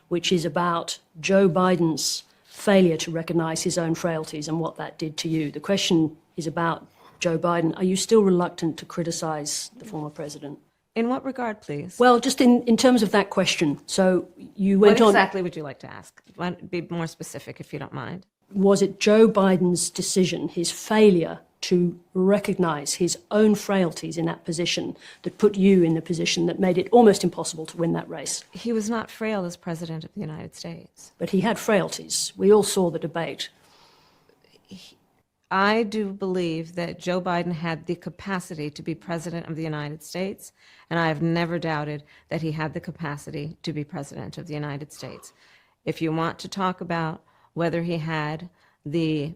which is about Joe Biden's failure to recognize his own frailties and what that did to you. The question is about Joe Biden. Are you still reluctant to criticize the former president? In what regard, please? Well, just in terms of that question. So you went on. What exactly would you like to ask? Be more specific, if you don't mind. Was it Joe Biden's decision, his failure to recognize his own frailties in that position, that put you in the position that made it almost impossible to win that race? He was not frail as president of the United States. But he had frailties. We all saw the debate. I do believe that Joe Biden had the capacity to be president of the United States, and I have never doubted that he had the capacity to be president of the United States. If you want to talk about whether he had the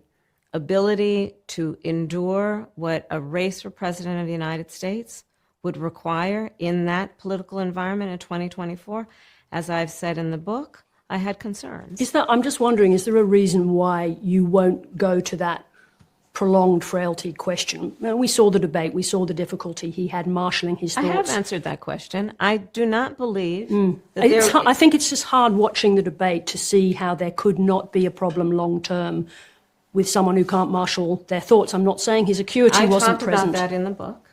ability to endure what a race for president of the United States would require in that political environment in 2024, as I've said in the book, I had concerns. I'm just wondering, is there a reason why you won't go to that prolonged frailty question? Now, we saw the debate, we saw the difficulty he had marshalling his thoughts. I have answered that question. I do not believe I think it's just hard watching the debate to see how there could not be a problem long term with someone who can't marshal their thoughts. I'm not saying his acuity wasn't present. I talked about that in the book.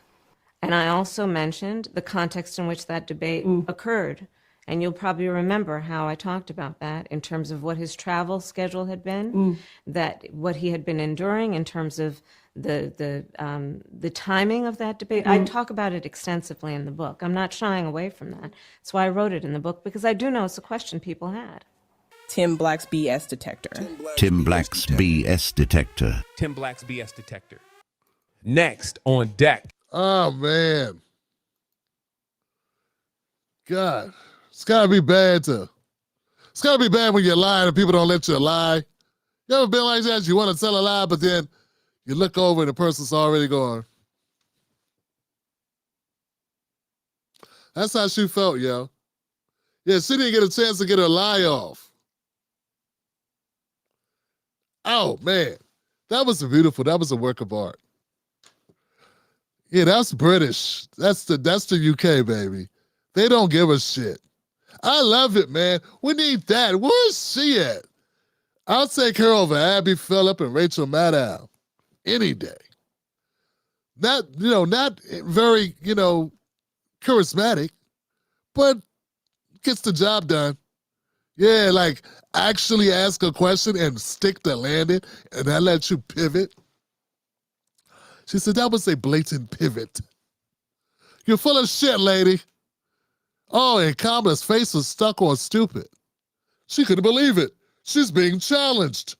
And I also mentioned the context in which that debate occurred. And you'll probably remember how I talked about that in terms of what his travel schedule had been, that what he had been enduring in terms of the timing of that debate. I talk about it extensively in the book. I'm not shying away from that. That's why I wrote it in the book, because I do know it's a question people had. Tim Black's BS detector. Tim Black's BS detector. Tim Black's BS detector. Next on deck. Oh, man. God, it's gotta be bad when you're lying and people don't let you lie. You ever been like that? You want to tell a lie, but then you look over and the person's already gone. That's how she felt, yo. Yeah, she didn't get a chance to get her lie off. Oh, man. That was beautiful. That was a work of art. Yeah, that's British. That's the UK, baby. They don't give a shit. I love it, man. We need that. Where is she at? I'll take her over Abby Phillip and Rachel Maddow any day. Not very, charismatic, but gets the job done. Yeah, like actually ask a question and stick the landing, and that lets you pivot. She said that was a blatant pivot. You're full of shit, lady. Oh, and Kamala's face was stuck on stupid. She couldn't believe it. She's being challenged.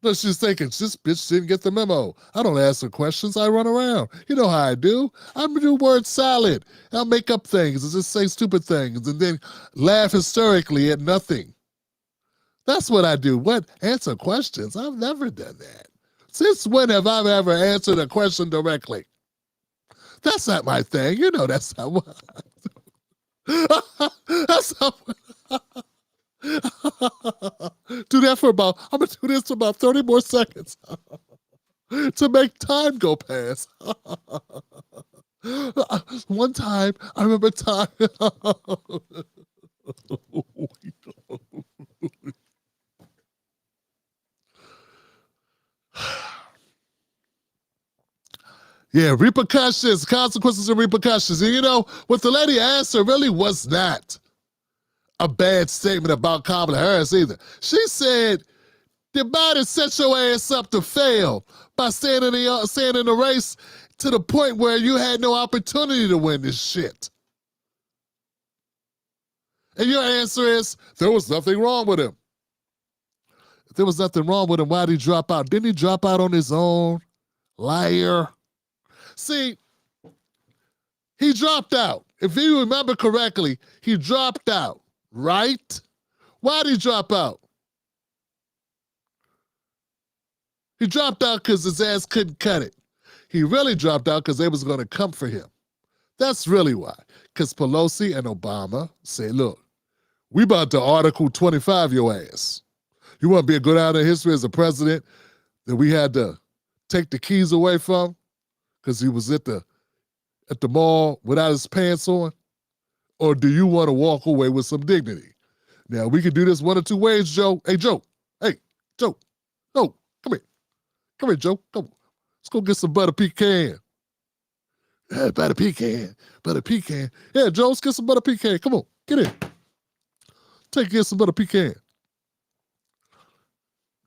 No, she's thinking, this bitch didn't get the memo. I don't ask her questions. I run around. You know how I do. I'm do word salad. I'll make up things and just say stupid things and then laugh hysterically at nothing. That's what I do. What? Answer questions? I've never done that. Since when have I ever answered a question directly? That's not my thing. You know that's not what that's not do that for about, I'm going to do this for about 30 more seconds to make time go past. One time, I remember time. Yeah, repercussions, consequences and repercussions. And you know, what the lady asked her really was not a bad statement about Kamala Harris either. She said, did Biden set your ass up to fail by staying in the race to the point where you had no opportunity to win this shit? And your answer is, there was nothing wrong with him. If there was nothing wrong with him, why did he drop out? Didn't he drop out on his own? Liar. See, he dropped out. If you remember correctly, he dropped out, right? Why did he drop out? He dropped out because his ass couldn't cut it. He really dropped out because they was going to come for him. That's really why. Because Pelosi and Obama say, look, we about to Article 25 your ass. You want to be a good out in history as a president that we had to take the keys away from because he was at the mall without his pants on? Or do you want to walk away with some dignity? Now, we can do this one or two ways, Joe. Hey, Joe. Hey, Joe. No, come here. Come here, Joe. Come on. Let's go get some butter pecan. Yeah, butter pecan. Butter pecan. Yeah, Joe, let's get some butter pecan. Come on, get in. Get some butter pecan.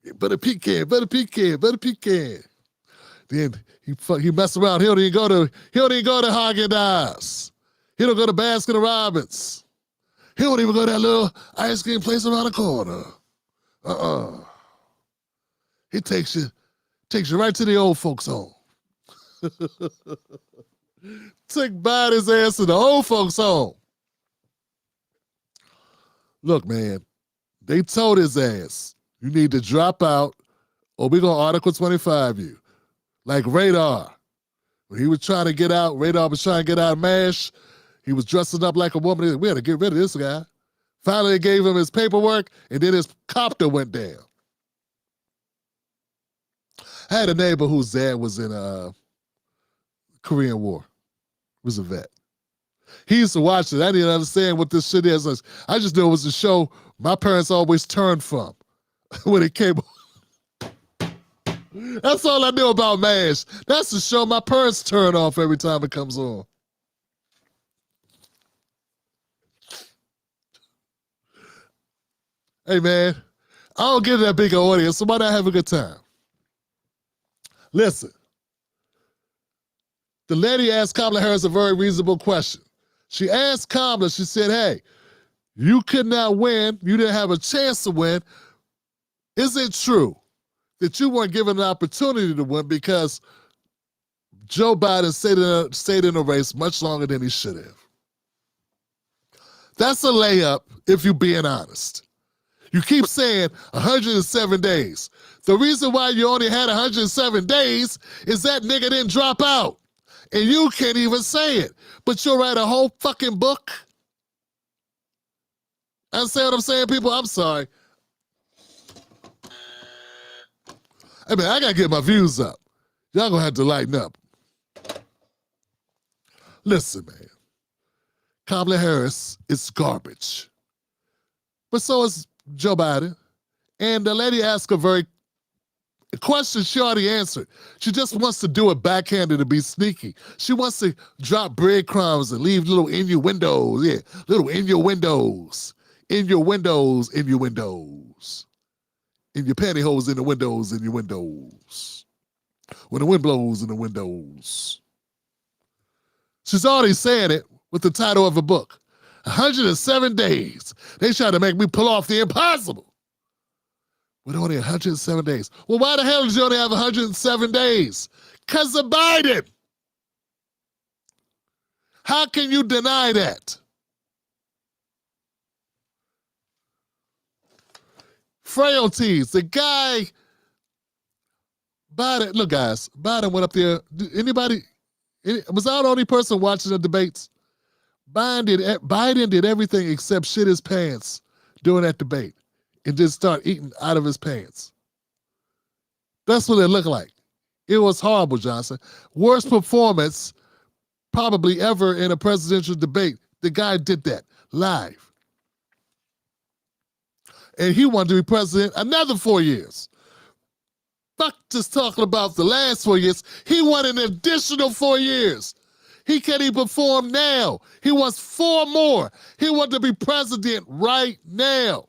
Yeah, butter pecan, butter pecan, butter pecan. Then he mess around. He don't even go to Haagen-Dazs. He don't go to Baskin Robbins. He don't even go to that little ice cream place around the corner. He takes you right to the old folks' home. Take Biden's ass to the old folks' home. Look, man, they told his ass, you need to drop out or we're going to Article 25 you. Like Radar. When he was trying to get out, Radar was trying to get out of MASH. He was dressing up like a woman. We had to get rid of this guy. Finally, they gave him his paperwork, and then his copter went down. I had a neighbor whose dad was in Korean War. He was a vet. He used to watch it. I didn't understand what this shit is. I just knew it was a show my parents always turned from when it came on. That's all I knew about MASH. That's the show my parents turn off every time it comes on. Hey, man, I don't get that big an audience, so why not have a good time? Listen, the lady asked Kamala Harris a very reasonable question. She asked Kamala, she said, hey, you could not win. You didn't have a chance to win. Is it true that you weren't given an opportunity to win because Joe Biden stayed in the race much longer than he should have? That's a layup if you're being honest. You keep saying 107 days. The reason why you only had 107 days is that nigga didn't drop out. And you can't even say it. But you'll write a whole fucking book. Understand what I'm saying, people? I'm sorry. I mean, I gotta get my views up. Y'all gonna have to lighten up. Listen, man. Kamala Harris is garbage. But so is Joe Biden. And the lady asked a question she already answered. She just wants to do it backhanded to be sneaky. She wants to drop breadcrumbs and leave little innuendos. Yeah, little innuendos. Innuendos, innuendos. In your pantyhose, in the windows, in your windows. When the wind blows in the windows. She's already saying it with the title of a book. 107 days. They try to make me pull off the impossible. With only 107 days. Well, why the hell did you only have 107 days? Because of Biden. How can you deny that? Frailties. The guy, Biden, look guys, Biden went up there. Was I the only person watching the debates? Biden did everything except shit his pants during that debate and just start eating out of his pants. That's what it looked like. It was horrible, Johnson. Worst performance probably ever in a presidential debate. The guy did that live. And he wanted to be president another 4 years. Fuck just talking about the last 4 years. He wanted an additional 4 years. He can't even perform now. He wants 4 more. He wants to be president right now.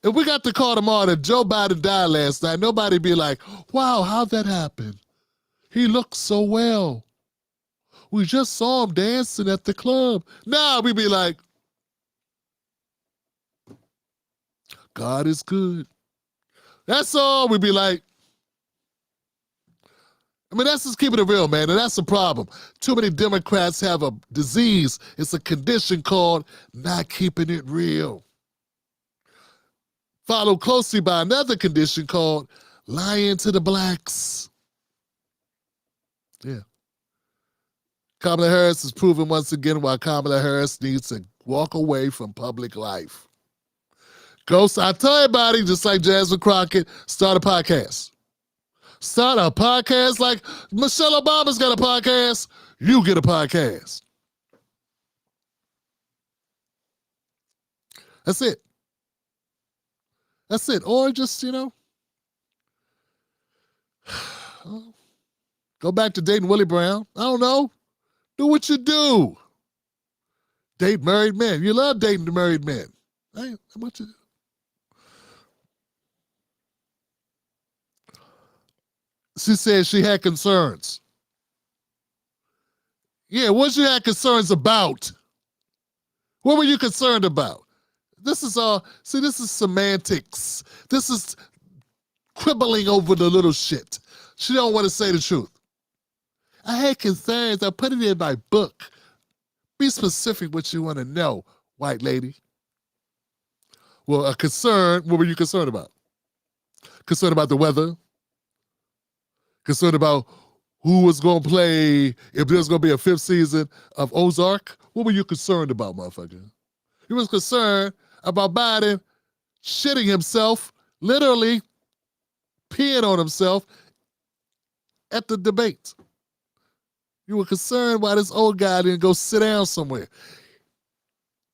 If we got the call tomorrow that Joe Biden died last night, nobody be like, wow, how'd that happen? He looked so well. We just saw him dancing at the club. Nah, we be like, God is good. That's all. We be like, I mean, that's just keeping it real, man, and that's the problem. Too many Democrats have a disease. It's a condition called not keeping it real. Followed closely by another condition called lying to the blacks. Yeah. Kamala Harris has proven once again why Kamala Harris needs to walk away from public life. Ghost, I tell everybody, just like Jasmine Crockett, start a podcast. Start a podcast like Michelle Obama's got a podcast. You get a podcast. That's it. That's it. Or just, go back to dating Willie Brown. I don't know. Do what you do. Date married men. You love dating the married men. Hey, how much you do? She said she had concerns. Yeah, what you had concerns about? What were you concerned about? This is this is semantics. This is quibbling over the little shit. She don't want to say the truth. I had concerns. I put it in my book. Be specific what you want to know, white lady. Well, a concern, what were you concerned about? Concerned about the weather? Concerned about who was going to play, if there's going to be a 5th season of Ozark? What were you concerned about, motherfucker? You was concerned about Biden shitting himself, literally peeing on himself at the debate. You were concerned why this old guy didn't go sit down somewhere.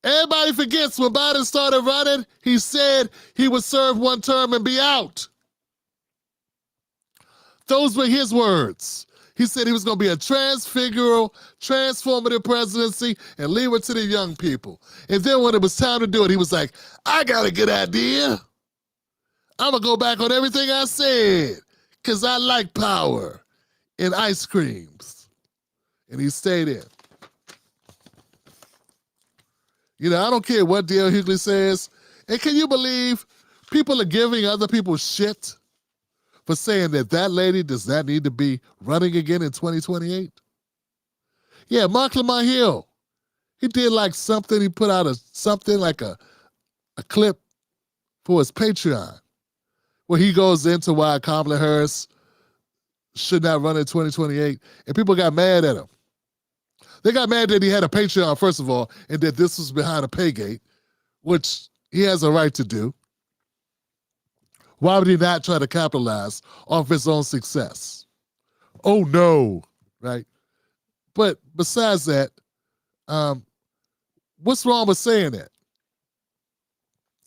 Everybody forgets when Biden started running, he said he would serve 1 term and be out. Those were his words. He said he was going to be a transformative presidency and leave it to the young people. And then when it was time to do it, he was like, I got a good idea. I'm going to go back on everything I said because I like power and ice creams. And he stayed in. You know, I don't care what D.L. Hughley says. And can you believe people are giving other people shit for saying that that lady does not need to be running again in 2028? Yeah, Mark Lamar Hill, he did like something, he put out something like a clip for his Patreon where he goes into why Kamala Harris should not run in 2028, and people got mad at him. They got mad that he had a Patreon, first of all, and that this was behind a pay gate, which he has a right to do. Why would he not try to capitalize off his own success? Oh, no, right? But besides that, what's wrong with saying that?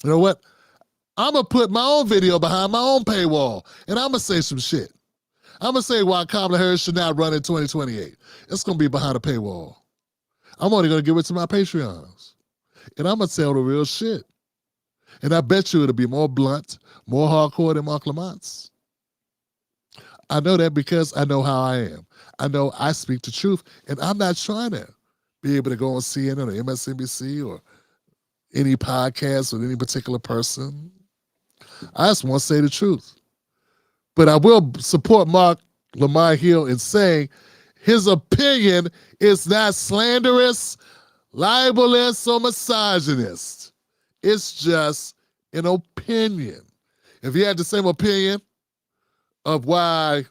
You know what? I'm going to put my own video behind my own paywall, and I'm going to say some shit. I'm going to say why Kamala Harris should not run in 2028. It's going to be behind a paywall. I'm only going to give it to my Patreons. And I'm going to tell the real shit. And I bet you it'll be more blunt, more hardcore than Mark Lamont's. I know that because I know how I am. I know I speak the truth, and I'm not trying to be able to go on CNN or MSNBC or any podcast with any particular person. I just want to say the truth. But I will support Mark Lamar Hill in saying his opinion is not slanderous, libelous, or misogynist. It's just an opinion. If you had the same opinion of why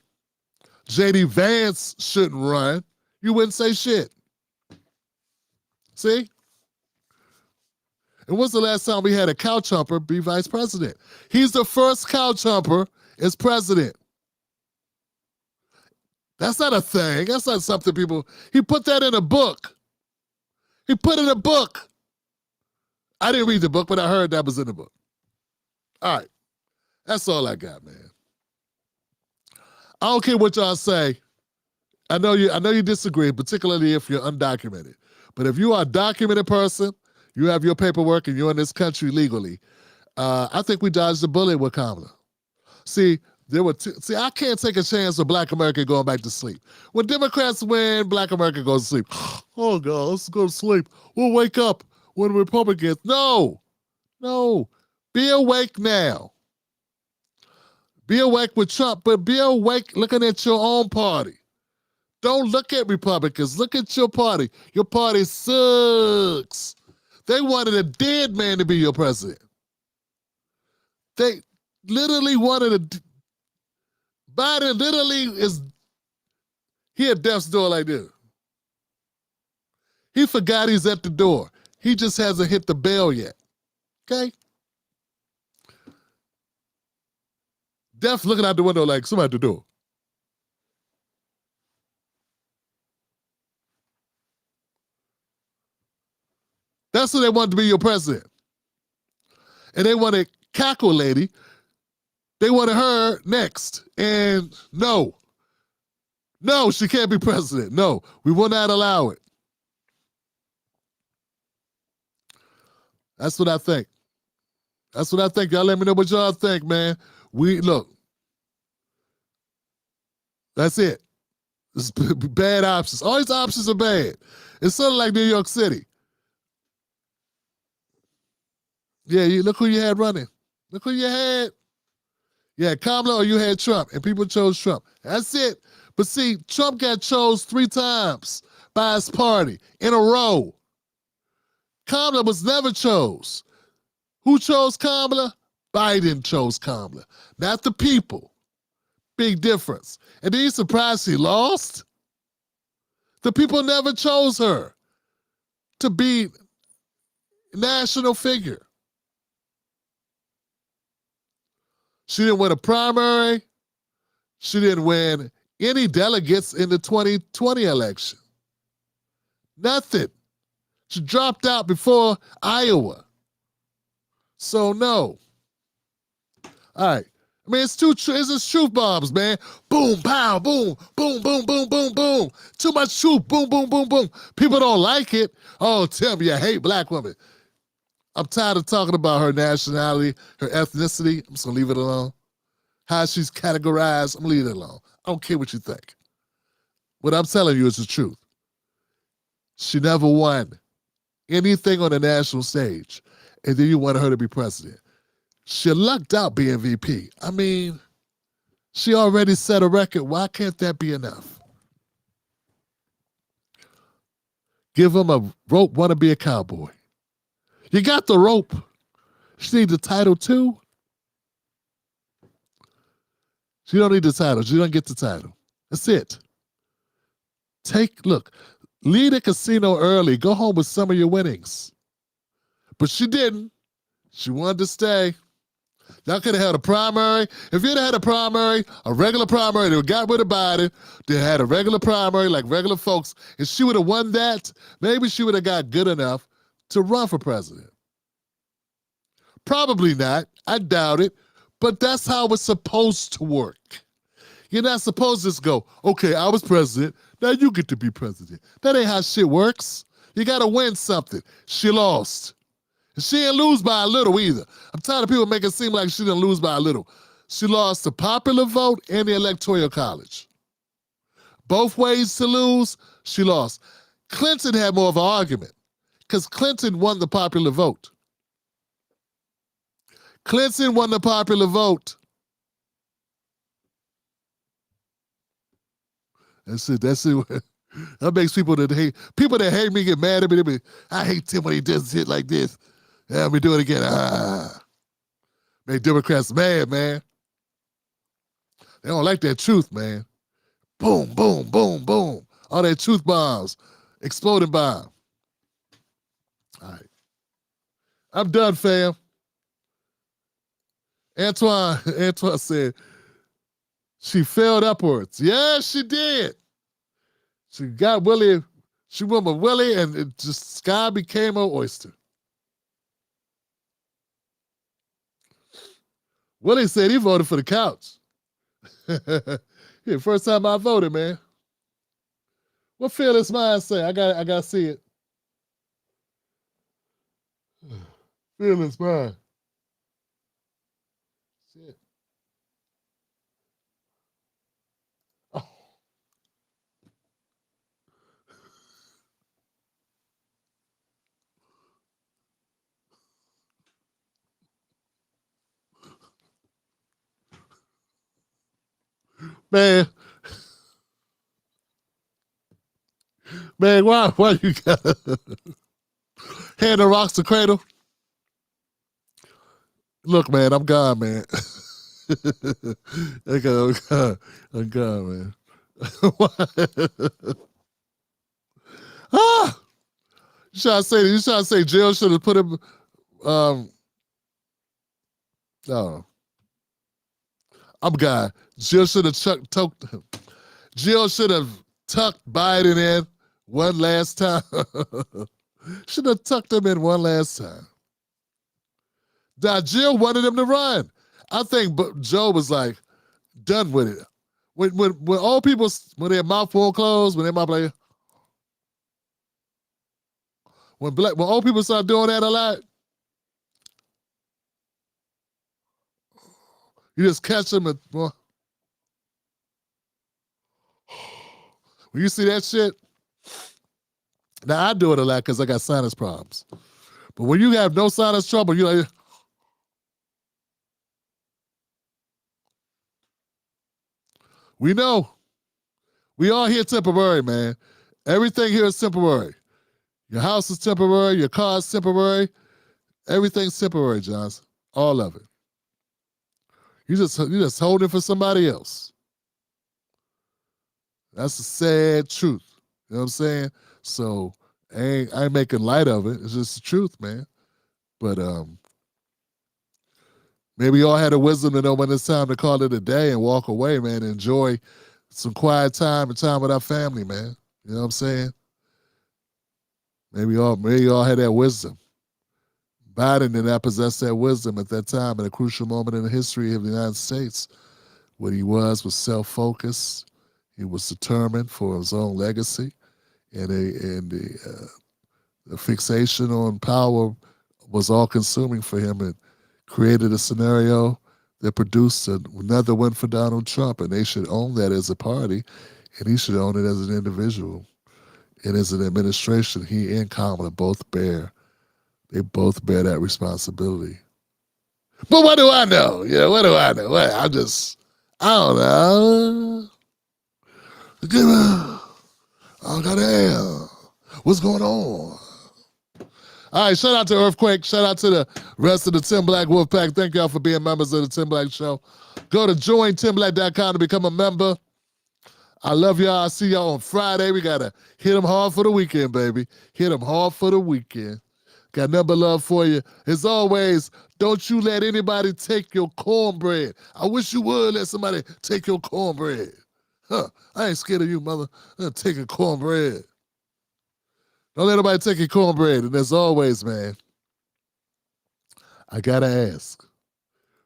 J.D. Vance shouldn't run, you wouldn't say shit. See? And when's the last time we had a couch humper be vice president? He's the first couch humper as president. That's not a thing. That's not something people... He put that in a book. He put it in a book. I didn't read the book, but I heard that was in the book. All right. That's all I got, man. I don't care what y'all say. I know you disagree, particularly if you're undocumented. But if you are a documented person, you have your paperwork, and you're in this country legally, I think we dodged the bullet with Kamala. See, I can't take a chance with Black America going back to sleep. When Democrats win, Black America goes to sleep. Oh, God, let's go to sleep. We'll wake up when Republicans. No. Be awake now. Be awake with Trump, but be awake looking at your own party. Don't look at Republicans. Look at your party. Your party sucks. They wanted a dead man to be your president. They literally wanted Biden literally he at death's door like this. He forgot he's at the door. He just hasn't hit the bell yet. Okay? Death looking out the window like somebody at the door. That's who they wanted to be your president. And they wanted Cackle Lady. They wanted her next. And no, she can't be president. No, we will not allow it. That's what I think. Y'all let me know what y'all think, man. Look. That's it. It's bad options. All these options are bad. It's sort of like New York City. Yeah, look who you had running. Look who you had. You had Kamala or you had Trump, and people chose Trump. That's it. But see, Trump got chose 3 times by his party in a row. Kamala was never chose. Who chose Kamala? Biden chose Kamala, not the people. Big difference. And then you surprised she lost? The people never chose her to be national figure. She didn't win a primary. She didn't win any delegates in the 2020 election. Nothing. She dropped out before Iowa. So no. All right. I mean, it's just truth bombs, man. Boom, pow, boom, boom, boom, boom, boom, boom. Too much truth, boom, boom, boom, boom. People don't like it. Oh, Tim, you hate black women. I'm tired of talking about her nationality, her ethnicity. I'm just going to leave it alone. How she's categorized, I'm going to leave it alone. I don't care what you think. What I'm telling you is the truth. She never won anything on the national stage, and then you want her to be president. She lucked out being VP. I mean, she already set a record. Why can't that be enough? Give him a rope, want to be a cowboy. You got the rope. She need the title too. She don't need the title. She don't get the title. That's it. Look, leave the casino early. Go home with some of your winnings. But she didn't. She wanted to stay. Y'all could have had a primary. If you'd had a primary, a regular primary, they got rid of Biden, they had a regular primary like regular folks, and she would have won that, maybe she would have got good enough to run for president. Probably not. I doubt it. But that's how it's supposed to work. You're not supposed to just go, okay, I was president, now you get to be president. That ain't how shit works. You got to win something. She lost. She didn't lose by a little either. I'm tired of people making it seem like she didn't lose by a little. She lost the popular vote and the electoral college. Both ways to lose, she lost. Clinton had more of an argument because Clinton won the popular vote. Clinton won the popular vote. That's it. That makes people that hate me get mad at me. They be, I hate Tim when he does shit like this. Yeah, let me do it again. Make Democrats mad, man. They don't like that truth, man. Boom, boom, boom, boom. All that truth bombs, exploding bomb. All right. I'm done, fam. Antoine said, she failed upwards. Yes, she did. She got Willie, she went with Willie, and it just sky became her oyster. Willie said he voted for the couch. Yeah, first time I voted, man. What fearless mind say? I gotta see it. Fearless mind. Shit. Oh. Man, why you gotta hand the rocks to cradle? Look, man, I'm gone, man. I'm gone, man. Ah! You trying to say Jill should have put him no. I'm gone. Jill should have tucked Biden in one last time. Should have tucked him in one last time. Now, Jill wanted him to run. I think Joe was like done with it. When old people, when their mouth won't close, when their mouth like, when old people start doing that a lot, you just catch them and when you see that shit. Now I do it a lot because I got sinus problems. But when you have no sinus trouble, you're like, we know. We all here temporary, man. Everything here is temporary. Your house is temporary. Your car is temporary. Everything's temporary, Johnson. All of it. You just holding for somebody else. That's the sad truth. You know what I'm saying? So I ain't making light of it. It's just the truth, man. But maybe y'all had the wisdom to know when it's time to call it a day and walk away, man. And enjoy some quiet time and time with our family, man. You know what I'm saying? Maybe y'all had that wisdom. Biden did not possess that wisdom at that time, at a crucial moment in the history of the United States. What he was self-focused. He was determined for his own legacy, and the fixation on power was all-consuming for him. It created a scenario that produced another win for Donald Trump, and they should own that as a party, and he should own it as an individual. And as an administration, he and Kamala both bear that responsibility. But what do I know? Yeah, what do I know? I don't know. Oh, goddamn. What's going on? All right, shout out to Earthquake. Shout out to the rest of the Tim Black Wolfpack. Thank y'all for being members of the Tim Black Show. Go to jointimblack.com to become a member. I love y'all. I'll see y'all on Friday. We got to hit them hard for the weekend, baby. Hit them hard for the weekend. Got nothing but love for you. As always, don't you let anybody take your cornbread. I wish you would let somebody take your cornbread. Huh, I ain't scared of you, mother. I'm gonna take your cornbread. Don't let nobody take your cornbread. And as always, man, I gotta ask,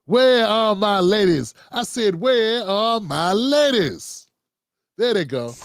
where are my ladies? I said, where are my ladies? There they go.